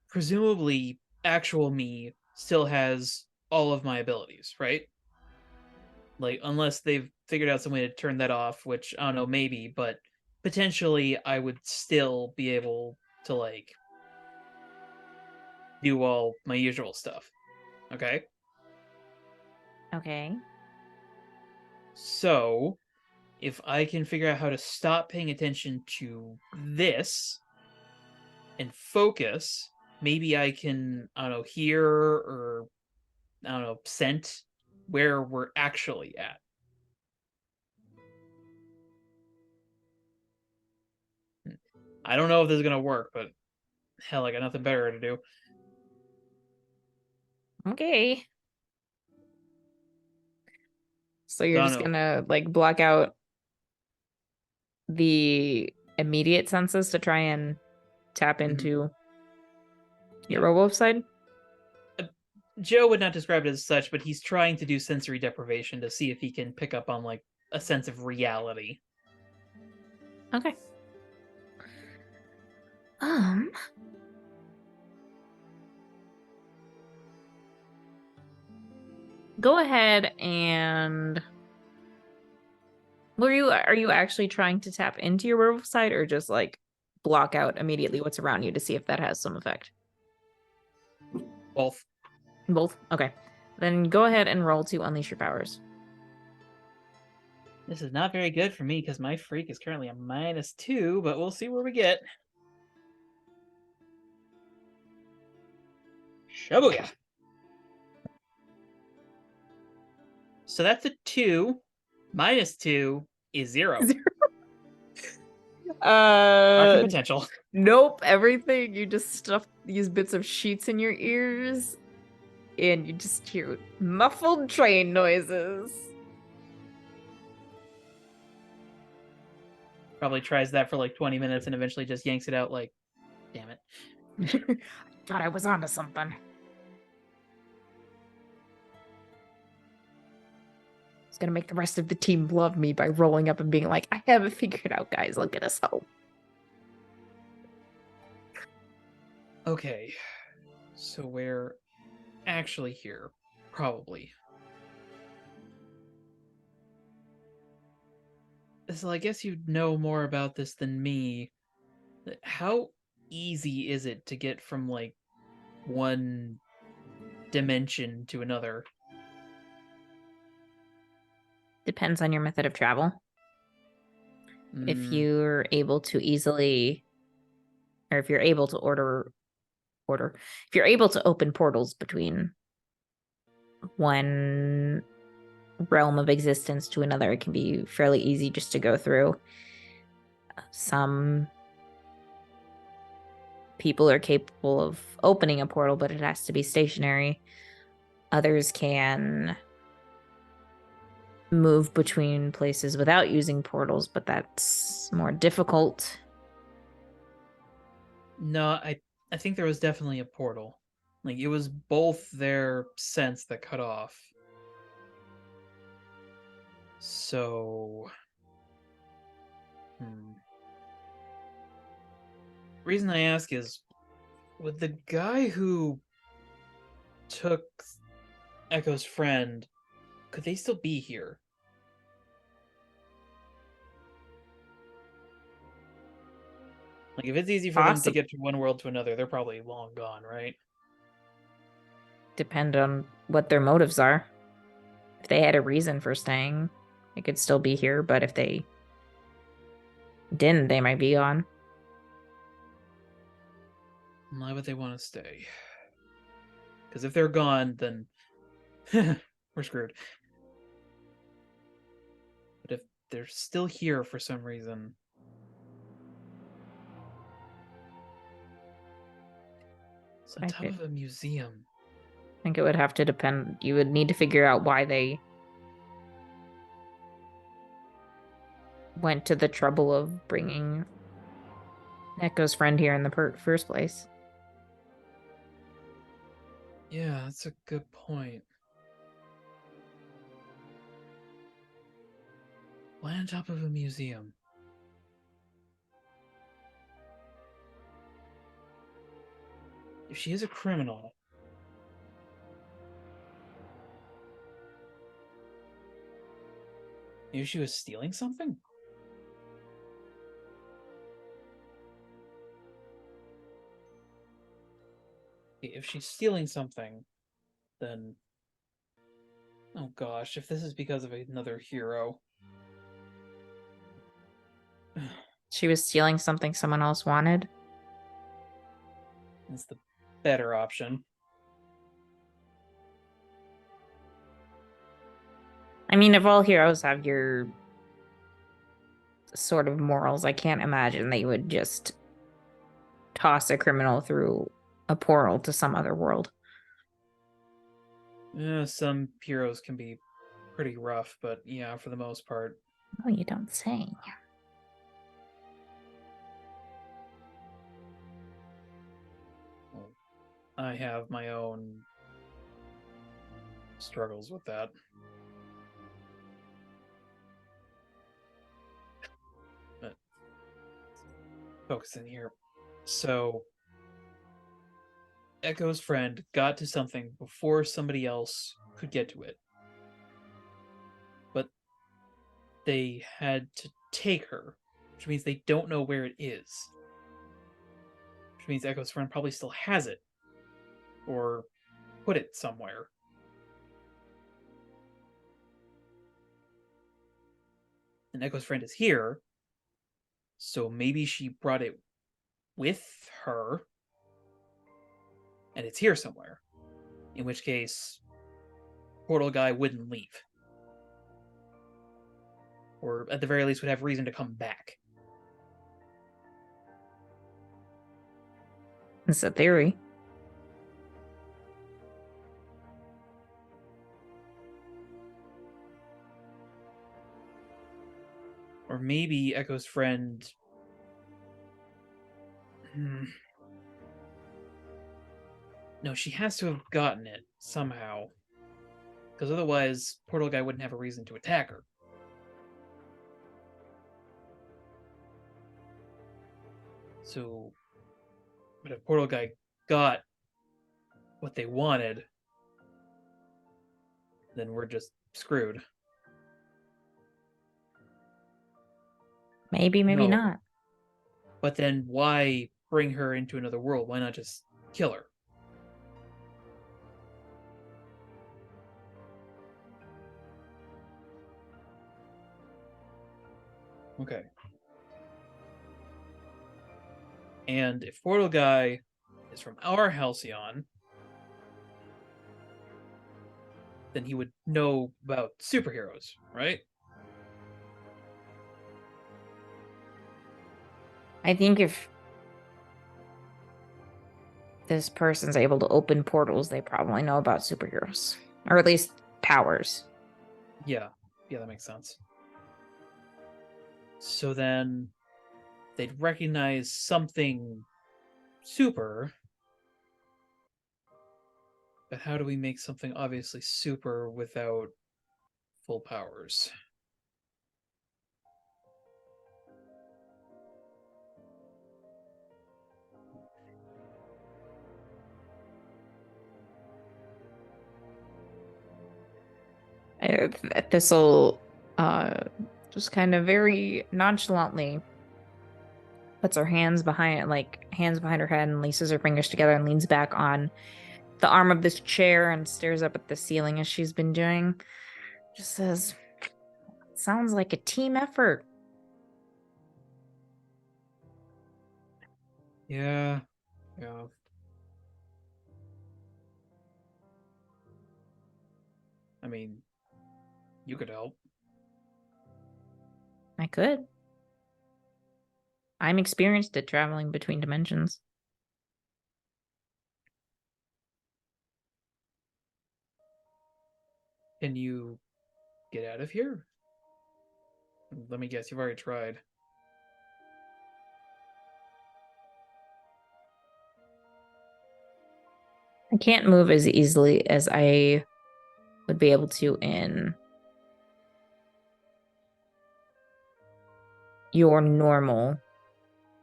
presumably actual me still has all of my abilities, right? Like, unless they've figured out some way to turn that off, which, I don't know, maybe, but potentially I would still be able to, like, do all my usual stuff. Okay? Okay. So, if I can figure out how to stop paying attention to this and focus, maybe I can, I don't know, hear or, I don't know, scent where we're actually at. I don't know if this is going to work, but hell, I got nothing better to do. Okay. So you're Don't just know. gonna like block out the immediate senses to try and tap into your werewolf side? Joe would not describe it as such, but he's trying to do sensory deprivation to see if he can pick up on like a sense of reality. Okay. Go ahead and are you actually trying to tap into your werewolf side or just like block out immediately what's around you to see if that has some effect? Both. Both? Okay. Then go ahead and roll to unleash your powers. This is not very good for me because my freak is currently a -2, but we'll see where we get. Shabuya. So that's a 2. Minus 2 is 0. Mark the potential. Nope. Everything, you just stuff these bits of sheets in your ears, and you just hear muffled train noises. Probably tries that for like 20 minutes and eventually just yanks it out like, damn it. Thought I was onto something. It's gonna make the rest of the team love me by rolling up and being like, I have it figured out, guys. Look at us home. Okay. So we're actually here. Probably. So I guess you know more about this than me. How easy is it to get from like one dimension to another? Depends on your method of travel. If Mm, you're able to easily, or if you're able to if you're able to open portals between one realm of existence to another, it can be fairly easy just to go through. Some people are capable of opening a portal, but it has to be stationary. Others can move between places without using portals, but that's more difficult. no, I think there was definitely a portal. Like it was both their sense that cut off. So reason I ask is, would the guy who took Echo's friend, could they still be here? Like, if it's easy for them to get from one world to another, they're probably long gone, right? Depend on what their motives are. If they had a reason for staying, they could still be here, but if they didn't, they might be gone. Why would they want to stay? Because if they're gone, then we're screwed. But if they're still here for some reason... It's on top of a museum. I think it would have to depend. You would need to figure out why they went to the trouble of bringing Echo's friend here in the first place. Yeah, that's a good point. Why on top of a museum? If she is a criminal, maybe she was stealing something? If she's stealing something, then... Oh gosh, if this is because of another hero... She was stealing something someone else wanted? That's the better option. I mean, if all heroes have your sort of morals, I can't imagine they would just toss a criminal through a portal to some other world. Some heroes can be pretty rough, but yeah, for the most part. Oh, you don't say. I have my own struggles with that. But focus in here. So Echo's friend got to something before somebody else could get to it. But they had to take her, which means they don't know where it is. Which means Echo's friend probably still has it. Or put it somewhere. And Echo's friend is here, so maybe she brought it with her, and it's here somewhere. In which case, Portal Guy wouldn't leave. or at the very least would have reason to come back. It's a theory. Or maybe Echo's friend... No, she has to have gotten it somehow. Because otherwise, Portal Guy wouldn't have a reason to attack her. So, but if Portal Guy got what they wanted, then we're just screwed. Maybe, maybe No. not. But then why bring her into another world? Why not just kill her? Okay. And if Portal Guy is from our Halcyon, then he would know about superheroes, right? I think if this person's able to open portals, they probably know about superheroes. Or at least powers. Yeah, that makes sense. So then they'd recognize something super, but how do we make something obviously super without full powers? This'll just kind of very nonchalantly puts her hands behind her head and laces her fingers together and leans back on the arm of this chair and stares up at the ceiling as she's been doing. Just says, sounds like a team effort. Yeah. I mean, you could help. I could. I'm experienced at traveling between dimensions. Can you get out of here? Let me guess, you've already tried. I can't move as easily as I would be able to in your normal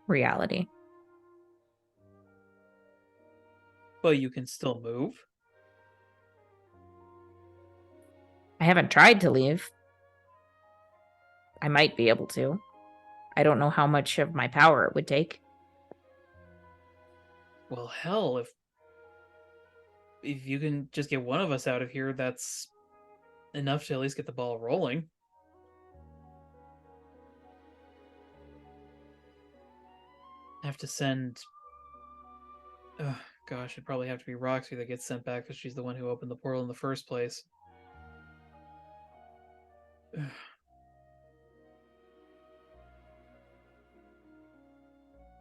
reality. But you can still move? I haven't tried to leave. I might be able to. I don't know how much of my power it would take. Well, hell, if you can just get one of us out of here, that's enough to at least get the ball rolling. I have to send... Oh, gosh, it'd probably have to be Roxy that gets sent back because she's the one who opened the portal in the first place.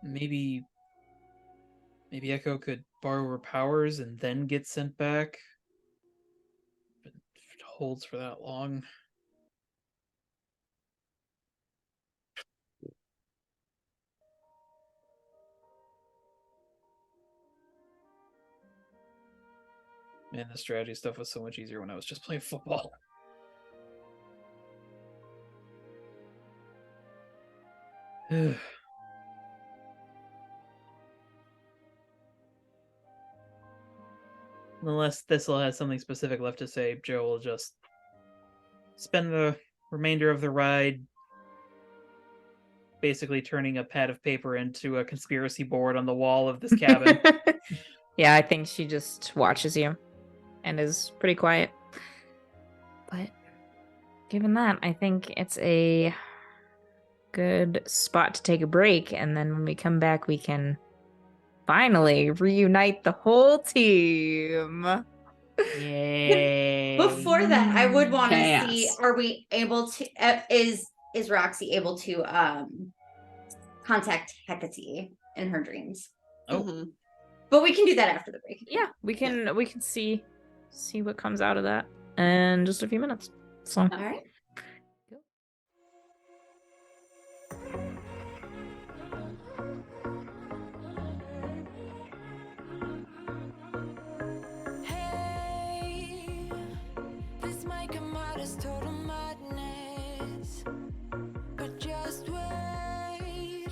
Maybe Echo could borrow her powers and then get sent back. But if it holds for that long. Man, the strategy stuff was so much easier when I was just playing football. Unless Thistle has something specific left to say, Joe will just spend the remainder of the ride basically turning a pad of paper into a conspiracy board on the wall of this cabin. Yeah, I think she just watches you and is pretty quiet. But given that, I think it's a good spot to take a break. And then when we come back, we can finally reunite the whole team. Yay. Before that, I would want to Chaos. see, are we able to, is is Roxy able to contact Hecate in her dreams. Oh. Mhm. But we can do that after the break. Yeah, we can see what comes out of that in just a few minutes. So All right. Hey, this might come out as total madness, but just wait.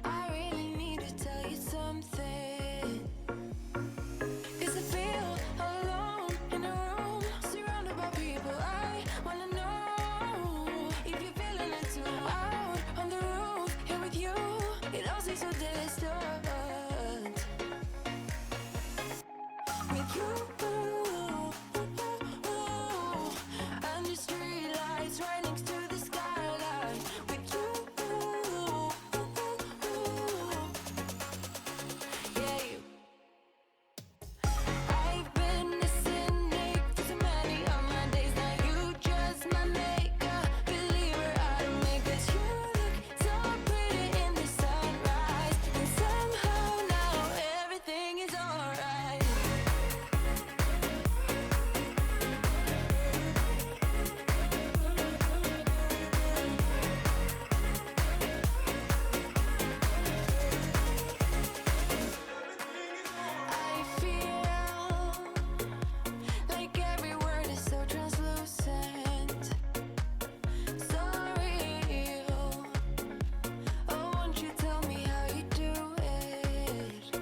I really need to tell you something. 'Cause I feel alone in a room, surrounded by people. I wanna know if you're feeling it too. Out on the roof, here with you, it all seems so distant. With you, under streetlights, right next to the skyline. With you, yeah. I've been a cynic for so many of my days. Now you just might make a believer out of me. 'Cause you look so pretty in the sunrise, and somehow now everything is alright. I feel like every word is so translucent, so real. Oh, won't you tell me how you do it?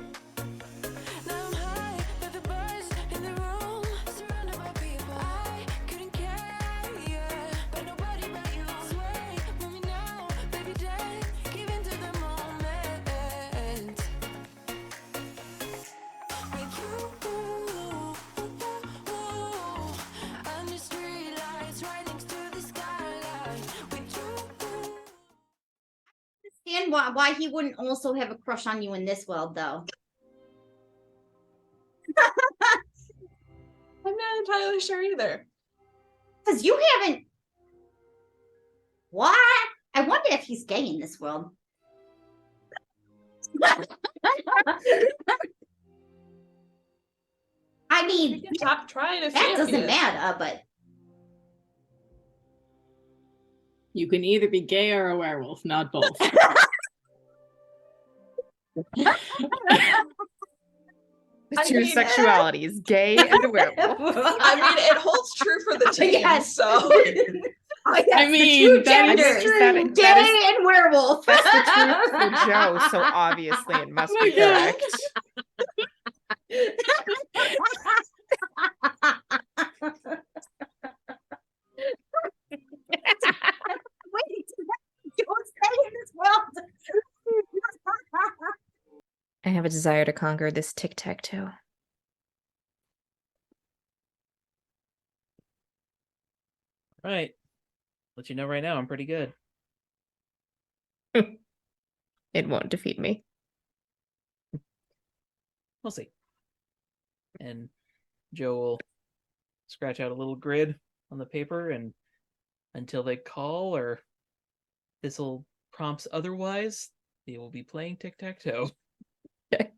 Now I'm high, but the buzz in the room, surrounded by people. I couldn't care, yeah, but nobody but you. Sway, move me now, baby, dance, give in to the moment. With you, under streetlights, right next to the skyline. With you. Understand why he wouldn't also have a crush on you in this world, though. I'm not entirely sure either. Because you haven't. What? I wonder if he's gay in this world. I mean, You can try to see that if he doesn't is. matter, but You can either be gay or a werewolf, not both. The I two mean, sexualities, gay and a werewolf. I mean, it holds true for the team, Yes. so Oh, yes, I the two that genders, is true. That is- gay and werewolf. That's the truth for Joe, so obviously it must be God. correct. Wait, don't stay in this world. I have a desire to conquer this tic-tac-toe. Right. Let you know right now, I'm pretty good. It won't defeat me. We'll see. And Joe will scratch out a little grid on the paper, and until they call or this'll prompts otherwise, they will be playing tic-tac-toe. I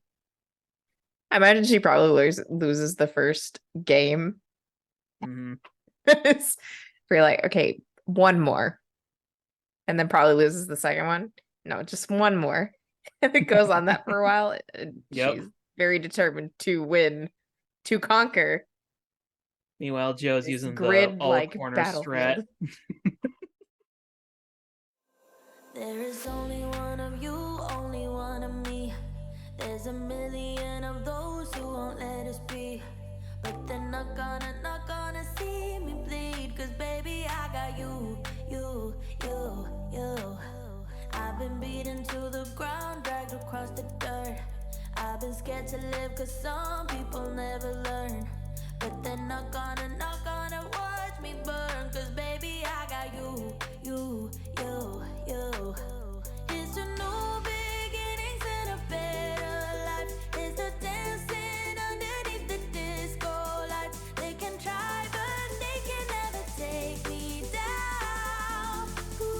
imagine she probably loses the first game. Mhm. We're like, okay, one more. And then probably loses the second one. No, just one more. And it goes on that for a while. And Yep. she's very determined to win, to conquer. Meanwhile, Joe's This using the grid-like all-corner battlefield. strat. There is only one of you, only one of me. There's a million of those who won't let us be. But they're not gonna see me bleed. 'Cause baby, I got you. I've been beaten to the ground, dragged across the dirt. I've been scared to live 'cause some people never learn. But they're not gonna watch me burn. 'Cause baby, I got you. It's a new beginnings and a better life. It's the dancing underneath the disco lights. They can try, but they can never take me down. Ooh.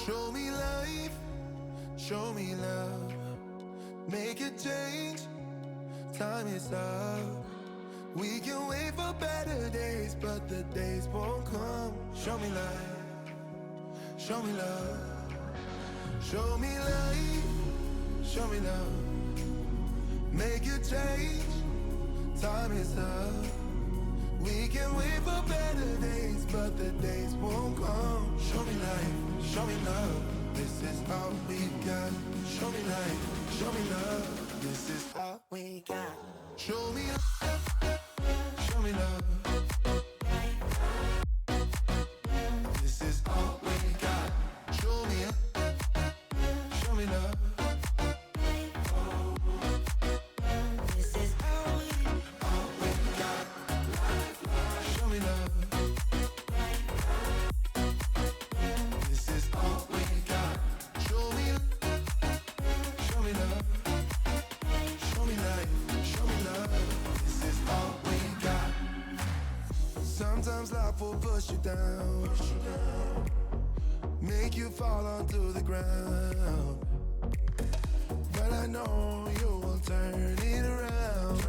Show me life, show me love. Make a change, time is up. We can wait for better days, but the days won't come. Show me life, show me love. Show me life, show me love. Make a change, time is up. We can wait for better days, but the days won't come. Show me life, show me love. This is all we got. Show me life, show me love. This is all we got. Show me love, show me love. This is all we got. Show me love. This is all we got. Show me love. This is all we got. Show me love. Show me life. Show me love. This is all we got. Sometimes life will push you down, make you fall onto the ground. But I know you will turn it around.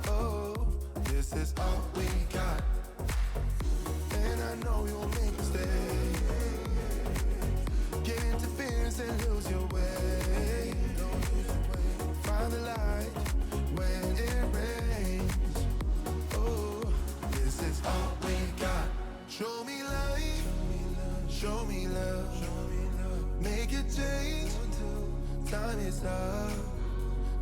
Oh, this is all we got. And I know you'll make mistakes, get interference and lose your way. Find the light when it rains. Oh, this is all we got. Show me life, show me love. Make a change, time is up.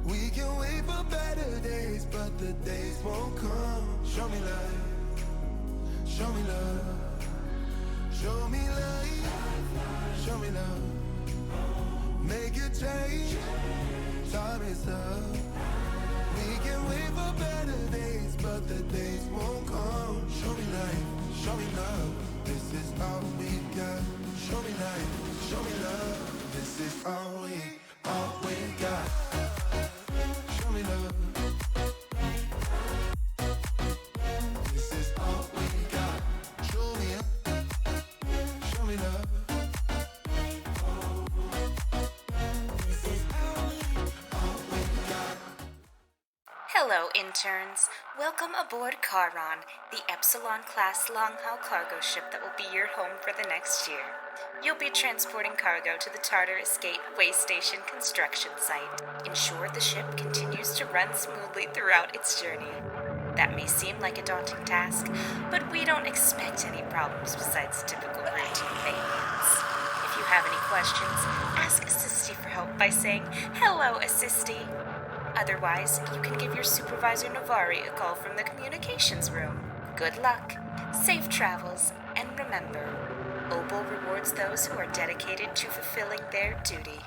We can wait for better days, but the days won't come. Show me life, show me love. Show me life, show me love. Make a change, time is up. We can wait for better days, but the days won't come. Show me life, show me love. This is all we got. Show me life, show me love. This is all we got. Show me love. This is all we got. Show me love. This is all we got. Hello, interns. Welcome aboard Charon, the Epsilon-class long-haul cargo ship that will be your home for the next year. You'll be transporting cargo to the Tartar Escape Way Station construction site. Ensure the ship continues to run smoothly throughout its journey. That may seem like a daunting task, but we don't expect any problems besides typical routine maintenance. If you have any questions, ask Assisty for help by saying, "Hello, Assisty." Otherwise, you can give your supervisor Navari a call from the communications room. Good luck, safe travels, and remember, Opal rewards those who are dedicated to fulfilling their duty.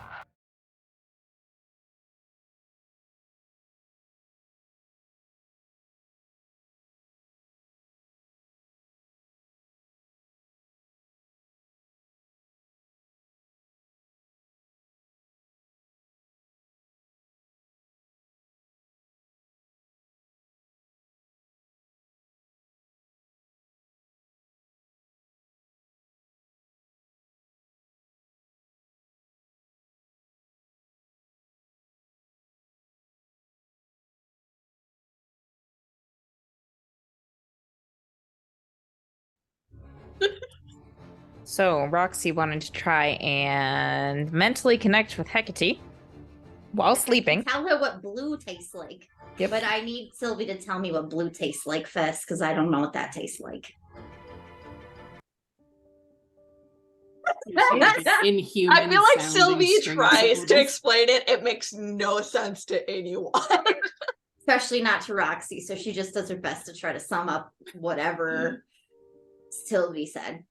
So Roxy wanted to try and mentally connect with Hecate while sleeping. Tell her what blue tastes like. Yep. But I need Sylvie to tell me what blue tastes like first, because I don't know what that tastes like. Inhuman. I feel like sounding Sylvie string tries to syllables. explain it. It makes no sense to anyone. Especially not to Roxy, so she just does her best to try to sum up whatever Sylvie said.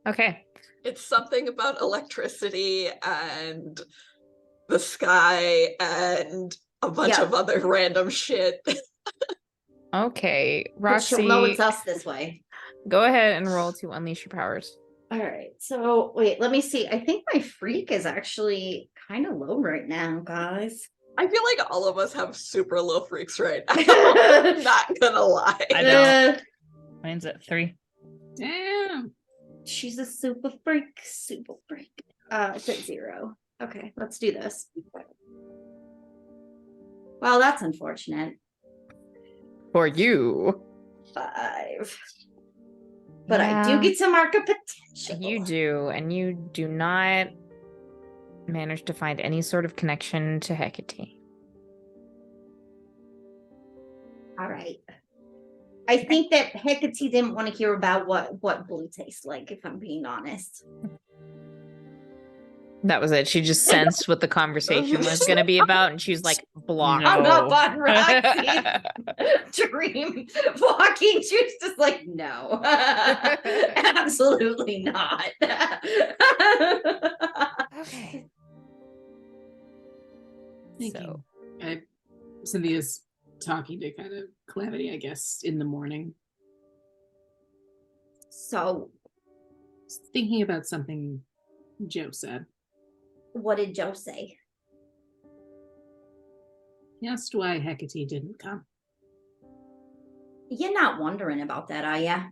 Okay. It's something about electricity and the sky and a bunch of other random shit. Okay. But she'll know Roxy, it's us this way. go ahead and roll to unleash your powers. All right. So wait, let me see. I think my freak is actually kind of low right now, guys. I feel like all of us have super low freaks right now. I'm not gonna lie. I know. Mine's at 3. Damn. She's a super freak, super freak. It's at 0. Okay, let's do this. Well, that's unfortunate. For you. 5. But I do get to mark a potential. You do, and you do not manage to find any sort of connection to Hecate. All right. I think that Hecate didn't want to hear about what blue tastes like, if I'm being honest. That was it. She just sensed what the conversation was going to be about, and she was like, blocked. I'm up on Roxy's dream walking. She was just like, no, absolutely not. Okay. Thank you. Cynthia's talking to kind of Calamity, I guess, in the morning. So, thinking about something Joe said. What did Joe say? He asked why Hecate didn't come. You're not wondering about that, are ya?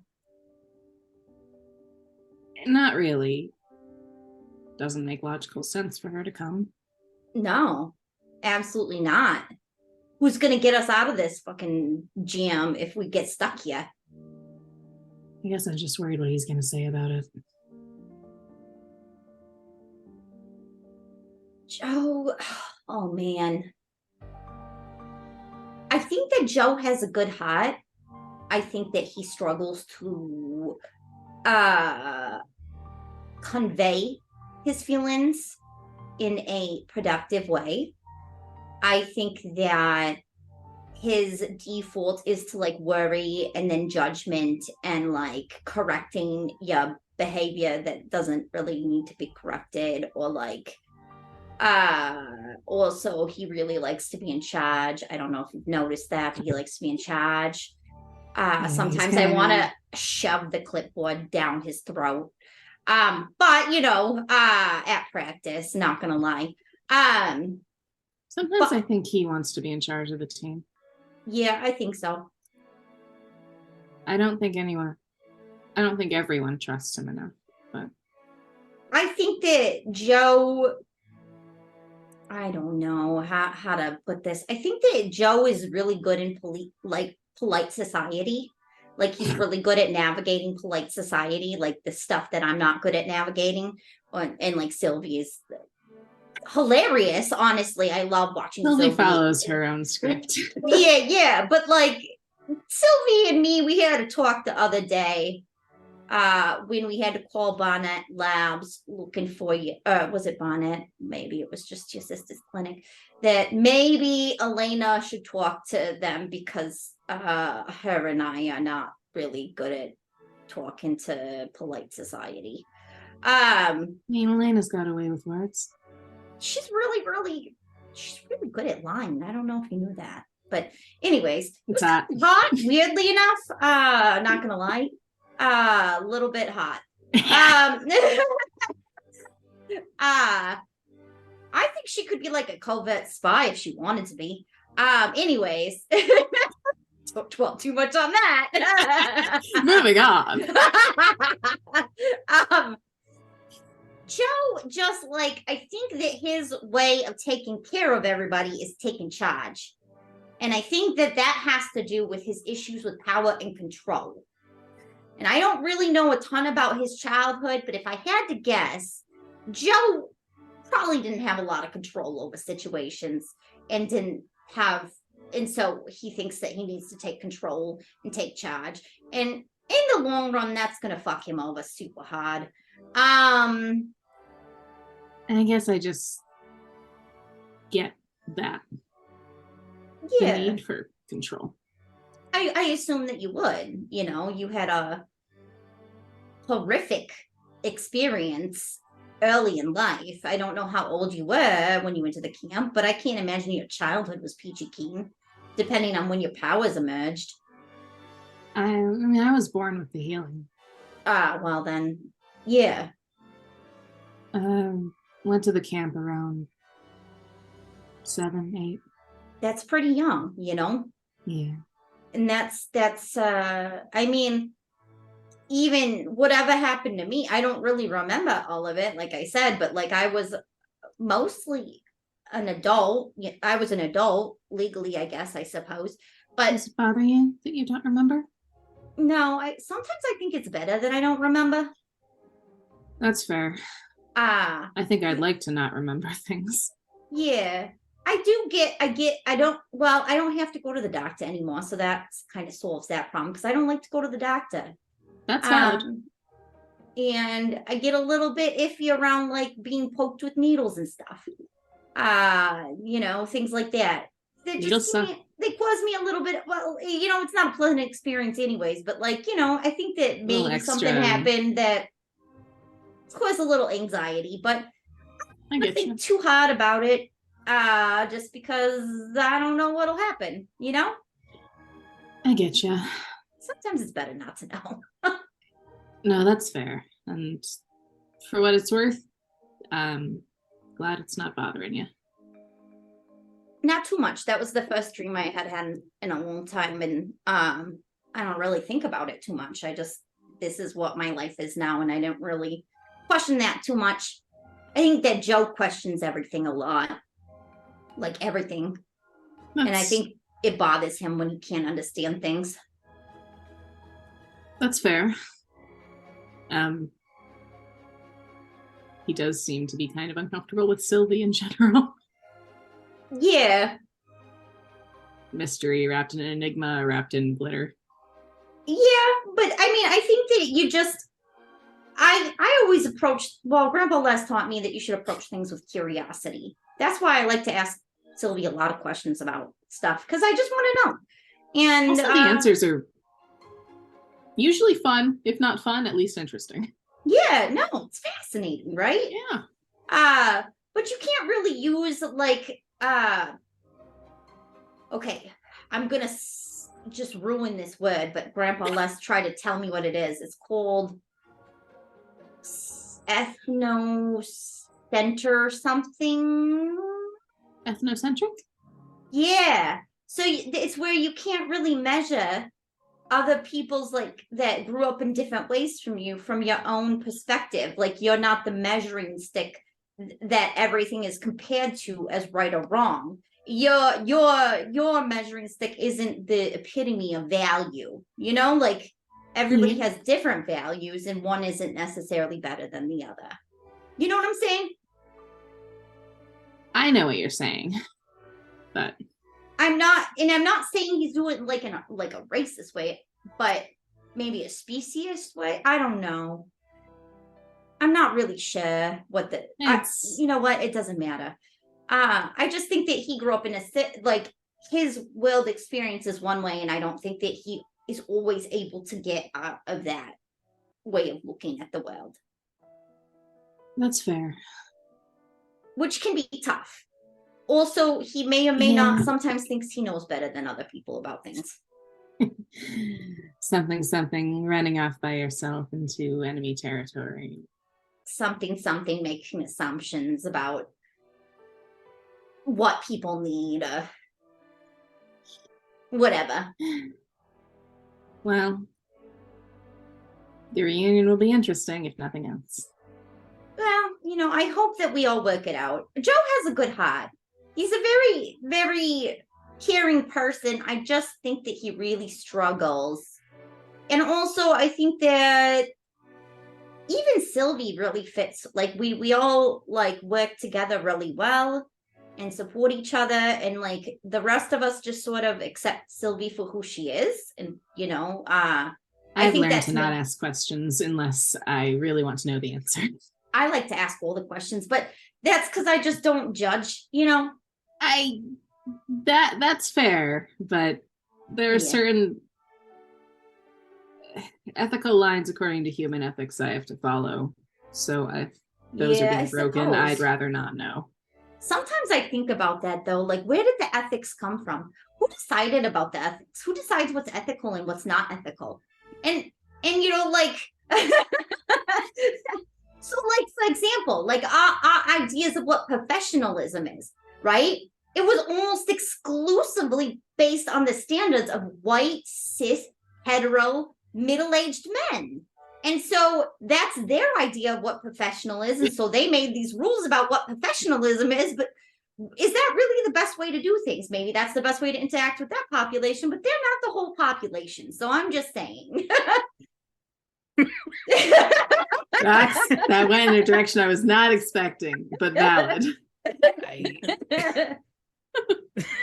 Not really. Doesn't make logical sense for her to come. No, absolutely not. Who's gonna get us out of this fucking jam if we get stuck here? I guess I'm just worried what he's gonna say about it. Joe, oh man. I think that Joe has a good heart. I think that he struggles to convey his feelings in a productive way. I think that his default is to like worry and then judgment and like correcting your behavior that doesn't really need to be corrected, or like also he really likes to be in charge. I don't know if you've noticed that, but he likes to be in charge. Sometimes I want to shove the clipboard down his throat. But you know, at practice, not gonna lie. Sometimes I think he wants to be in charge of the team. Yeah, I think so. I don't think everyone trusts him enough, but I think that Joe, I don't know how to put this. I think that Joe is really good in polite society. Like he's really good at navigating polite society, like the stuff that I'm not good at navigating. And like Sylvie is hilarious. Honestly, I love watching Sylvie Sylvie. follows her own script. Yeah, but like Sylvie and me, we had a talk the other day when we had to call Bonnet Labs looking for you. Was it Bonnet? Maybe it was just your sister's clinic. That maybe Elena should talk to them because her and I are not really good at talking to polite society. I mean, Elena's got away with words. She's really good at lying. I don't know if you knew that. But anyways, it's hot. Hot, weirdly enough. Not gonna lie. A little bit hot. I think she could be like a covert spy if she wanted to be. Anyways. Don't dwell too much on that. Moving on. Joe just like, I think that his way of taking care of everybody is taking charge. And I think that has to do with his issues with power and control. And I don't really know a ton about his childhood, but if I had to guess, Joe probably didn't have a lot of control over situations and so he thinks that he needs to take control and take charge. And in the long run, that's going to fuck him over super hard. And I guess I just get that. Yeah. The need for control. I assume that you would. You know, you had a horrific experience early in life. I don't know how old you were when you went to the camp, but I can't imagine your childhood was peachy keen, depending on when your powers emerged. I mean, I was born with the healing. Well then, yeah. Went to the camp around 7, 8. That's pretty young, you know? Yeah. And that's I mean, even whatever happened to me, I don't really remember all of it, like I said, but like I was mostly an adult. I was an adult legally, I guess, I suppose. But does it bother you that you don't remember? no, sometimes I think it's better that I don't remember. That's fair. I think I'd like to not remember things. Yeah. I don't have to go to the doctor anymore, so that kind of solves that problem because I don't like to go to the doctor. That's valid. And I get a little bit iffy around like being poked with needles and stuff. Things like that. Needles suck. They cause me a little bit. Well, it's not a pleasant experience, anyways. But like, I think that maybe something happened that caused a little anxiety. But I don't think too hard about it. Just because I don't know what'll happen. I get you. Sometimes it's better not to know. No, that's fair. And for what it's worth, glad it's not bothering you. Not too much. That was the first dream I had in a long time, and I don't really think about it too much. This is what my life is now, and I don't really question that too much. I think that Joe questions everything a lot, like everything, and I think it bothers him when he can't understand things. That's fair. He does seem to be kind of uncomfortable with Sylvie in general. Yeah. Mystery wrapped in an enigma, wrapped in glitter. Yeah, but I mean, I think that you just, I always Grandpa Les taught me that you should approach things with curiosity. That's why I like to ask Sylvie a lot of questions about stuff, because I just want to know. And also, the answers are usually fun, if not fun, at least interesting. Yeah, no, it's fascinating, right? Yeah. But you can't really use like, okay, I'm gonna just ruin this word, but Grandpa Les tried to tell me what it is. It's called ethnocentric something. Ethnocentric? Yeah. So it's where you can't really measure other people's like that grew up in different ways from you, from your own perspective. Like you're not the measuring stick that everything is compared to as right or wrong. Your measuring stick isn't the epitome of value. Like everybody has different values, and one isn't necessarily better than the other. You know what I'm saying? I know what you're saying, but I'm not saying he's doing like a racist way, but maybe a speciest way. I don't know. I'm not really sure what you know what? It doesn't matter. I just think that he grew up in his world experience is one way, and I don't think that he is always able to get out of that way of looking at the world. That's fair. Which can be tough. Also, he may or may not sometimes thinks he knows better than other people about things. something running off by yourself into enemy territory. Something making assumptions about what people need, whatever. Well, the reunion will be interesting, if nothing else. Well, I hope that we all work it out. Joe has a good heart. He's a very, very caring person. I just think that he really struggles. And also, I think that even Sylvie really fits. Like, we all, like, work together really well and support each other. And, like, the rest of us just sort of accept Sylvie for who she is. And, I've learned to not ask questions unless I really want to know the answer. I like to ask all the questions, but that's because I just don't judge, That's fair, but there are certain ethical lines according to human ethics I have to follow. So if those are being broken, I'd rather not know. Sometimes I think about that though, like where did the ethics come from? Who decided about the ethics? Who decides what's ethical and what's not ethical? And like so like for example, like our ideas of what professionalism is, right? It was almost exclusively based on the standards of white, cis, hetero, middle-aged men. And so that's their idea of what professional is. And so they made these rules about what professionalism is. But is that really the best way to do things? Maybe that's the best way to interact with that population, but they're not the whole population. So I'm just saying. That went in a direction I was not expecting, but valid.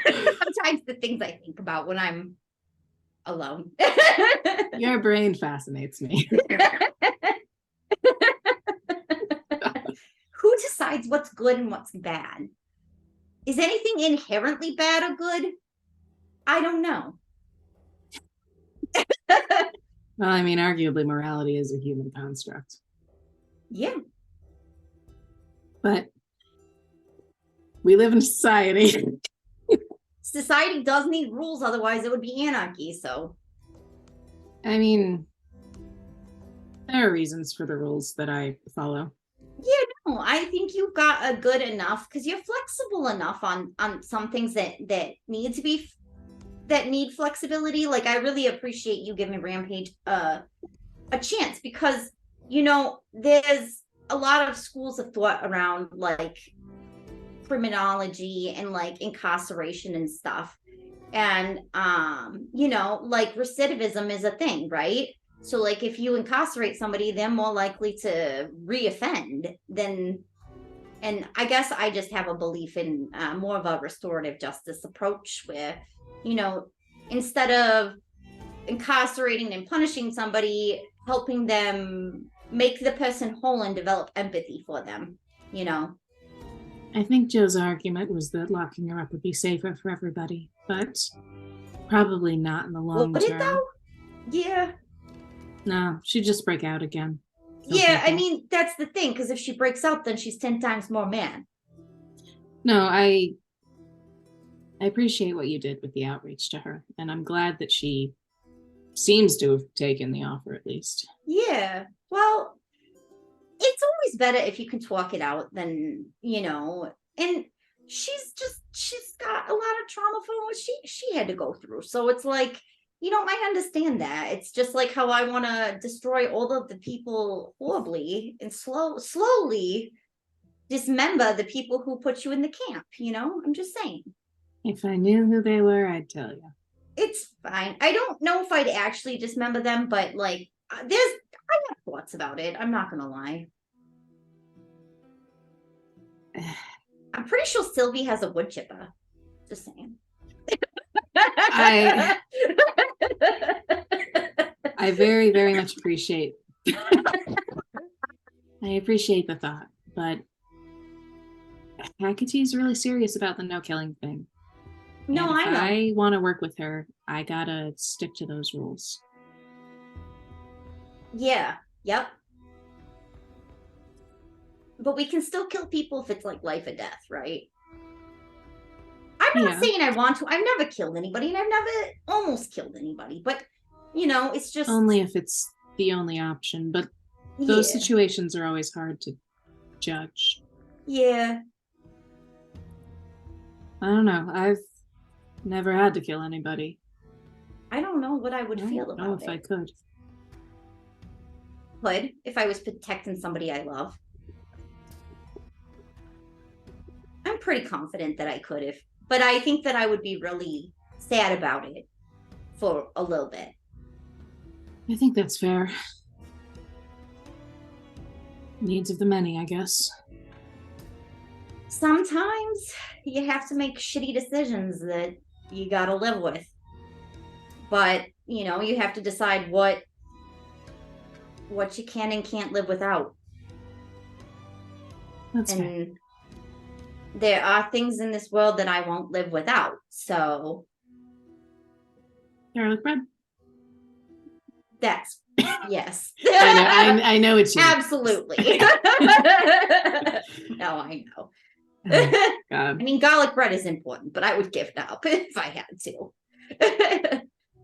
Sometimes the things I think about when I'm alone. Your brain fascinates me. Who decides what's good and what's bad? Is anything inherently bad or good? I don't know. Well, I mean, arguably morality is a human construct. Yeah. But we live in a society. Society does need rules, otherwise it would be anarchy, so. I mean, there are reasons for the rules that I follow. Yeah, no, I think you've got a good enough, because you're flexible enough on some things that need to be that need flexibility. Like, I really appreciate you giving Rampage a chance, because there's a lot of schools of thought around like criminology and like incarceration and stuff, and like recidivism is a thing, right? So like if you incarcerate somebody, they're more likely to reoffend than, and I guess I just have a belief in more of a restorative justice approach where, instead of incarcerating and punishing somebody, helping them make the person whole and develop empathy for them, I think Joe's argument was that locking her up would be safer for everybody, but probably not in the long Would term. it though? Yeah. No, she'd just break out again. Yeah, I mean, that's the thing, because if she breaks out, then she's 10 times more mad. No, I appreciate what you did with the outreach to her, and I'm glad that she seems to have taken the offer at least. Yeah, well, it's always better if you can talk it out than, and she's got a lot of trauma from what she had to go through. So it's like, I understand that. It's just like how I want to destroy all of the people horribly and slowly dismember the people who put you in the camp, I'm just saying. If I knew who they were, I'd tell you. It's fine. I don't know if I'd actually dismember them, but like, I have thoughts about it. I'm not gonna lie. I'm pretty sure Sylvie has a wood chipper. Just saying. I very, very much appreciate the thought, but Hakete's really serious about the no killing thing. No, and I know. I want to work with her. I gotta stick to those rules. Yeah. Yep. But we can still kill people if it's like life or death, right? I'm not saying I want to. I've never killed anybody, and I've never almost killed anybody. But it's just only if it's the only option. But those situations are always hard to judge. Yeah. I don't know. I've never had to kill anybody. I don't know what I would feel about it. If I could. Could, if I was protecting somebody I love. I'm pretty confident that I could but I think that I would be really sad about it for a little bit. I think that's fair. Needs of the many, I guess. Sometimes you have to make shitty decisions that you gotta live with. But, you have to decide what you can and can't live without. That's fair. And there are things in this world that I won't live without. So garlic bread. That's yes. I know it's you. Absolutely. No, I know. I mean, garlic bread is important, but I would give it up if I had to.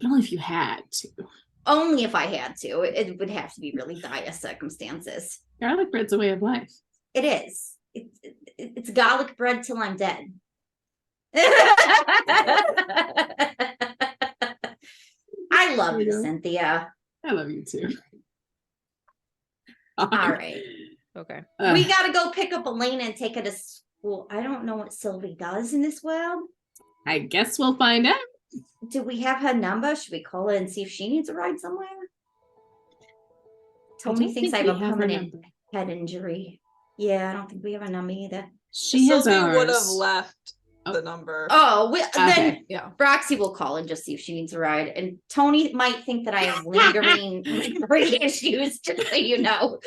Only if you had to. Only if I had to. It would have to be really dire circumstances. Garlic bread's a way of life. It is. It's garlic bread till I'm dead. I love you, Cynthia. I love you too. All right. Okay. We gotta go pick up Elena and take her to school. I don't know what Sylvie does in this world. I guess we'll find out. Do we have her number? Should we call her and see if she needs a ride somewhere? Tony thinks I have a permanent head injury. Yeah, I don't think we have a number either. She has Sylvie ours. would have left the number. Oh, then Okay, yeah. Roxy will call and just see if she needs a ride. And Tony might think that I have lingering issues, just so you know.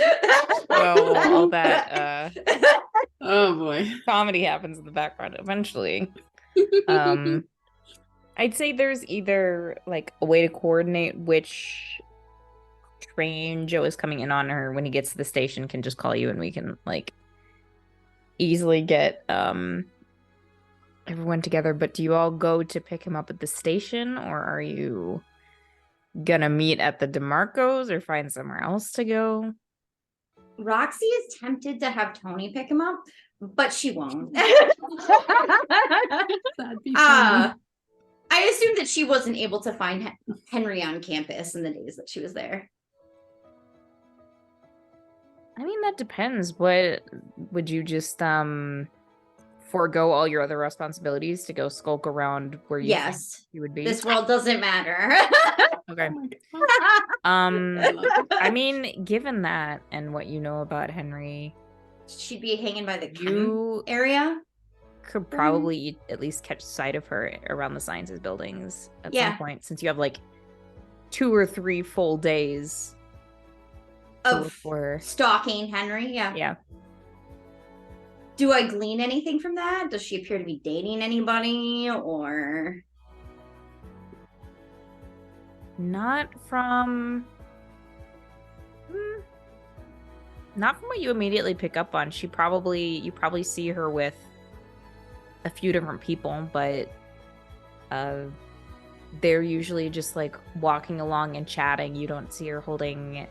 Well, all that Oh boy. comedy happens in the background eventually. I'd say there's either like a way to coordinate which train Joe is coming in on, or when he gets to the station can just call you and we can like easily get everyone together. But do you all go to pick him up at the station, or are you gonna meet at the DeMarco's or find somewhere else to go? Roxy is tempted to have Tony pick him up, but she won't. That'd be fun. I assume that she wasn't able to find Henry on campus in the days that she was there. I mean, that depends. What would you just forego all your other responsibilities to go skulk around where you think Yes, you would be? this world doesn't matter. Okay. Oh I mean, given that and what you know about Henry, She'd be hanging by the you area. could probably at least catch sight of her around the sciences buildings at some point, since you have like 2 or 3 full days Of for stalking Henry. Yeah. Do I glean anything from that? Does she appear to be dating anybody, or Not from what you immediately pick up on. You probably see her with a few different people, but they're usually just like walking along and chatting. You don't see her holding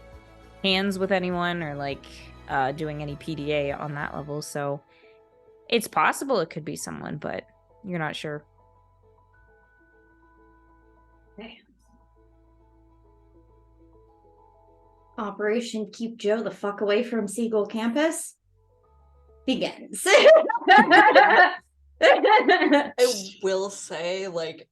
hands with anyone or like doing any PDA on that level. So it's possible it could be someone, but you're not sure. okay. Operation Keep Joe the fuck away from Seagull campus begins. I will say, like,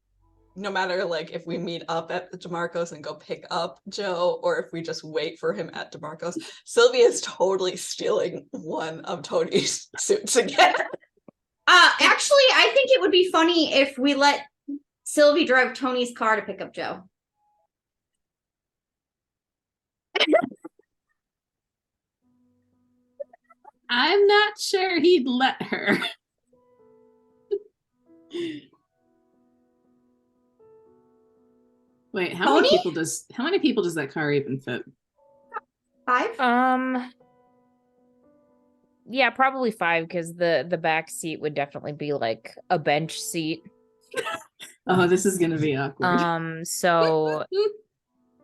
no matter like if we meet up at the DeMarco's and go pick up Joe, or if we just wait for him at DeMarco's, Sylvie is totally stealing one of Tony's suits again. Actually, I think it would be funny if we let Sylvie drive Tony's car to pick up Joe. I'm not sure he'd let her. Wait, how many people does that car even fit? 5? Yeah, probably 5, because the back seat would definitely be like a bench seat. Oh, this is gonna be awkward. So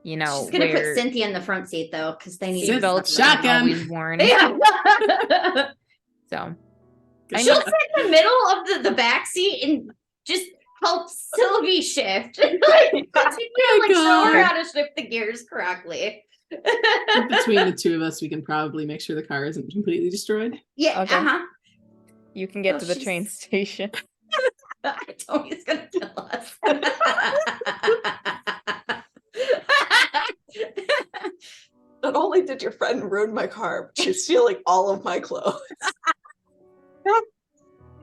you know, She's gonna put Cynthia in the front seat though, because they need seatbelts shotgun. always worn. Yeah. So She'll sit in the middle of the back seat and just help Sylvie shift. Like show her how to shift the gears correctly. Between the two of us, we can probably make sure the car isn't completely destroyed. Yeah. Okay. You can get to the train station. Tony's gonna kill us. Not only did your friend ruin my car, but she's stealing all of my clothes.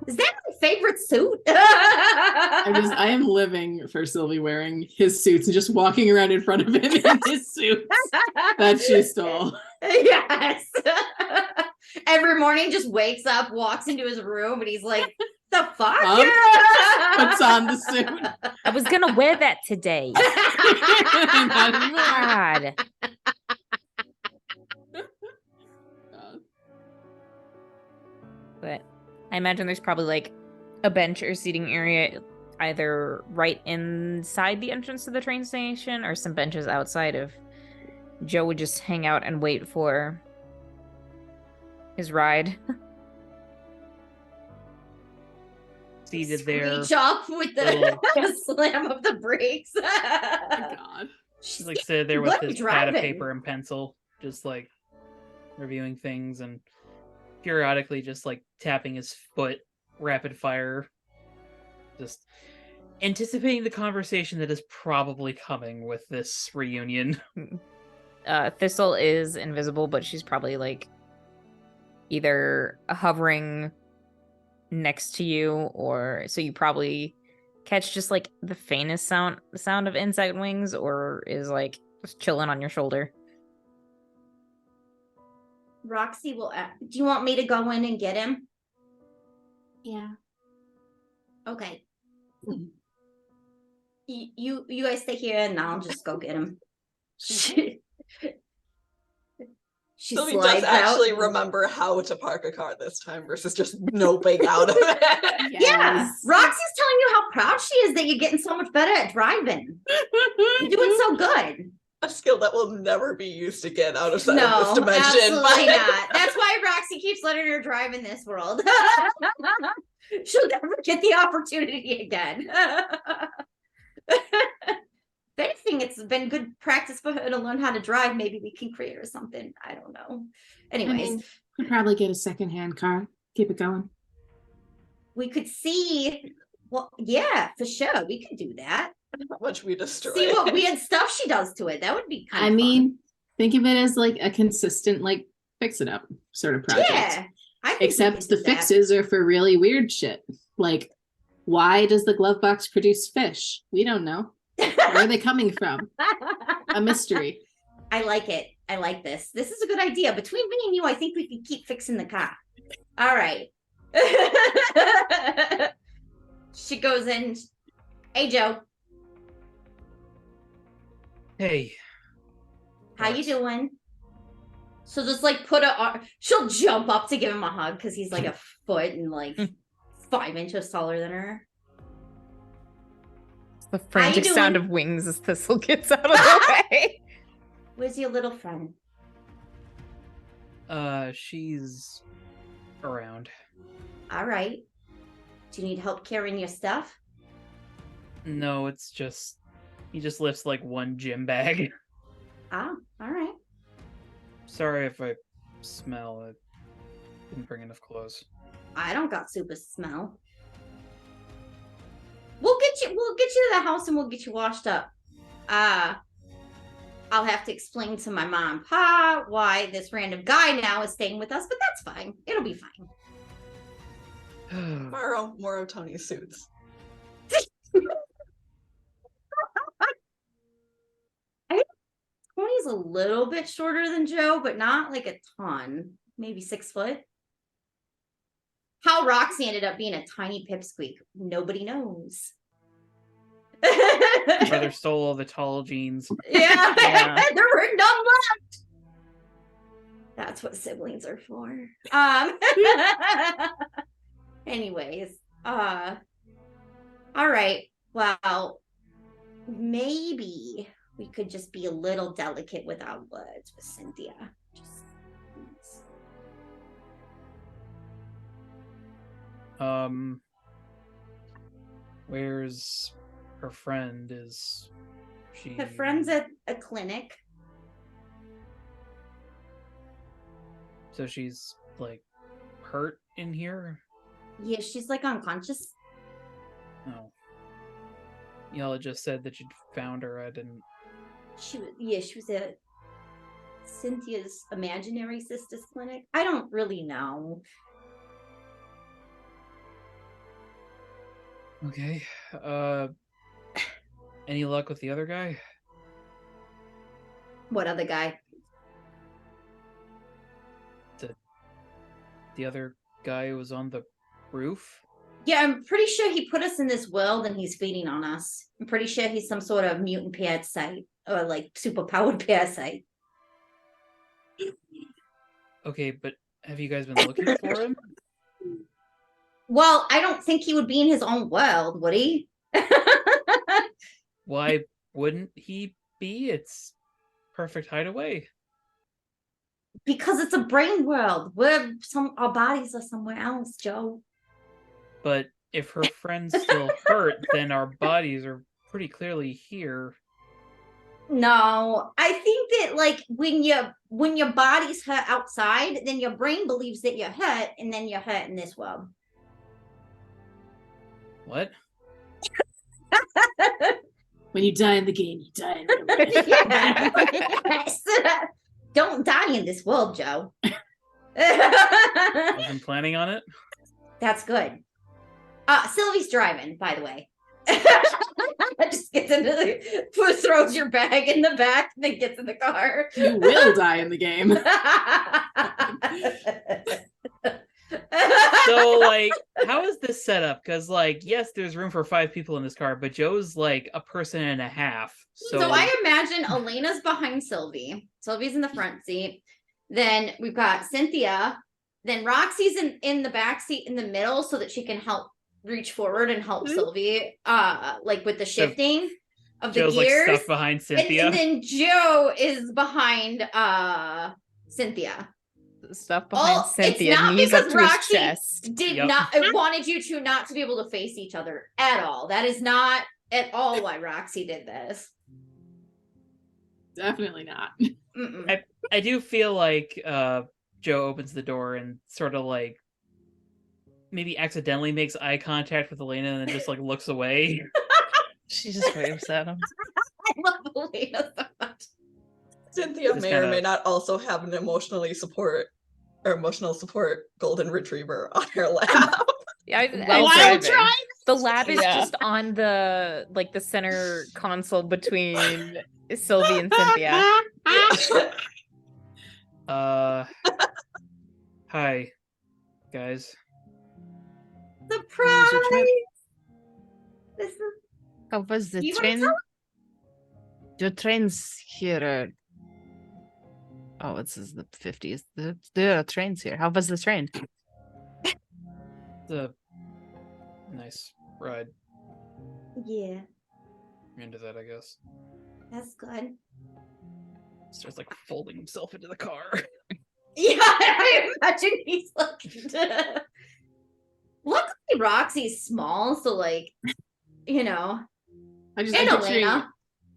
Is that my favorite suit? I am living for Sylvie wearing his suits and just walking around in front of him in his suits that she stole. Yes. Every morning just wakes up, walks into his room, and he's like, the fuck? Puts on the suit. I was gonna wear that today. God. But I imagine there's probably like a bench or seating area either right inside the entrance to the train station or some benches outside if Joe would just hang out and wait for his ride. Seated there. Reach off with the slam of the brakes. Oh my God. She's like sit there with this pad of paper and pencil, just like reviewing things and periodically just like tapping his foot rapid fire, just anticipating the conversation that is probably coming with this reunion. Thistle is invisible, but she's probably like either hovering next to you, or so you probably catch just like the faintest sound of insect wings, or is like just chilling on your shoulder. Roxy will. Do you want me to go in and get him? Yeah. Okay. You guys stay here, and I'll just go get him. She Sylvie slides does actually out. remember how to park a car this time versus just noping out of it. Yeah, Roxy's telling you how proud she is that you're getting so much better at driving. You're doing so good. A skill that will never be used again out of this No, dimension. absolutely not. That's why Roxy keeps letting her drive in this world. She'll never get the opportunity again. If anything, it's been good practice for her to learn how to drive. Maybe we can create her something. I don't know. Anyways, I mean, could probably get a secondhand car. Keep it going. we could see. Well, yeah, for sure. We could do that. How much we destroy. See what weird stuff she does to it. That would be kind of I fun. mean, think of it as like a consistent, like, fix it up sort of project. Yeah. I think we Except could the do that. fixes are for really weird shit. Like, why does the glove box produce fish? We don't know. Where are they coming from? A mystery. I like it. I like this. This is a good idea. Between me and you, I think we can keep fixing the car. All right. She goes in. Hey, Joe. Hey. How you doing? She'll just like put she'll jump up to give him a hug because he's like a foot and like 5 inches taller than her. The frantic doing? sound of wings as Thistle gets out of the way. Where's your little friend? She's around. All right. Do you need help carrying your stuff? No, it's just he just lifts like one gym bag. Ah, all right. Sorry if I smell. I didn't bring enough clothes. I don't got super smell. We'll get you to the house and we'll get you washed up. I'll have to explain to my mom and pa why this random guy now is staying with us, but that's fine. It'll be fine. Borrow more of Tony's suits. Tony's a little bit shorter than Joe, but not like a ton. Maybe 6 foot. How Roxy ended up being a tiny pipsqueak, nobody knows. Brother stole all the tall jeans. Yeah, Yeah. there were none left. That's what siblings are for. Anyways, all right. Well, maybe we could just be a little delicate with our words with Cynthia. Where's her friend? Is she? Her friend's at a clinic. So she's like hurt in here? Yeah, she's like unconscious. Oh. Y'all had just said that you'd found her. I didn't. She was at Cynthia's imaginary sister's clinic. I don't really know. Okay. Any luck with the other guy? What other guy? The other guy who was on the roof? Yeah, I'm pretty sure he put us in this world and he's feeding on us. I'm pretty sure he's some sort of mutant parasite or like superpowered parasite. Okay, but have you guys been looking for him? Well, I don't think he would be in his own world, would he? Why wouldn't he be? It's perfect hideaway. Because it's a brain world. Our bodies are somewhere else, Joe. But if her friend's still hurt, then our bodies are pretty clearly here. No, I think that like when your body's hurt outside, then your brain believes that you're hurt, and then you're hurt in this world. What? When you die in the game, you die in real life. Yes. Don't die in this world, Joe. Wasn't planning on it. That's good. Sylvie's driving, by the way. Just gets into throws your bag in the back, then gets in the car. You will die in the game. So, like, how is this set up? Because, like, yes, there's room for 5 people in this car, but Joe's like a person and a half. So I imagine Elena's behind Sylvie. Sylvie's in the front seat. Then we've got Cynthia. Then Roxy's in the back seat in the middle so that she can help reach forward and help Sylvie like with the shifting of the Joe's gears. like stuff behind Cynthia. And then Joe is behind Cynthia. Stuff behind Cynthia, it's not knees up because to his Roxy chest. did not wanted you two not to be able to face each other at all. That is not at all why Roxy did this. Definitely not. I do feel like Joe opens the door and sort of like maybe accidentally makes eye contact with Elena and then just like looks away. She just waves at him. I love Elena so much. Cynthia Just may or may kinda- not also have an emotional support golden retriever on her lap. Yeah, Well driving. driving. The lab is Yeah. just on the center console between Sylvie and Cynthia. Hi, guys. Surprise! This is How was the You wanna train? The train's here. Oh, this is the 50s. The train's here. How was the train? The nice ride. yeah, Into that, I guess. that's good. Starts like folding himself into the car. Yeah, I imagine he's like. Luckily, Roxy's small, so like, you know, I'm and picturing Elena,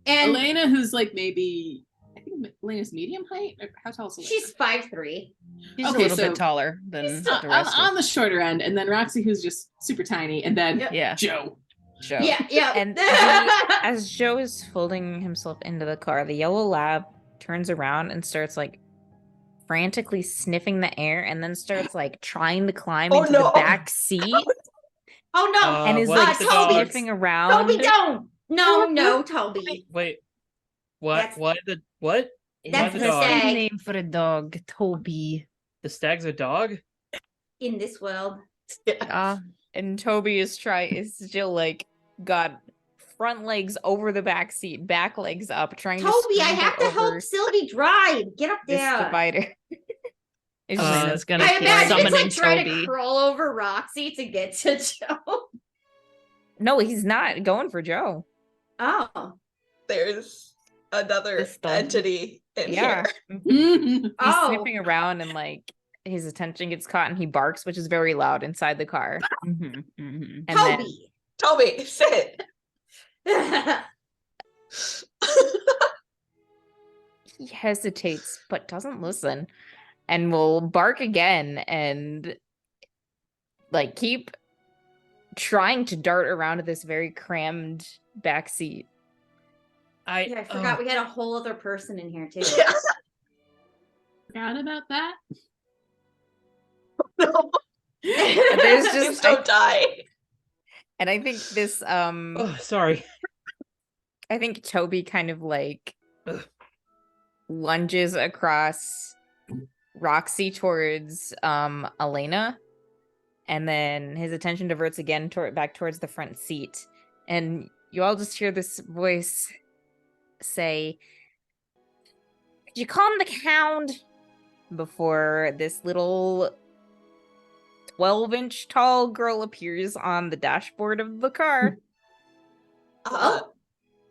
and Elena, who's like maybe I think Elena's medium height. Or how tall is Elena? she's 5'3". She's a Okay, little so- bit taller than She's still- the rest on of the shorter end, and then Roxy, who's just super tiny, and then Yeah. Joe. Joe. Yeah. And as Joe is folding himself into the car, the yellow lab turns around and starts like frantically sniffing the air and then starts like trying to climb Oh, into no. the back seat Oh no, and is what like is the dog? sniffing around. Toby, don't. No, Toby. Wait, what? That's- Why the what? That's the the dog? stag name for a dog, Toby. The stag's a dog? in this world. And Toby is still like got front legs over the back seat, back legs up, trying to Toby, I scramble have to over help Sylvie drive. Get up this there. divider. It's just- Elena's gonna I keep imagine it's summoning like trying Toby. to crawl over Roxy to get to Joe. no, he's not going for Joe. Oh. There's another This dog. entity in Yeah. here. He's Oh. sniffing around and like his attention gets caught and he barks, which is very loud inside the car. Mhm, mhm. And then Toby. Toby, sit. he hesitates but doesn't listen and will bark again and like keep trying to dart around to this very crammed back seat. Yeah, I forgot we had a whole other person in here too. Forgot about that. No. There's Please just don't die. and I think this Oh, sorry. I think Toby kind of like Ugh. lunges across Roxy towards Elena, and then his attention diverts again back towards the front seat, and you all just hear this voice say, "Could you calm the hound?" Before this little 12-inch tall girl appears on the dashboard of the car. Oh.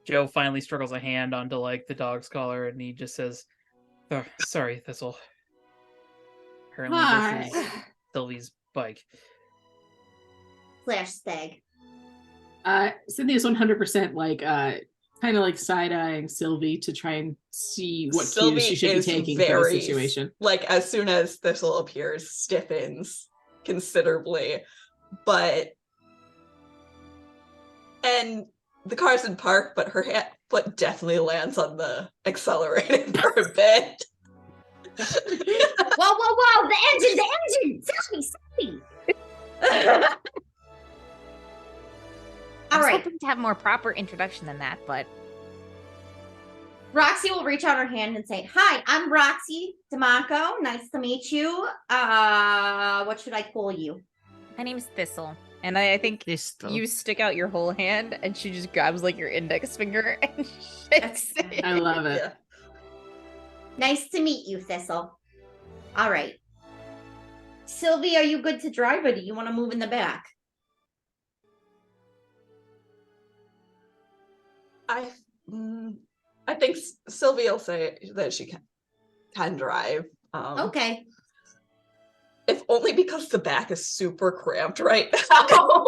Joe finally struggles a hand onto like the dog's collar and he just says, "Oh, sorry, Thistle. Apparently this is Sylvie's bike." /stag. Cynthia's 100% like kind of like side-eyeing Sylvie to try and see what Sylvie cues she should be is taking for the very, situation. like, as soon as Thistle appears, stiffens considerably. And the car's in park, but her foot definitely lands on the accelerator for a bit. Whoa! The engine! Sylvie! I All was right. hoping to have more proper introduction than that, but Roxy will reach out her hand and say, "Hi, I'm Roxy DeMarco. Nice to meet you. What should I call you?" my name's Thistle. And I think Thistle. you stick out your whole hand, and she just grabs like your index finger and shakes it. I love it. Yeah. Nice to meet you, Thistle. All right. Sylvie, are you good to drive, or do you want to move in the back? I think Sylvie will say that she can drive. Okay. If only because the back is super cramped right now.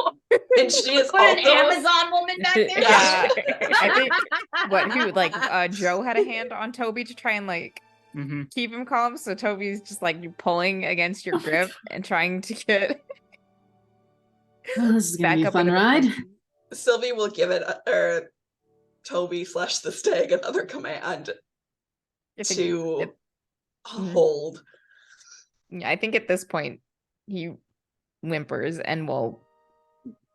And she is Put an also Amazon woman back there. Yeah. I think who Joe had a hand on Toby to try and like Mm-hmm. keep him calm. So Toby's just like pulling against your grip and trying to get Oh, this is gonna back be a up fun into the ride. front. Sylvie will give it Toby / the stag another command I think to Mhm. hold. Yeah, I think at this point he whimpers and will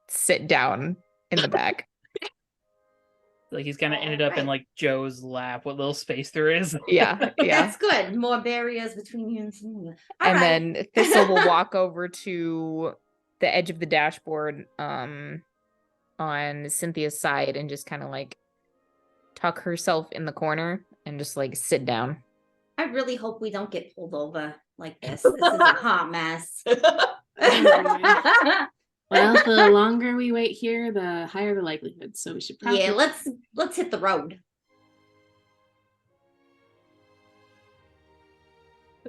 sit down in the back. Like he's kind of ended up in like Joe's lap. What little space there is. Yeah. That's good. More barriers between you and Sylvia. All And right. then Thistle will walk over to the edge of the dashboard on Cynthia's side and just kind of like tuck herself in the corner and just like sit down. I really hope we don't get pulled over like this. This is a hot mess. Well, the longer we wait here, the higher the likelihood. So we should probably Yeah, let's hit the road.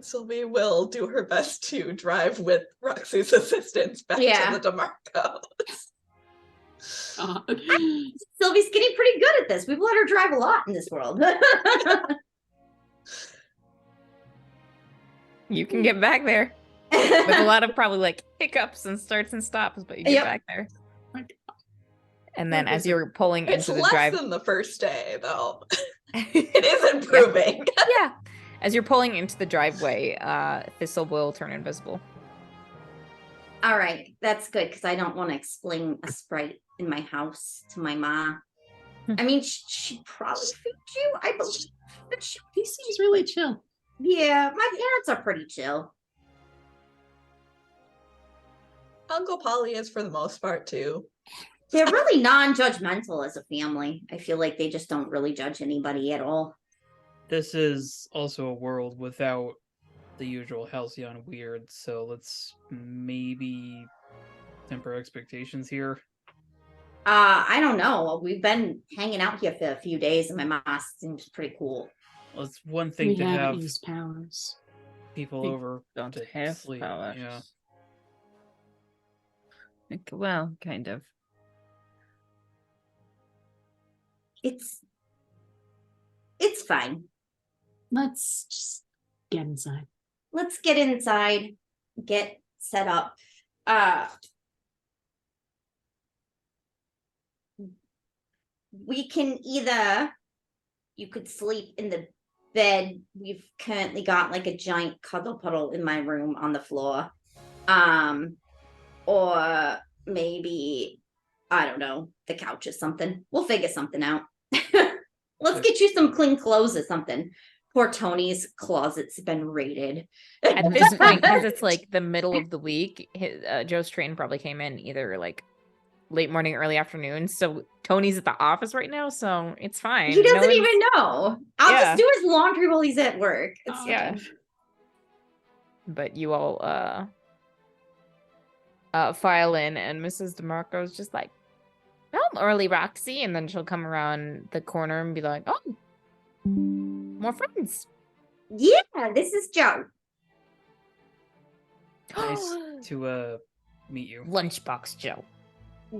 Sylvie will do her best to drive with Roxy's assistance back Yeah. to the DeMarco. Sylvie's getting pretty good at this. We've let her drive a lot in this world. You can get back there with a lot of probably like hiccups and starts and stops, but you get Yep. back there. And then as you're pulling It's into the less drive, than the first day, though. It is improving. yeah. As you're pulling into the driveway, Thistle will turn invisible. All right, that's good because I don't want to explain a sprite in my house to my ma. I mean, she probably feed you. I believe that He seems really chill. Yeah, my parents are pretty chill. Uncle Polly is for the most part too. They're really non-judgmental as a family. I feel like they just don't really judge anybody at all. This is also a world without the usual halcyon weird, so let's maybe temper expectations here. I don't know. We've been hanging out here for a few days, and my mom seems pretty cool. Well, it's one thing We to haven't have used powers. people We over don't to have sleep. powers. Yeah. Well, kind of. It's fine. Let's just get inside. Let's get inside, get set up. We can you could sleep in the bed. We've currently got like a giant cuddle puddle in my room on the floor. Or maybe, I don't know, the couch or something. We'll figure something out. Let's get you some clean clothes or something. Poor Tony's closet's been raided. At this point, because it's like the middle of the week, Joe's train probably came in either like late morning, early afternoon. So Tony's at the office right now, so it's fine. He No doesn't one's- even know. I'll Yeah. just do his laundry while he's at work. It's Yeah. fine. But you all file in, and Mrs. DeMarco's just like, "Well, early, Roxy," and then she'll come around the corner and be like, "Oh, more friends." Yeah, this is Joe. Nice to meet you. Lunchbox Joe.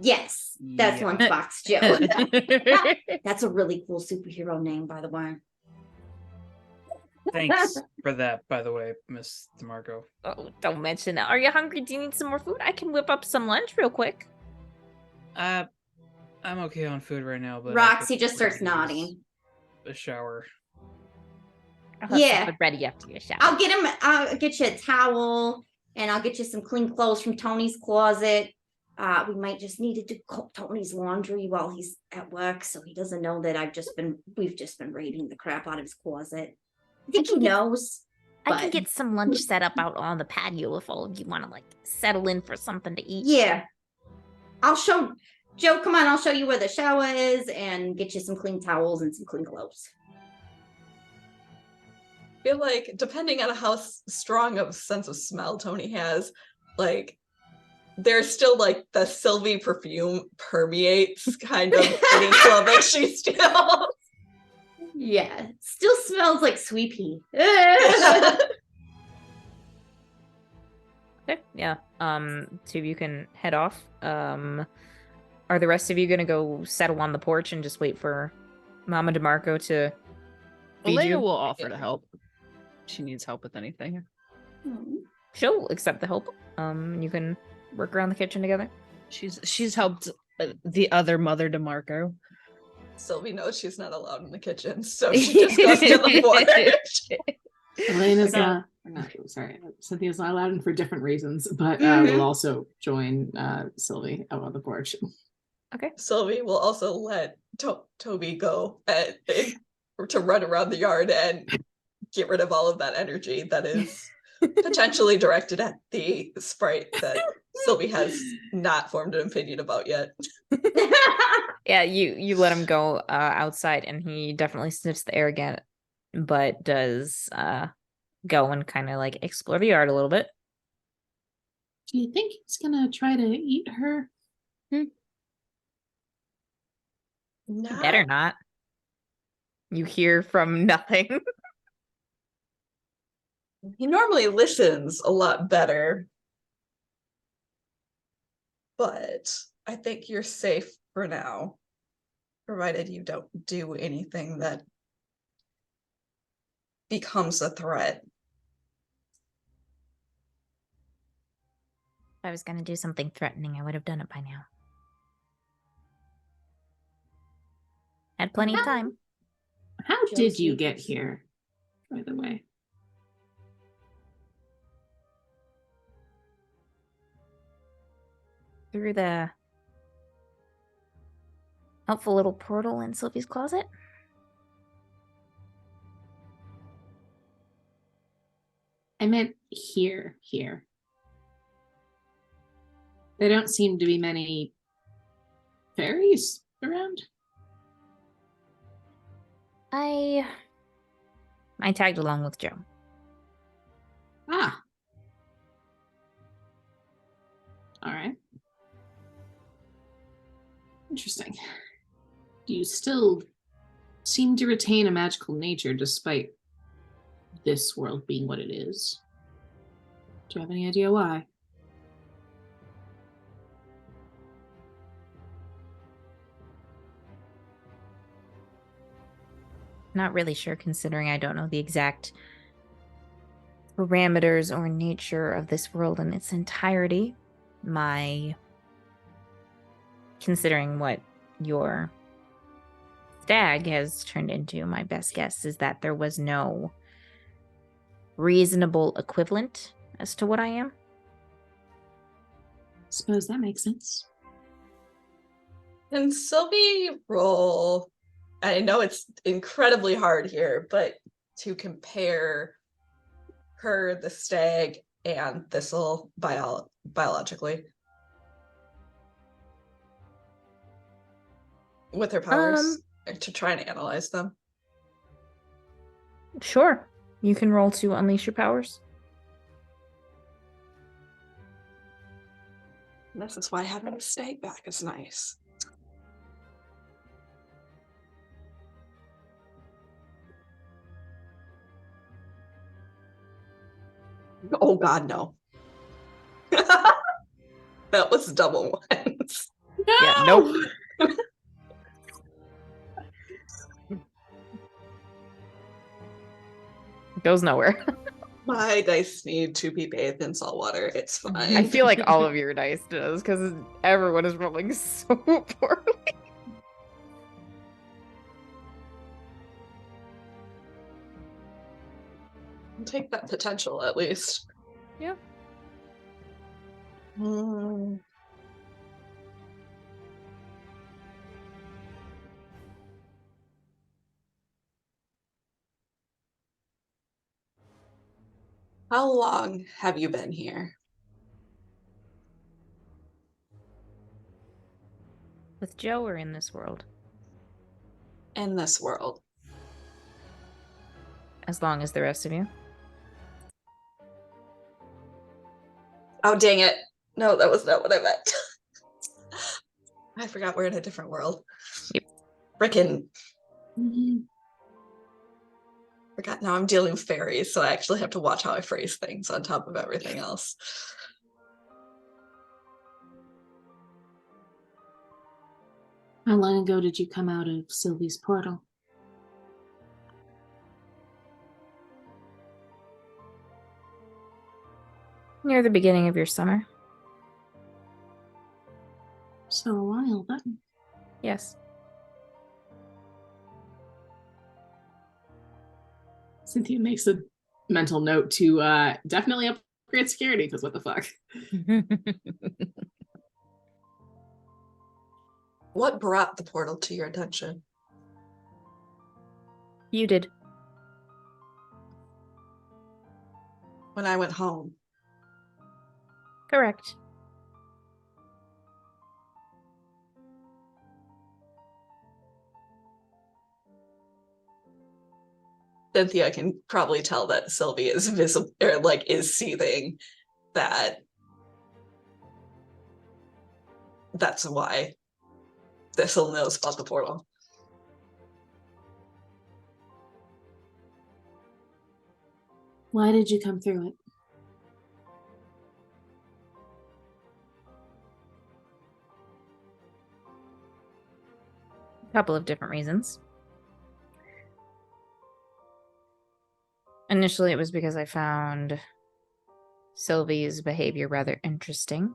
Yes, that's Yeah. Lunchbox Joe. That's a really cool superhero name, by the way. Thanks for that, by the way, Miss DeMarco. Oh, don't mention that. Are you hungry? Do you need some more food? I can whip up some lunch real quick. I'm okay on food right now, but Roxy just really starts use nodding. a shower. I'll have Yeah. some food ready after your shower. I'll get you a towel, and I'll get you some clean clothes from Tony's closet. We might just need to do Tony's laundry while he's at work, so he doesn't know that we've just been raiding the crap out of his closet. I think he knows. I can but- get some lunch set up out on the patio if all of you want to like settle in for something to eat. Yeah. I'll show Joe, come on, I'll show you where the shower is and get you some clean towels and some clean clothes. I feel like, depending on how strong of a sense of smell Tony has, like, there's still like the Sylvie perfume permeates kind of any clothing she steals. Yeah, still smells like sweet pea. Okay, yeah. Two of you can head off. Are the rest of you gonna go settle on the porch and just wait for Mama DeMarco to feed Elena you? will offer to help. She needs help with anything. She'll accept the help. You can work around the kitchen together. She's helped the other Mother DeMarco. Sylvie knows she's not allowed in the kitchen, so she just goes to the porch. Elena's Okay. Cynthia's not allowed in for different reasons, but will also join Sylvie out on the porch. Okay. Sylvie will also let Toby go to run around the yard and get rid of all of that energy that is potentially directed at the sprite that Sylvie has not formed an opinion about yet. Yeah, you let him go outside, and he definitely sniffs the air again, but does go and kind of like explore the yard a little bit. Do you think he's gonna try to eat her? No. Better not. You hear from nothing. He normally listens a lot better. But I think you're safe for now, provided you don't do anything that becomes a threat. If I was gonna do something threatening, I would have done it by now. Had plenty of time. How did you get here, by the way? Through the helpful little portal in Sylvie's closet. I meant here. There don't seem to be many fairies around. I tagged along with Joe. Ah. All right. Interesting. You still seem to retain a magical nature despite this world being what it is. Do you have any idea why? Not really sure, considering I don't know the exact parameters or nature of this world in its entirety. Considering what your stag has turned into, my best guess is that there was no reasonable equivalent as to what I am. Suppose that makes sense. Can Sylvie roll? I know it's incredibly hard here, but to compare her, the stag, and Thistle biologically with her powers to try and analyze them. Sure. You can roll to unleash your powers. This is why having a stag back is nice. Oh God, no. That was double ones. Yeah, nope. Goes nowhere. My dice need to be bathed in salt water. It's fine. I feel like all of your dice does because everyone is rolling so poorly. Take that potential at least. Yeah. How long have you been here? With Joe or in this world? In this world? As long as the rest of you. Oh, dang it. No, that was not what I meant. I forgot we're in a different world. Yep. Frickin'. Forgot now I'm dealing with fairies, so I actually have to watch how I phrase things on top of everything else. How long ago did you come out of Sylvie's portal? Near the beginning of your summer. So a while then. Yes. Cynthia makes a mental note to definitely upgrade security, because what the fuck? What brought the portal to your attention? You did. When I went home. Correct. Cynthia can probably tell that Sylvie is visible, or like is seething. That's why Thistle knows about the portal. Why did you come through it? A couple of different reasons. Initially, it was because I found Sylvie's behavior rather interesting.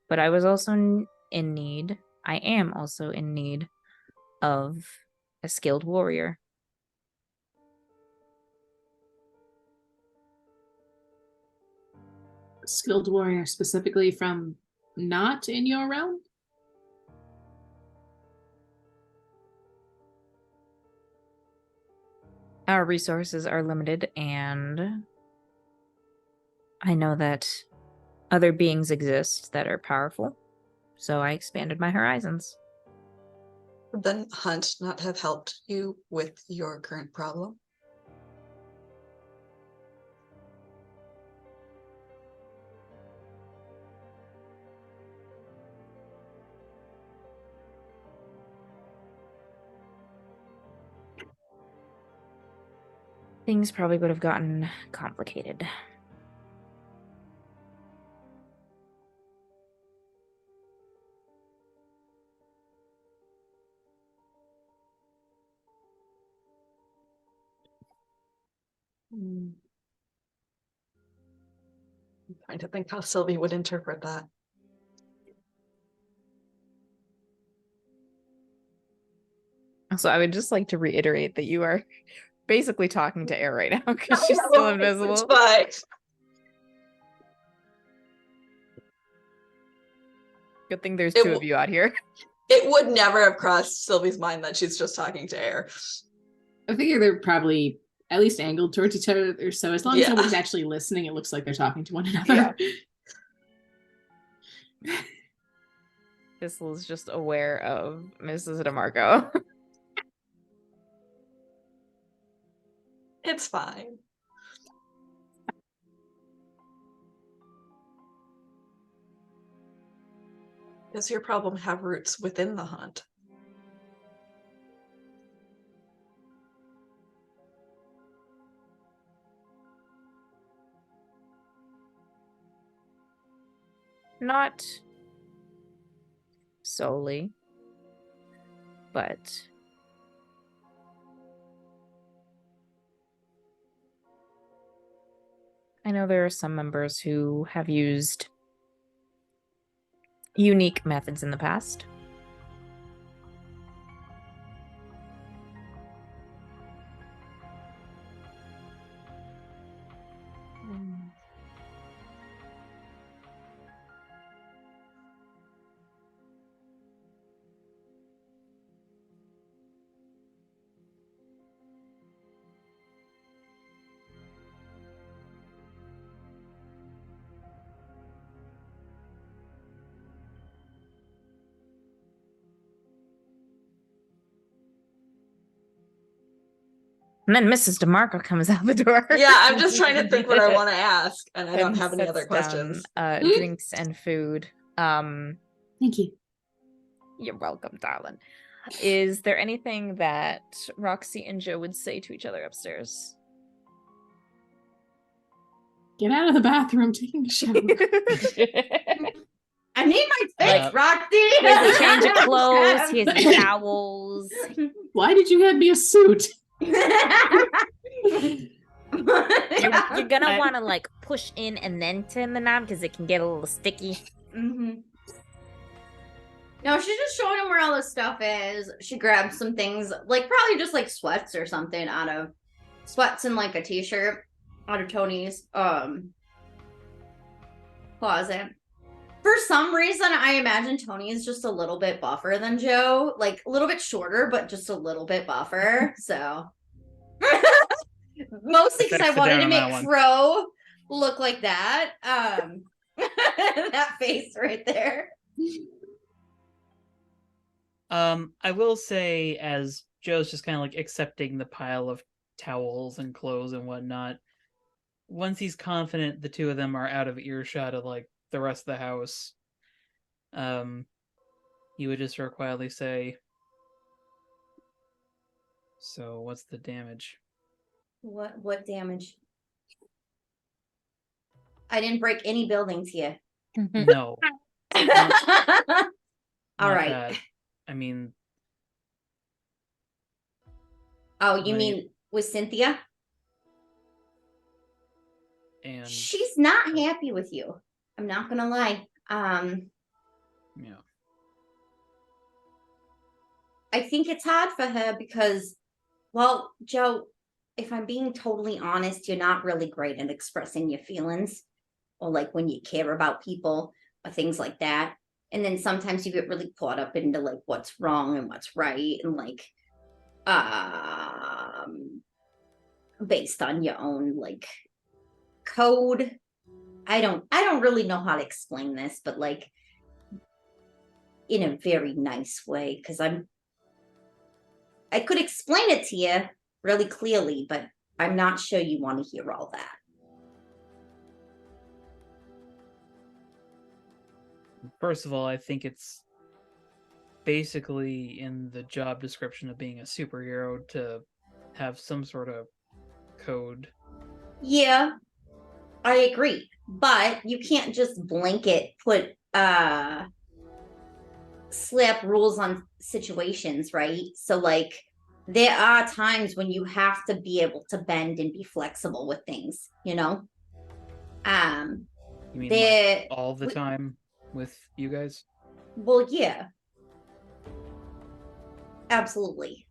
But I was also in need. I am also in need of a skilled warrior. Skilled warrior specifically from not in your realm? Our resources are limited, and I know that other beings exist that are powerful, so I expanded my horizons. Would then Hunt not have helped you with your current problem? Things probably would have gotten complicated. I'm trying to think how Sylvie would interpret that. So I would just like to reiterate that you are basically talking to Air right now because she's still invisible. But Good thing there's two of you out here. it would never have crossed Sylvie's mind that she's just talking to Air. I figure they're probably at least angled towards each other, so as long as nobody's actually listening, it looks like they're talking to one another. Yeah. Thistle is just aware of Mrs. DeMarco. It's fine. Does your problem have roots within the hunt? Not solely. But I know there are some members who have used unique methods in the past. And then Mrs. DeMarco comes out the door. Yeah, I'm just trying to think what I want to ask, and I don't And have any sets other down, questions. Drinks and food. Thank you. You're welcome, darling. Is there anything that Roxy and Joe would say to each other upstairs? Get out of the bathroom, taking a shower. I need my space, Roxy. Here's a change of clothes. Here's the towels. Why did you hand me a suit? You're gonna want to like push in and then turn the knob because it can get a little sticky. Mm-hmm. No, she's just showing him where all this stuff is. She grabs some things, like probably just like sweats or something out of sweats and like a t-shirt out of Tony's closet. For some reason, I imagine Tony is just a little bit buffer than Joe, like a little bit shorter, but just a little bit buffer. So mostly because I wanted to make Crow look like that. That face right there. I will say, as Joe's just kind of like accepting the pile of towels and clothes and whatnot, once he's confident the two of them are out of earshot of like the rest of the house, he would just quietly say, "So what's the damage?" What damage? I didn't break any buildings here. No. All right. That. I mean, oh, you mean with Cynthia? And she's not happy with you. I'm not gonna lie. Yeah. I think it's hard for her because, well, Joe, if I'm being totally honest, you're not really great at expressing your feelings, or like when you care about people or things like that. And then sometimes you get really caught up into like what's wrong and what's right, and like based on your own like code. I don't really know how to explain this, but like in a very nice way, because I could explain it to you really clearly, but I'm not sure you want to hear all that. First of all, I think it's basically in the job description of being a superhero to have some sort of code. Yeah, I agree. But you can't just blanket put slap rules on situations, right? So like there are times when you have to be able to bend and be flexible with things, you know? You mean like all the time with you guys? Well, yeah. Absolutely.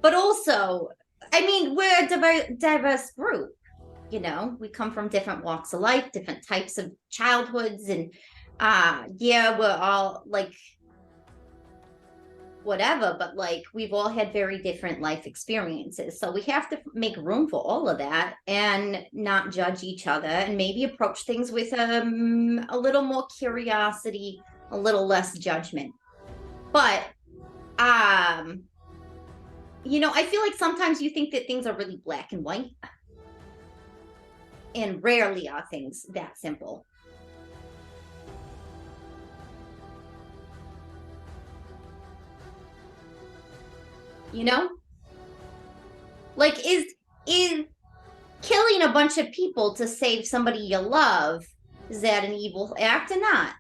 But also, I mean, we're a diverse group. You know, we come from different walks of life, different types of childhoods, and yeah, we're all like whatever, but like we've all had very different life experiences. So we have to make room for all of that and not judge each other, and maybe approach things with a little more curiosity, a little less judgment. But you know, I feel like sometimes you think that things are really black and white, and rarely are things that simple. You know? Like, is killing a bunch of people to save somebody you love, is that an evil act or not?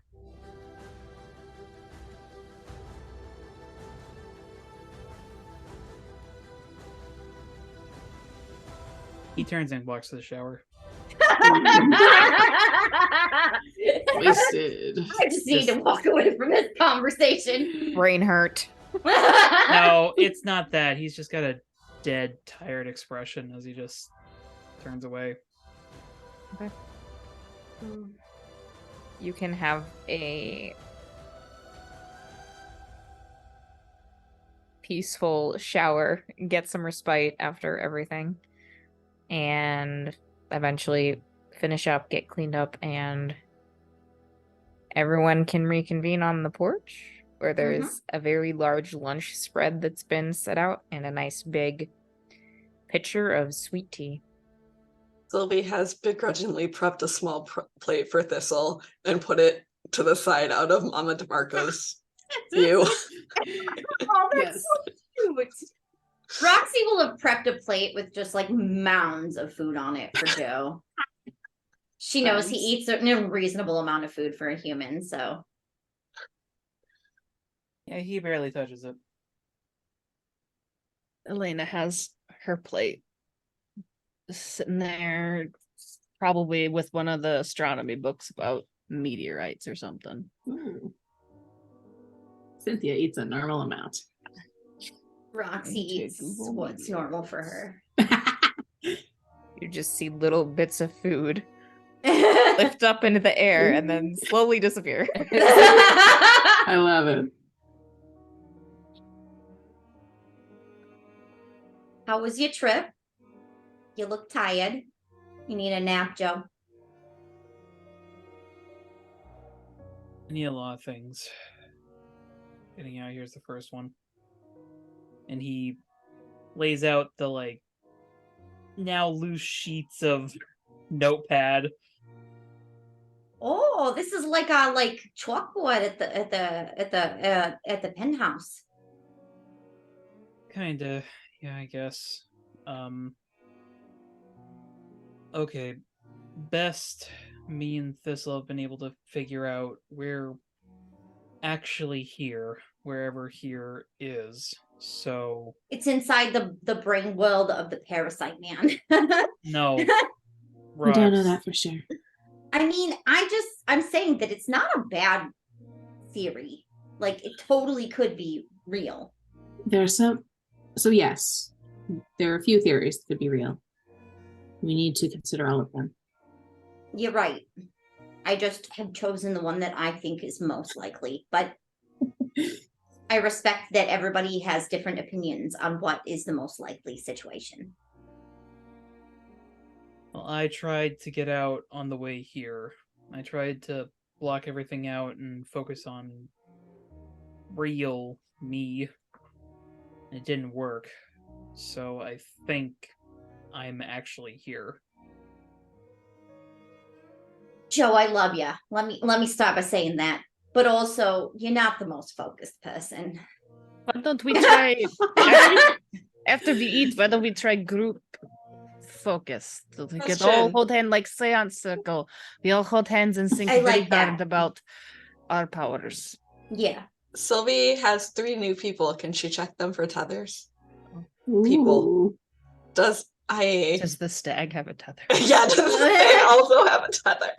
He turns and walks to the shower. Wasted. I just need to walk away from this conversation. Brain hurt. No, it's not that. He's just got a dead, tired expression as he just turns away. You can have a peaceful shower, get some respite after everything, and eventually finish up, get cleaned up, and everyone can reconvene on the porch where there's a very large lunch spread that's been set out and a nice big pitcher of sweet tea. Sylvie has begrudgingly prepped a small plate for Thistle and put it to the side out of Mama DeMarco's view. Oh, that's so cute. Roxy will have prepped a plate with just like mounds of food on it for Joe. She knows he eats a reasonable amount of food for a human, so. Yeah, he barely touches it. Elena has her plate sitting there, probably with one of the astronomy books about meteorites or something. Ooh. Cynthia eats a normal amount. Roxy eats what's normal for her. You just see little bits of food lift up into the air and then slowly disappear. I love it. How was your trip? You look tired. You need a nap, Joe. I need a lot of things. Getting out here's the first one. And he lays out the like now loose sheets of notepad. Oh, this is like a chalkboard at the penthouse. Kinda, yeah, I guess. Okay. Best me and Thistle have been able to figure out we're actually here, wherever here is. So It's inside the brain world of the parasite man. no. I don't know Rox. that for sure. I mean, I'm saying that it's not a bad theory. Like, it totally could be real. There's some, so yes, there are a few theories that could be real. We need to consider all of them. You're right. I just have chosen the one that I think is most likely, but I respect that everybody has different opinions on what is the most likely situation. Well, I tried to get out on the way here. I tried to block everything out and focus on real me. It didn't work. So I think I'm actually here. Joe, I love you. Let me start by saying that. But also, you're not the most focused person. Why don't we try after we eat? Why don't we try group focus? So we could all hold hands like seance circle. We all hold hands and think I very like that. hard about our powers. Yeah. Sylvie has 3 new people. Can she check them for tethers? Ooh. People. Does the stag have a tether? Yeah, does the stag also have a tether?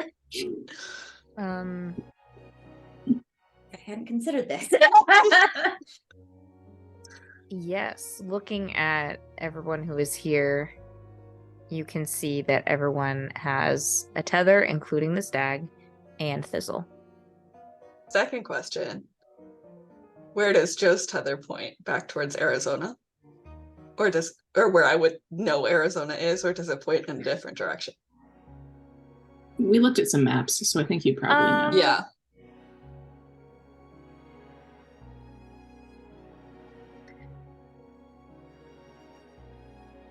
I hadn't considered this. Yes, looking at everyone who is here, you can see that everyone has a tether, including the stag and Thistle. Second question. Where does Joe's tether point? Back towards Arizona? Or where I would know Arizona is, or does it point in a different direction? We looked at some maps, so I think you probably know. Yeah.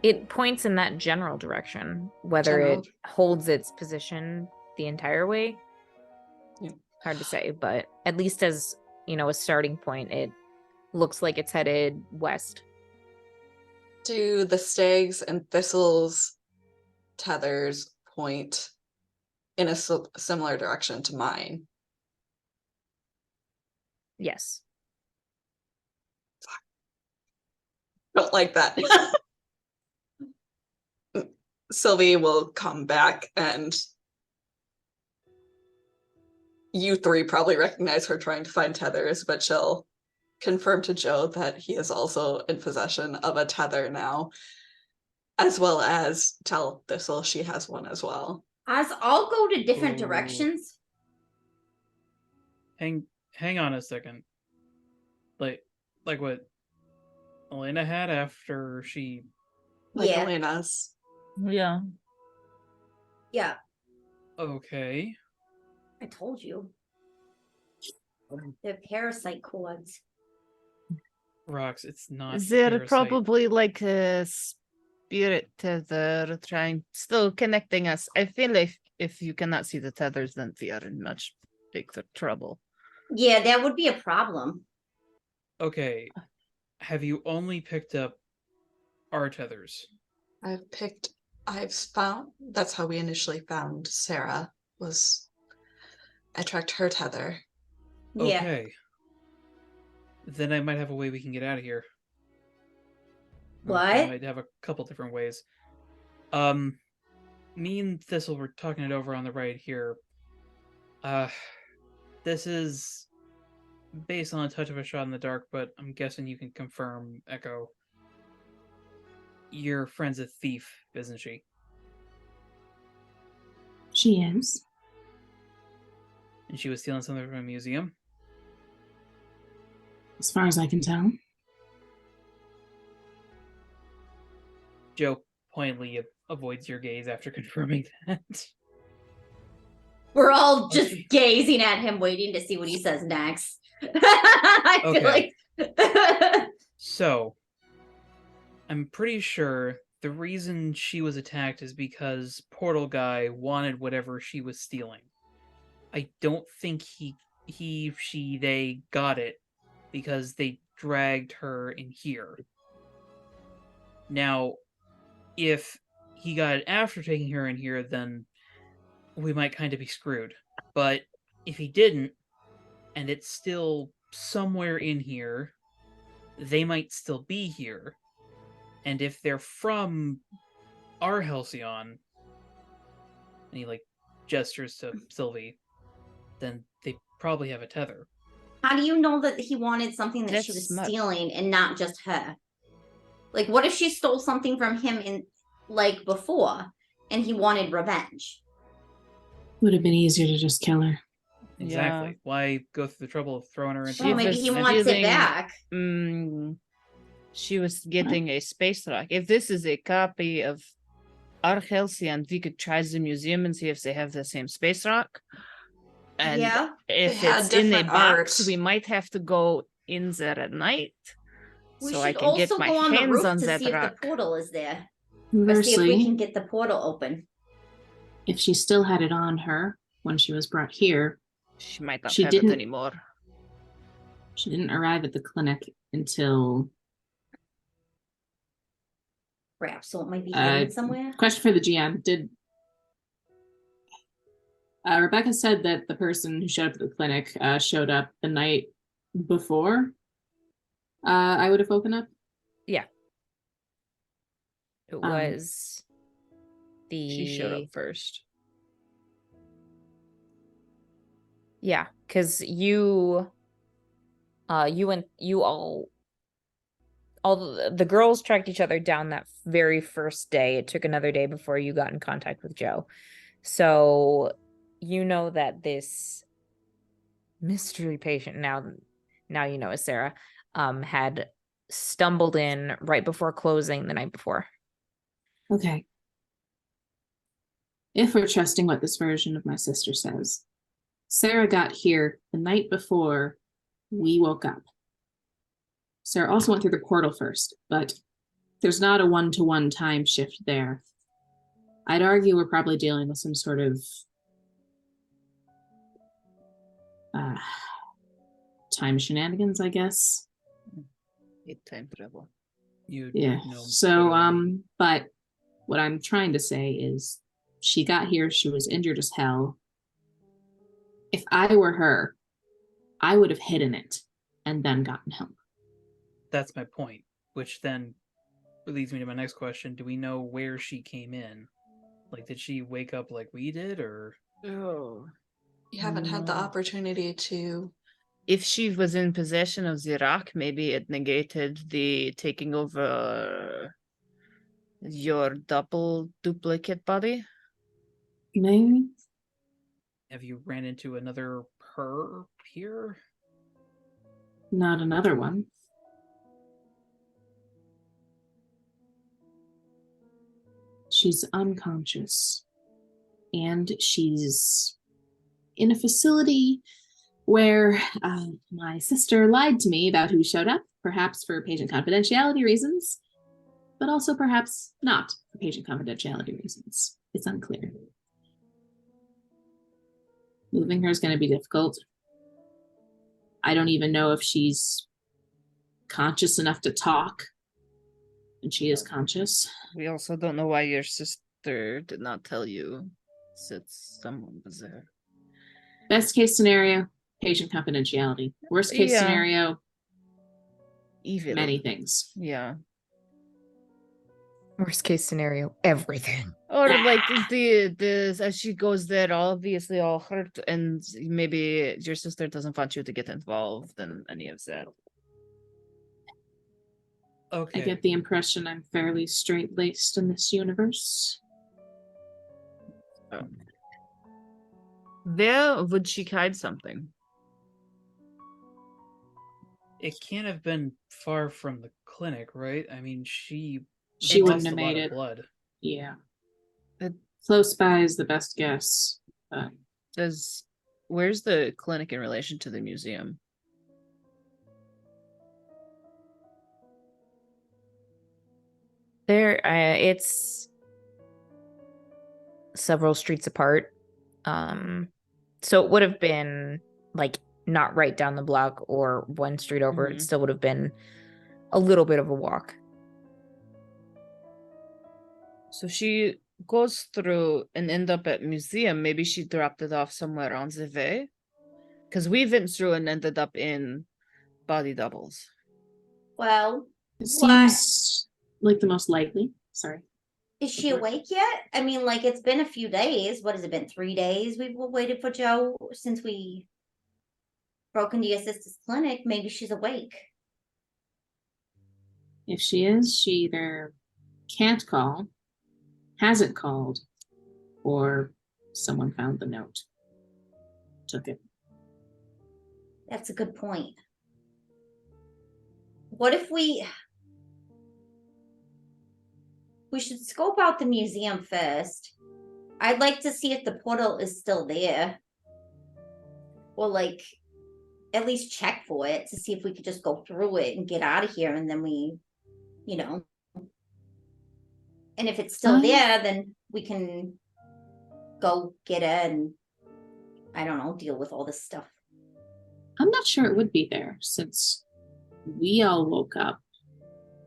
It points in that general direction. Whether it holds its position the entire way, hard to say, but at least as, a starting point, it looks like it's headed west. Do the stags and thistles tethers point in a similar direction to mine? Yes. Don't like that. Sylvie will come back, and you three probably recognize her trying to find tethers, but she'll confirm to Joe that he is also in possession of a tether now, as well as tell Thistle she has one as well. As I'll go to different Ooh. directions. Hang on a second. Like what Elena had after she. Like Yeah. Elena's. Yeah. Yeah, Okay. I told you. They're parasite cords. Rocks, it's not. They're parasite. probably like a spirit tether still connecting us. I feel like if you cannot see the tethers, then we are in much bigger trouble. Yeah, that would be a problem. Okay. Have you only picked up our tethers? I've found, that's how we initially found Sarah, I tracked her tether. Yeah. Okay. Then I might have a way we can get out of here. What? I might have a couple different ways. Me and Thistle were talking it over on the right here. This is based on a touch of a shot in the dark, but I'm guessing you can confirm, Echo. Your friend's a thief, isn't she? She is. And she was stealing something from a museum? As far as I can tell. Joe pointedly avoids your gaze after confirming that. We're all just Okay. gazing at him, waiting to see what he says next. I feel Okay. like. So, I'm pretty sure the reason she was attacked is because Portal Guy wanted whatever she was stealing. I don't think they got it because they dragged her in here. Now, if he got it after taking her in here, then we might kind of be screwed. But if he didn't, and it's still somewhere in here, they might still be here. And if they're from our Halcyon, and he gestures to Sylvie, then they probably have a tether. How do you know that he wanted something that she That's was smart. stealing and not just her? Like, what if she stole something from him in before and he wanted revenge? Would have been easier to just kill her. Exactly. Yeah. Why go through the trouble of throwing her into Well, She maybe was he wants it stealing- back. She was getting a space rock. If this is a copy of our Halcyon, we could try the museum and see if they have the same space rock. And Yeah. if They had it's in a different box, art. we might have to go in there at night. We So should I can get also my go on the hands roof on to that see if rock. the portal is there. Or see if we Conversely, can get the portal open. if she still had it on her when she was brought here, She might not She have didn't- it anymore. she didn't arrive at the clinic until. Crap, so it might be hidden Uh, somewhere. Question for the GM: Did Rebecca said that the person who showed up at the clinic showed up the night before I would have woken up? It was She showed up first. Yeah, because you all the girls tracked each other down that very first day. It took another day before you got in contact with Joe. So you know that this mystery patient, now you know is Sarah, had stumbled in right before closing the night before. Okay. If we're trusting what this version of my sister says, Sarah got here the night before we woke up. Sarah also went through the portal first, but there's not a one-to-one time shift there. I'd argue we're probably dealing with some sort of time shenanigans, I guess. Time travel. You Yeah. know So, better than me. but what I'm trying to say is she got here, she was injured as hell. If I were her, I would have hidden it and then gotten help. That's my point, which then leads me to my next question. Do we know where she came in? Like, did she wake up like we did, or? Oh. You haven't had the No. opportunity to. If she was in possession of the rock, maybe it negated the taking over your double duplicate body. Maybe. Have you ran into another her here? Not another one. She's unconscious. And she's in a facility where my sister lied to me about who showed up, perhaps for patient confidentiality reasons, but also perhaps not for patient confidentiality reasons. It's unclear. Moving her is going to be difficult. I don't even know if she's conscious enough to talk. And she is conscious. We also don't know why your sister did not tell you that someone was there. Best case scenario, patient confidentiality. Worst case Yeah. scenario, Evil. many things. Yeah. Worst case scenario, everything. Or like the as she goes there, obviously all hurt, and maybe your sister doesn't want you to get involved in any of that. Okay. I get the impression I'm fairly straight-laced in this universe. Where would she hide something? It can't have been far from the clinic, right? I mean, she She lost wouldn't have a lot made of it. blood. Yeah. Close by is the best guess. But Where's the clinic in relation to the museum? There, it's several streets apart. So it would have been like not right down the block or one street over. It Mhm. still would have been a little bit of a walk. So she goes through and end up at museum. Maybe she dropped it off somewhere on the way. Because we went through and ended up in body doubles. Well, it what? seems like the most likely. Sorry. Is she awake yet? I mean, like, it's been a few days. What has it been? 3 days we've waited for Joe since we broke into your sister's clinic. Maybe she's awake. If she is, she either can't call, hasn't called, or someone found the note. Took it. That's a good point. What if we should scope out the museum first. I'd like to see if the portal is still there. Or like at least check for it to see if we could just go through it and get out of here, and then we, and if it's still there, then we can go get it and I don't know, deal with all this stuff. I'm not sure it would be there since we all woke up,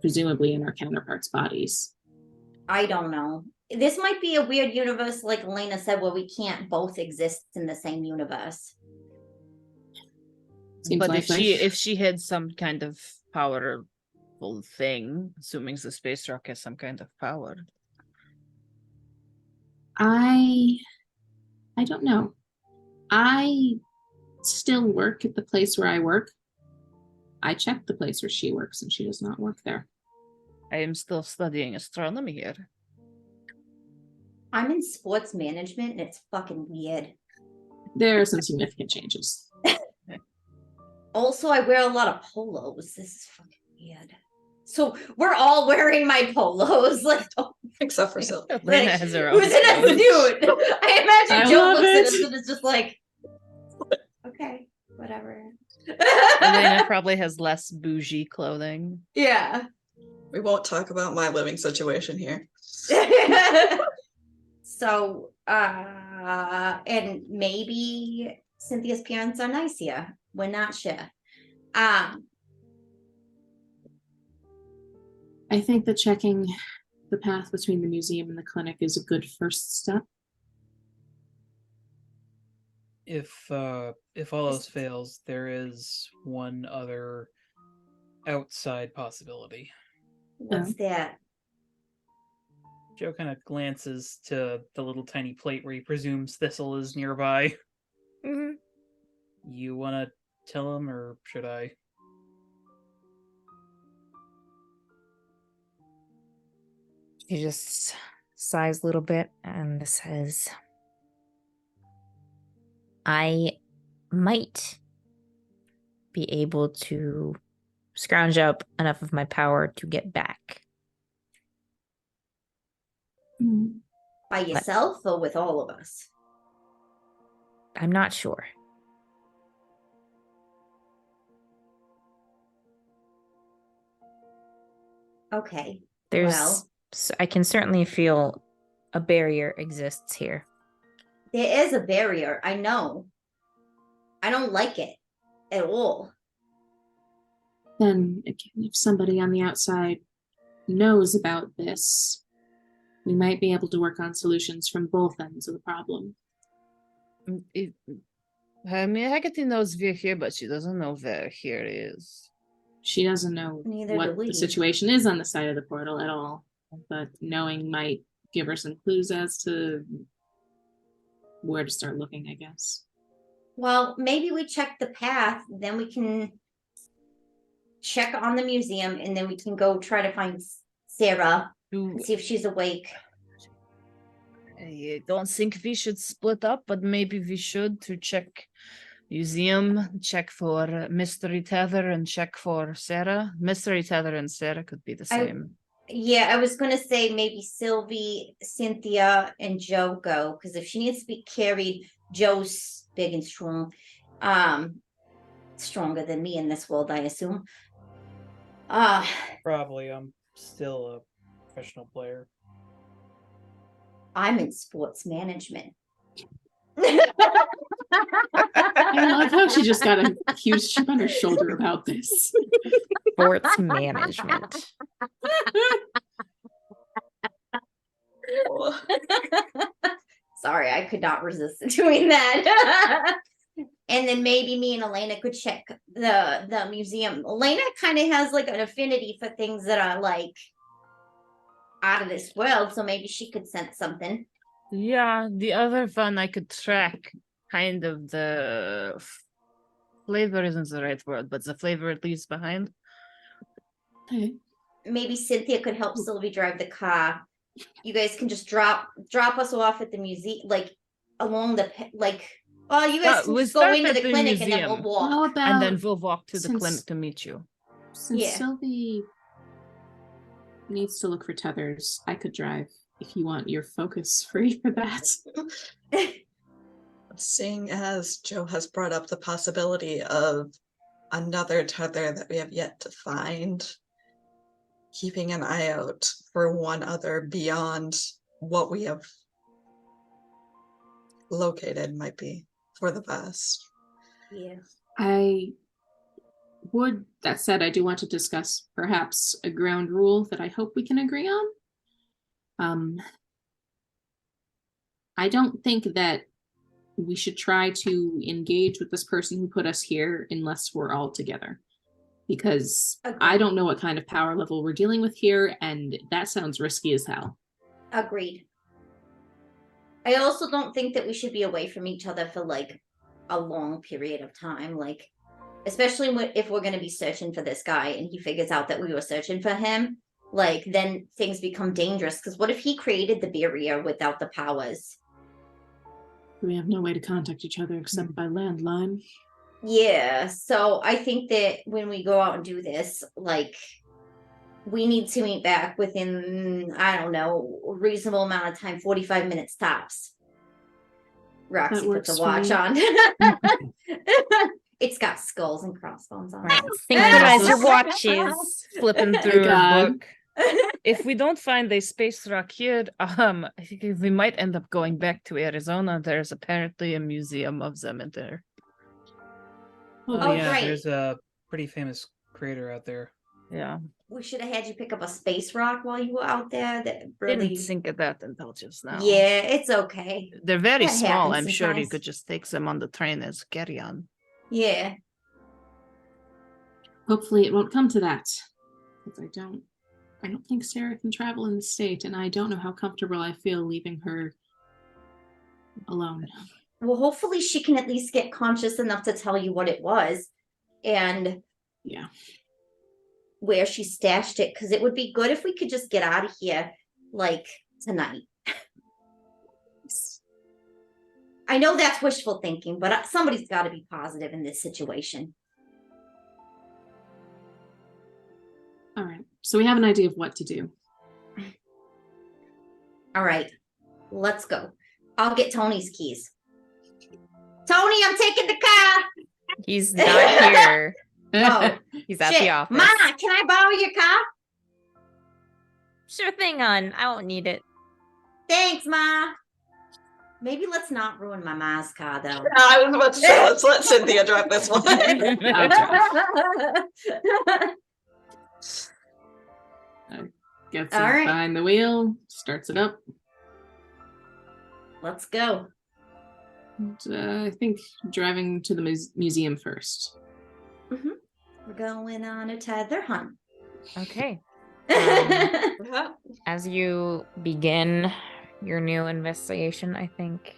presumably in our counterparts' bodies. I don't know. This might be a weird universe, like Elena said, where we can't both exist in the same universe. Seems but likely. if she had some kind of powerful thing, assuming the space rock has some kind of power. I don't know. I still work at the place where I work. I checked the place where she works and she does not work there. I am still studying astronomy here. I'm in sports management and it's fucking weird. There are some significant changes. Also, I wear a lot of polos. This is fucking weird. So we're all wearing my polos, like Except for Sylvie. Lena has her own. Who's in a dude? I imagine I Joe love looks at it. us and is just like, okay, whatever. Elena probably has less bougie clothing. Yeah. We won't talk about my living situation here. So, and maybe Cynthia's parents are nice here. We're not sure. I think that checking the path between the museum and the clinic is a good first step. If all else fails, there is one other outside possibility. What's that? Joe kind of glances to the little tiny plate where he presumes Thistle is nearby. Mhm. You want to tell him, or should I? She just sighs a little bit and says, I might be able to scrounge up enough of my power to get back. By yourself or with all of us? I'm not sure. Okay. I can certainly feel a barrier exists here. There is a barrier. I know. I don't like it at all. Then, again, if somebody on the outside knows about this, we might be able to work on solutions from both ends of the problem. I mean, Hecate knows we're here, but she doesn't know where here is. She doesn't know Neither what do we. the situation is on the side of the portal at all, but knowing might give her some clues as to where to start looking, I guess. Well, maybe we check the path, then we can check on the museum, and then we can go try to find Sarah and see if she's awake. I don't think we should split up, but maybe we should to check museum, check for Mystery Tether, and check for Sarah. Mystery Tether and Sarah could be the same. Yeah, I was going to say maybe Sylvie, Cynthia, and Joe go, because if she needs to be carried, Joe's big and strong. Stronger than me in this world, I assume. Probably. I'm still a professional player. I'm in sports management. I love how she just got a huge chip on her shoulder about this. Sports management. Sorry, I could not resist doing that. And then maybe me and Elena could check the museum. Elena kind of has like an affinity for things that are like out of this world, so maybe she could sense something. Yeah, the other one I could track kind of the flavor isn't the right word, but the flavor it leaves behind. Okay. Maybe Cynthia could help Sylvie drive the car. You guys can just drop us off at the museum, like along the well, you guys can just go into the clinic museum, and then we'll walk. How about, and then we'll walk to the clinic to meet you. Since Sylvie needs to look for tethers, I could drive if you want your focus free for that. Seeing as Joe has brought up the possibility of another tether that we have yet to find, keeping an eye out for one other beyond what we have located might be for the best. Yeah. That said, I do want to discuss perhaps a ground rule that I hope we can agree on. I don't think that we should try to engage with this person who put us here unless we're all together. Because I don't know what kind of power level we're dealing with here, and that sounds risky as hell. Agreed. I also don't think that we should be away from each other for like a long period of time, like especially if we're going to be searching for this guy and he figures out that we were searching for him, like then things become dangerous, because what if he created the barrier without the powers? We have no way to contact each other except by landline. Yeah, so I think that when we go out and do this, like we need to meet back within, I don't know, a reasonable amount of time, 45 minutes tops. Roxy puts a watch on. It's got skulls and crossbones on it. Synchronize your watches. Flipping through a book. If we don't find a space rock here, I think we might end up going back to Arizona. There's apparently a museum of them in there. Oh, yeah, right. There's a pretty famous crater out there. Yeah. We should have had you pick up a space rock while you were out there. That really Didn't think of that until just now. Yeah, it's okay. They're very That small. happens I'm sure you sometimes. could just take them on the train as carry-on. Yeah. Hopefully it won't come to that. Because I don't I don't think Sarah can travel in the state, and I don't know how comfortable I feel leaving her alone. Well, hopefully she can at least get conscious enough to tell you what it was and Yeah. where she stashed it, because it would be good if we could just get out of here like tonight. I know that's wishful thinking, but somebody's got to be positive in this situation. All right. So we have an idea of what to do. All right, let's go. I'll get Tony's keys. Tony, I'm taking the car. He's not here. Oh, He's at shit. the office. Ma, can I borrow your car? Sure thing, hon. I won't need it. Thanks, Ma. Maybe let's not ruin my Ma's car, though. I was about to say, let's let Cynthia drive this one. Gets All right. behind the wheel, starts it up. Let's go. And, I think driving to the museum first. We're going on a tether hunt. Okay. Yeah. As you begin your new investigation, I think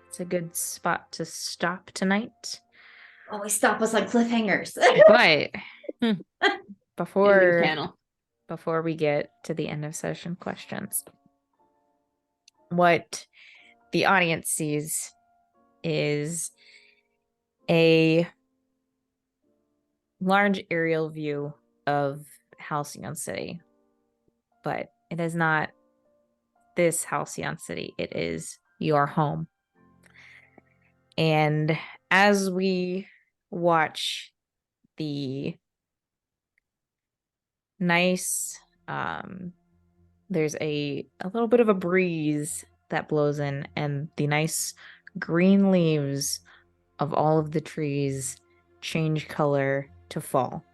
it's a good spot to stop tonight. Always stop us on cliffhangers. But Ending before panel. before we get to the end of session questions, what the audience sees is a large aerial view of Halcyon City, but it is not this Halcyon City. It is your home. And as we watch the nice, there's a little bit of a breeze that blows in, and the nice green leaves of all of the trees change color to fall.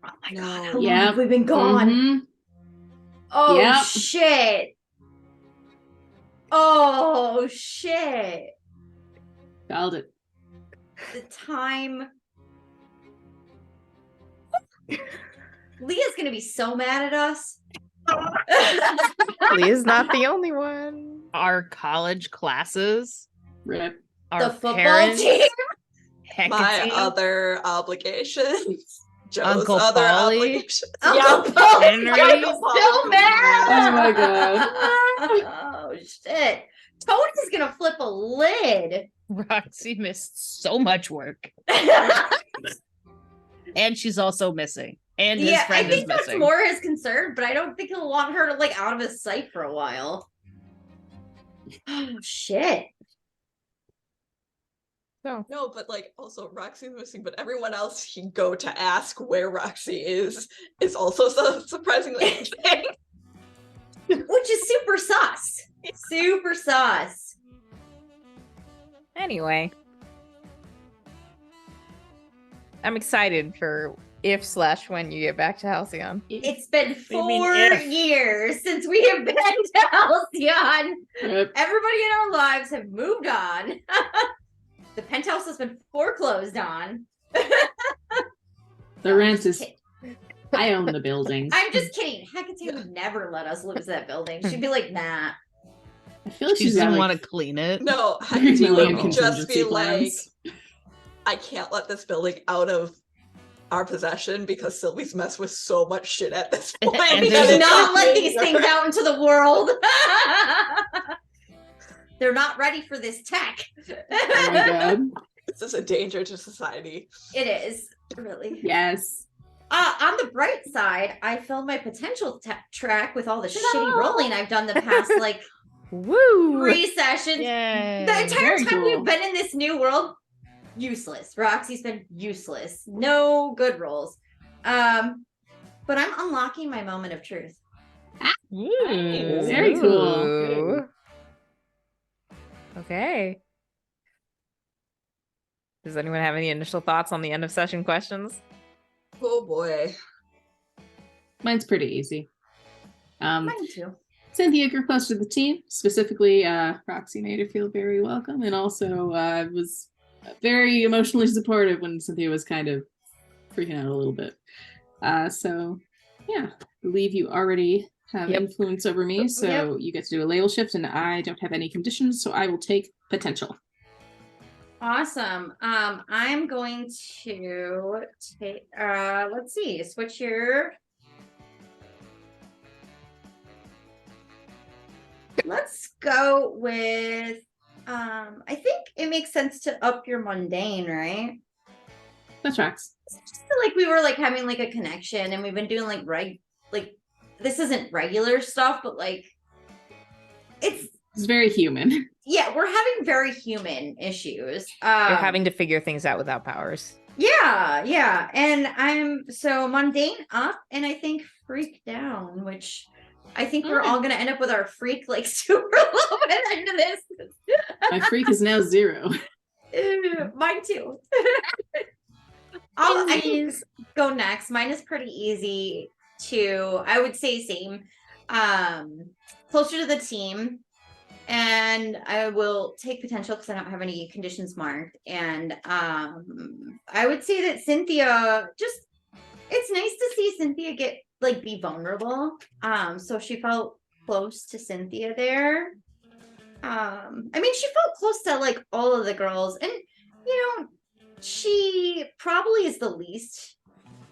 Oh my No. god, how long Yep. have we been gone? Mhm. Oh Yep. shit. Oh shit. Called it. The time. Leah's gonna be so mad at us. Leah's not the only one. Our college classes, Rip. our The football parents, team. My Hecate, other obligations. Joe's Uncle other Pauly. obligations. Uncle Paul is Henry. gonna be so mad. Oh my god. Oh shit. Tony's gonna flip a lid. Roxy missed so much work. And she's also missing. And his Yeah, I friend is think that's missing. more his concern, but I don't think he'll want her to like out of his sight for a while. Oh shit. So No, but like also Roxy's missing, but everyone else he go to ask where Roxy is also so surprisingly interesting. Which is super sus. Super sus. anyway, I'm excited for if/when you get back to Halcyon. It's been you mean 4 if? years since we have been to Halcyon. Rip. Everybody in our lives have moved on. The penthouse has been foreclosed on. The rent is. I own the building. I'm just kidding. Hecate would never let us lose that building. She'd be like, nah. I feel like She she's doesn't got want like to clean it. No, 3 Hecate million would just be contingency like, plans. I can't let this building out of our possession because Sylvie's messed with so much shit at this point. And We there's do a- not let these things out into the world. They're not ready for this tech. Oh my god. This is a danger to society. It is, really. Yes. On the bright side, I filled my potential track with all the shitty rolling I've done the past like Woo! 3 sessions. Yay. The entire very time cool. we've been in this new world, useless. Roxy's been useless. No good rolls. But I'm unlocking my moment of truth. Ooh. Very cool. Ooh. Okay. Does anyone have any initial thoughts on the end of session questions? Oh boy. Mine's pretty easy. Mine too. Cynthia grew close to the team. Specifically, Roxy made her feel very welcome, and also was very emotionally supportive when Cynthia was kind of freaking out a little bit. So Yeah, I believe you already have Yep. influence over me, so you get to do a label shift, and I don't have any conditions, so I will take potential. Awesome. I'm going to take let's see, switch your let's go with I think it makes sense to up your mundane, right? That tracks. Just feel like we were like having like a connection and we've been doing like this isn't regular stuff, but like it's very human. Yeah, we're having very human issues. You're having to figure things out without powers. Yeah. And I'm so mundane up and I think freak down, which I think we're all gonna end up with our freak like super low at the end of this. My freak is now 0. Mine too. I can go next. Mine is pretty easy too. I would say same. Closer to the team. And I will take potential because I don't have any conditions marked. And I would say that Cynthia it's nice to see Cynthia be vulnerable. So she felt close to Cynthia there. I mean, she felt close to like all of the girls, and she probably is the least.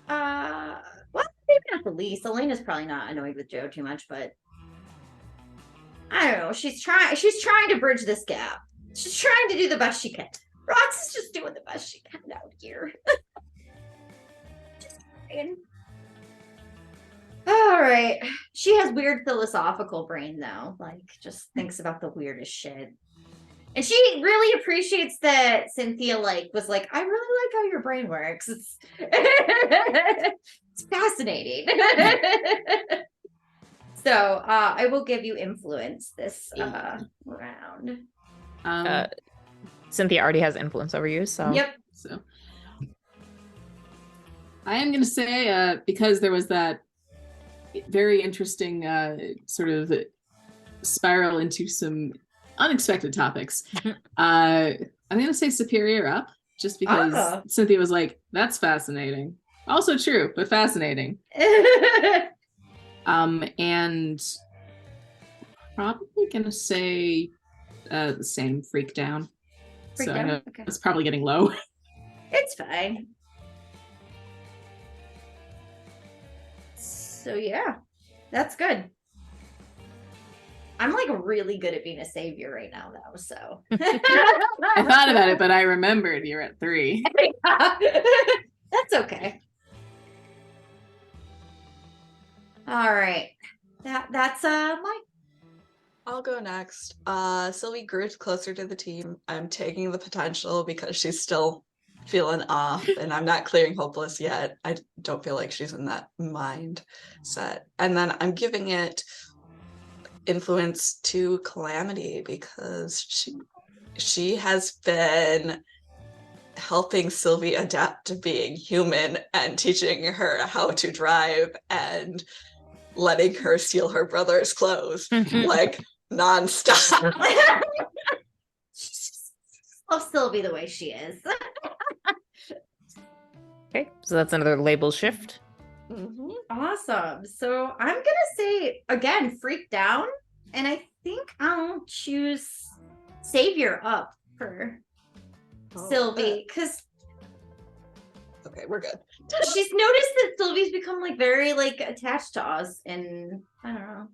Well, maybe not the least. Elena's probably not annoyed with Joe too much, but I don't know. She's trying to bridge this gap. She's trying to do the best she can. Rox is just doing the best she can out here. Just trying. All right. She has weird philosophical brain though. Like just thinks about the weirdest shit. And she really appreciates that Cynthia was like, I really like how your brain works. It's fascinating. So I will give you influence this round. Cynthia already has influence over you, so. Yep. So I am going to say, because there was that very interesting sort of spiral into some unexpected topics, I'm going to say superior up, just because Cynthia was like, that's fascinating. Also true, but fascinating. And probably gonna say the same, freak down. Freak so down? I know Okay. it's probably getting low. It's fine. So yeah, that's good. I'm like really good at being a savior right now though, so. I thought about it, but I remembered you're at 3. That's okay. All right. That's mine. I'll go next. Sylvie grew closer to the team. I'm taking the potential because she's still feeling off and I'm not clearing hopeless yet. I don't feel like she's in that mindset. And then I'm giving it influence to Calamity because she has been helping Sylvie adapt to being human and teaching her how to drive and letting her steal her brother's clothes like nonstop. Love Sylvie the way she is. Okay, so that's another label shift. Mm-hmm. Awesome. So I'm gonna say again, freak down, and I think I'll choose savior up for Sylvie because okay, we're good. She's noticed that Sylvie's become like very like attached to us, and I don't know.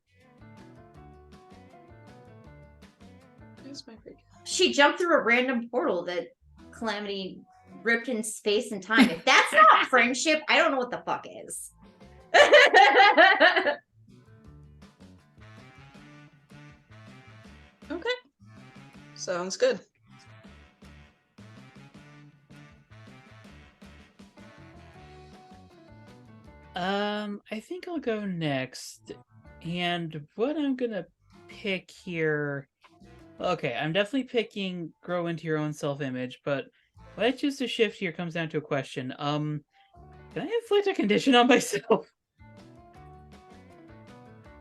Where's my freak? She jumped through a random portal that Calamity ripped in space and time. If that's not friendship, I don't know what the fuck is. Okay. Sounds good. I think I'll go next. And what I'm gonna pick here. Okay, I'm definitely picking grow into your own self-image, but what I choose to shift here comes down to a question. Can I inflict a condition on myself?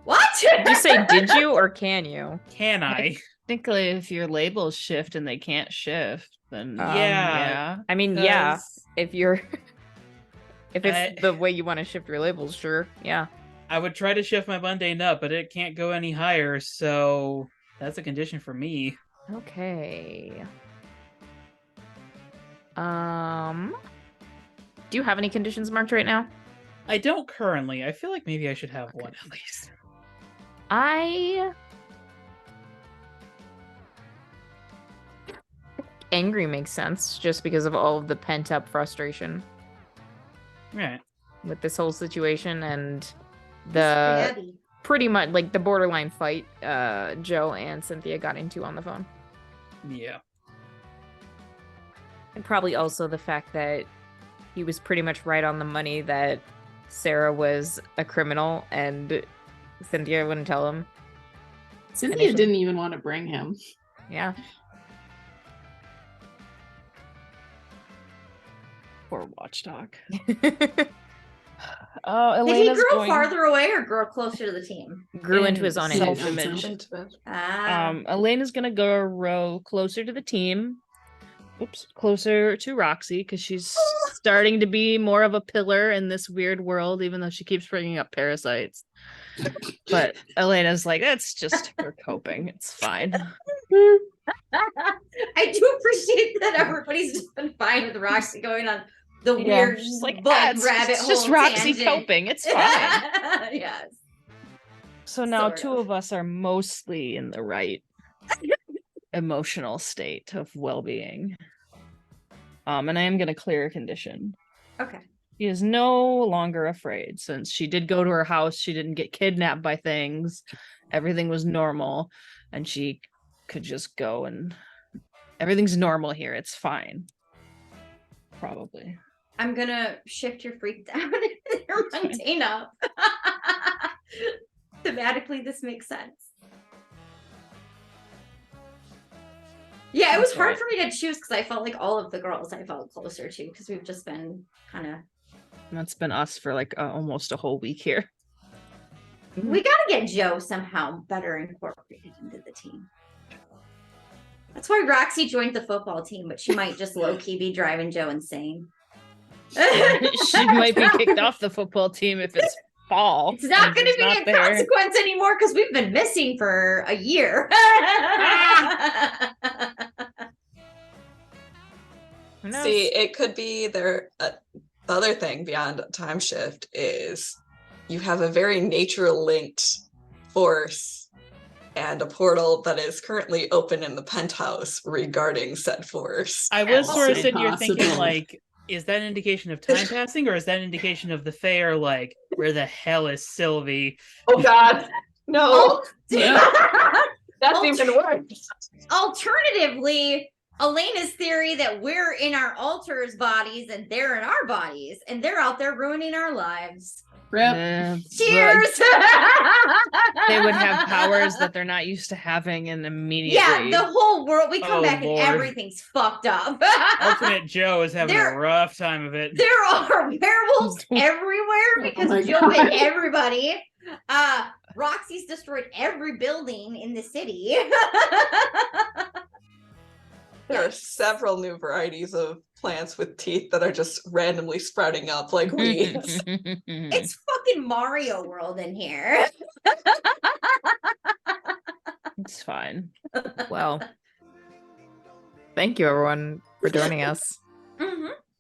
What? Did you say did you or can you? Can I? Technically, if your labels shift and they can't shift, then Yeah. I mean, yeah. If you're If it's the way you want to shift your labels, sure. Yeah. I would try to shift my mundane up, but it can't go any higher, so that's a condition for me. Okay. Do you have any conditions marked right now? I don't currently. I feel like maybe I should have one at least. Angry makes sense just because of all of the pent up frustration. Right. With this whole situation and the Daddy. pretty much like the borderline fight Joe and Cynthia got into on the phone. Yeah. And probably also the fact that he was pretty much right on the money that Sarah was a criminal and Cynthia wouldn't tell him. Cynthia didn't even want to bring him. Yeah. Poor watchdog. Did he grow farther away or grow closer to the team? Grew into his own self-image. Elena's gonna go row closer to the team. Oops, closer to Roxy because she's starting to be more of a pillar in this weird world, even though she keeps bringing up parasites. But Elena's like, that's just her coping. It's fine. I do appreciate that everybody's just been fine with Roxy going on the weird just rabbit it's hole. just Roxy tangent. coping. It's fine. Yes. So now Sort two of us are mostly in the right emotional state of well-being. And I am going to clear a condition. Okay. She is no longer afraid since she did go to her house. She didn't get kidnapped by things. Everything was normal, and she could just go and everything's normal here. It's fine. Probably. I'm gonna shift your freak down and your mundane up. Thematically, this makes sense. Yeah, it was hard for me to choose because I felt like all of the girls I felt closer to because we've just been kind of. That's been us for like almost a whole week here. We gotta get Joe somehow better incorporated into the team. That's why Roxy joined the football team, but she might just low-key be driving Joe insane. She might be kicked off the football team if it's fall. It's not going to be a consequence anymore because we've been missing for a year. See, it could be there. The other thing beyond time shift is you have a very nature-linked force and a portal that is currently open in the penthouse regarding said force. I was sort of sitting here thinking, like, is that an indication of time passing, or is that an indication of the Fae are like, where the hell is Sylvie? Oh God, no. That's even worse. Alternatively, Elena's theory that we're in our alters' bodies and they're in our bodies, and they're out there ruining our lives. Cheers! They would have powers that they're not used to having, and immediately. Yeah, the whole world. We come back Lord. and everything's fucked up. Alternate Joe is having a rough time of it. There are werewolves everywhere because Joe hit everybody. Roxy's destroyed every building in the city. There are several new varieties of plants with teeth that are just randomly sprouting up like weeds. It's fucking Mario World in here. It's fine. Well, thank you everyone for joining us.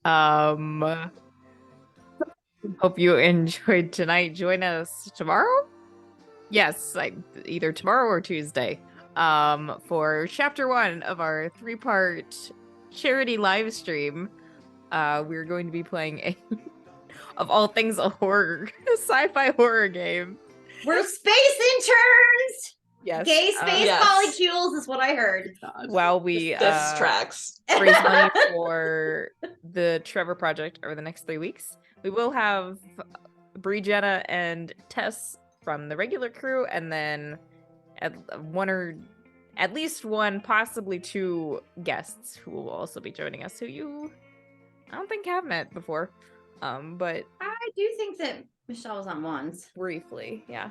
Hope you enjoyed tonight. Join us tomorrow. Yes, either tomorrow or Tuesday. For chapter 1 of our 3-part charity live stream. We're going to be playing a of all things a sci-fi horror game. We're space interns. Yes. Gay space polycules is what I heard. While we this tracks raise money for the Trevor Project over the next 3 weeks. We will have Brie, Jenna, and Tess from the regular crew, and then at least one, possibly 2 guests who will also be joining us, who I don't think have met before. But I do think that Michelle was on once. Briefly, yeah.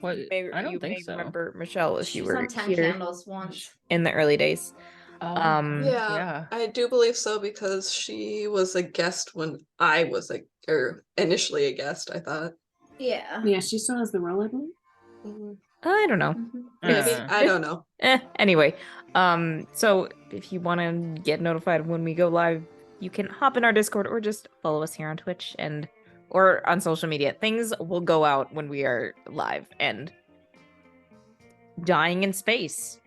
What? I don't think so. Remember Michelle if you were on 10 here Candles once in the early days. Yeah, I do believe so because she was a guest when I was initially a guest, I thought. Yeah. Yeah, she still has the role, I believe. Mhm. I don't know. Maybe. I don't know. Anyway, so if you want to get notified when we go live, you can hop in our Discord or just follow us here on Twitch or on social media. Things will go out when we are live and dying in space.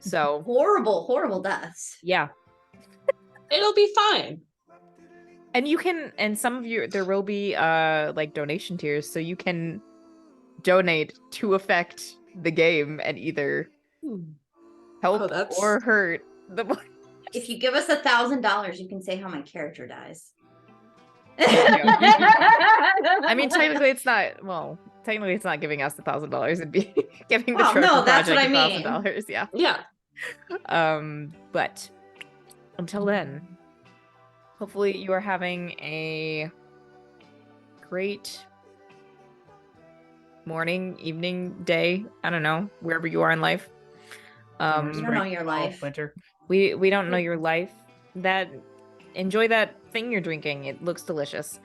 So horrible deaths. Yeah. It'll be fine. And some of you, there will be like donation tiers, so you can donate to affect the game and either help or hurt the. If you give us $1,000, you can say how my character dies. I mean, technically, it's not. Well, technically, it's not giving us $1,000. It'd be giving the Trojan no, that's Project what I mean. $1,000. Yeah. Yeah. But until then, hopefully, you are having a great morning, evening, day. I don't know, wherever you are in life. We don't know your life. Winter. We don't know your life. Enjoy that thing you're drinking. It looks delicious.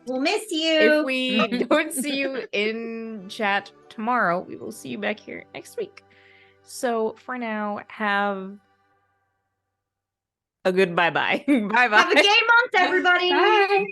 We'll miss you. If we don't see you in chat tomorrow, we will see you back here next week. So for now, have a good bye-bye. Bye-bye. Have a gay month, everybody. Bye.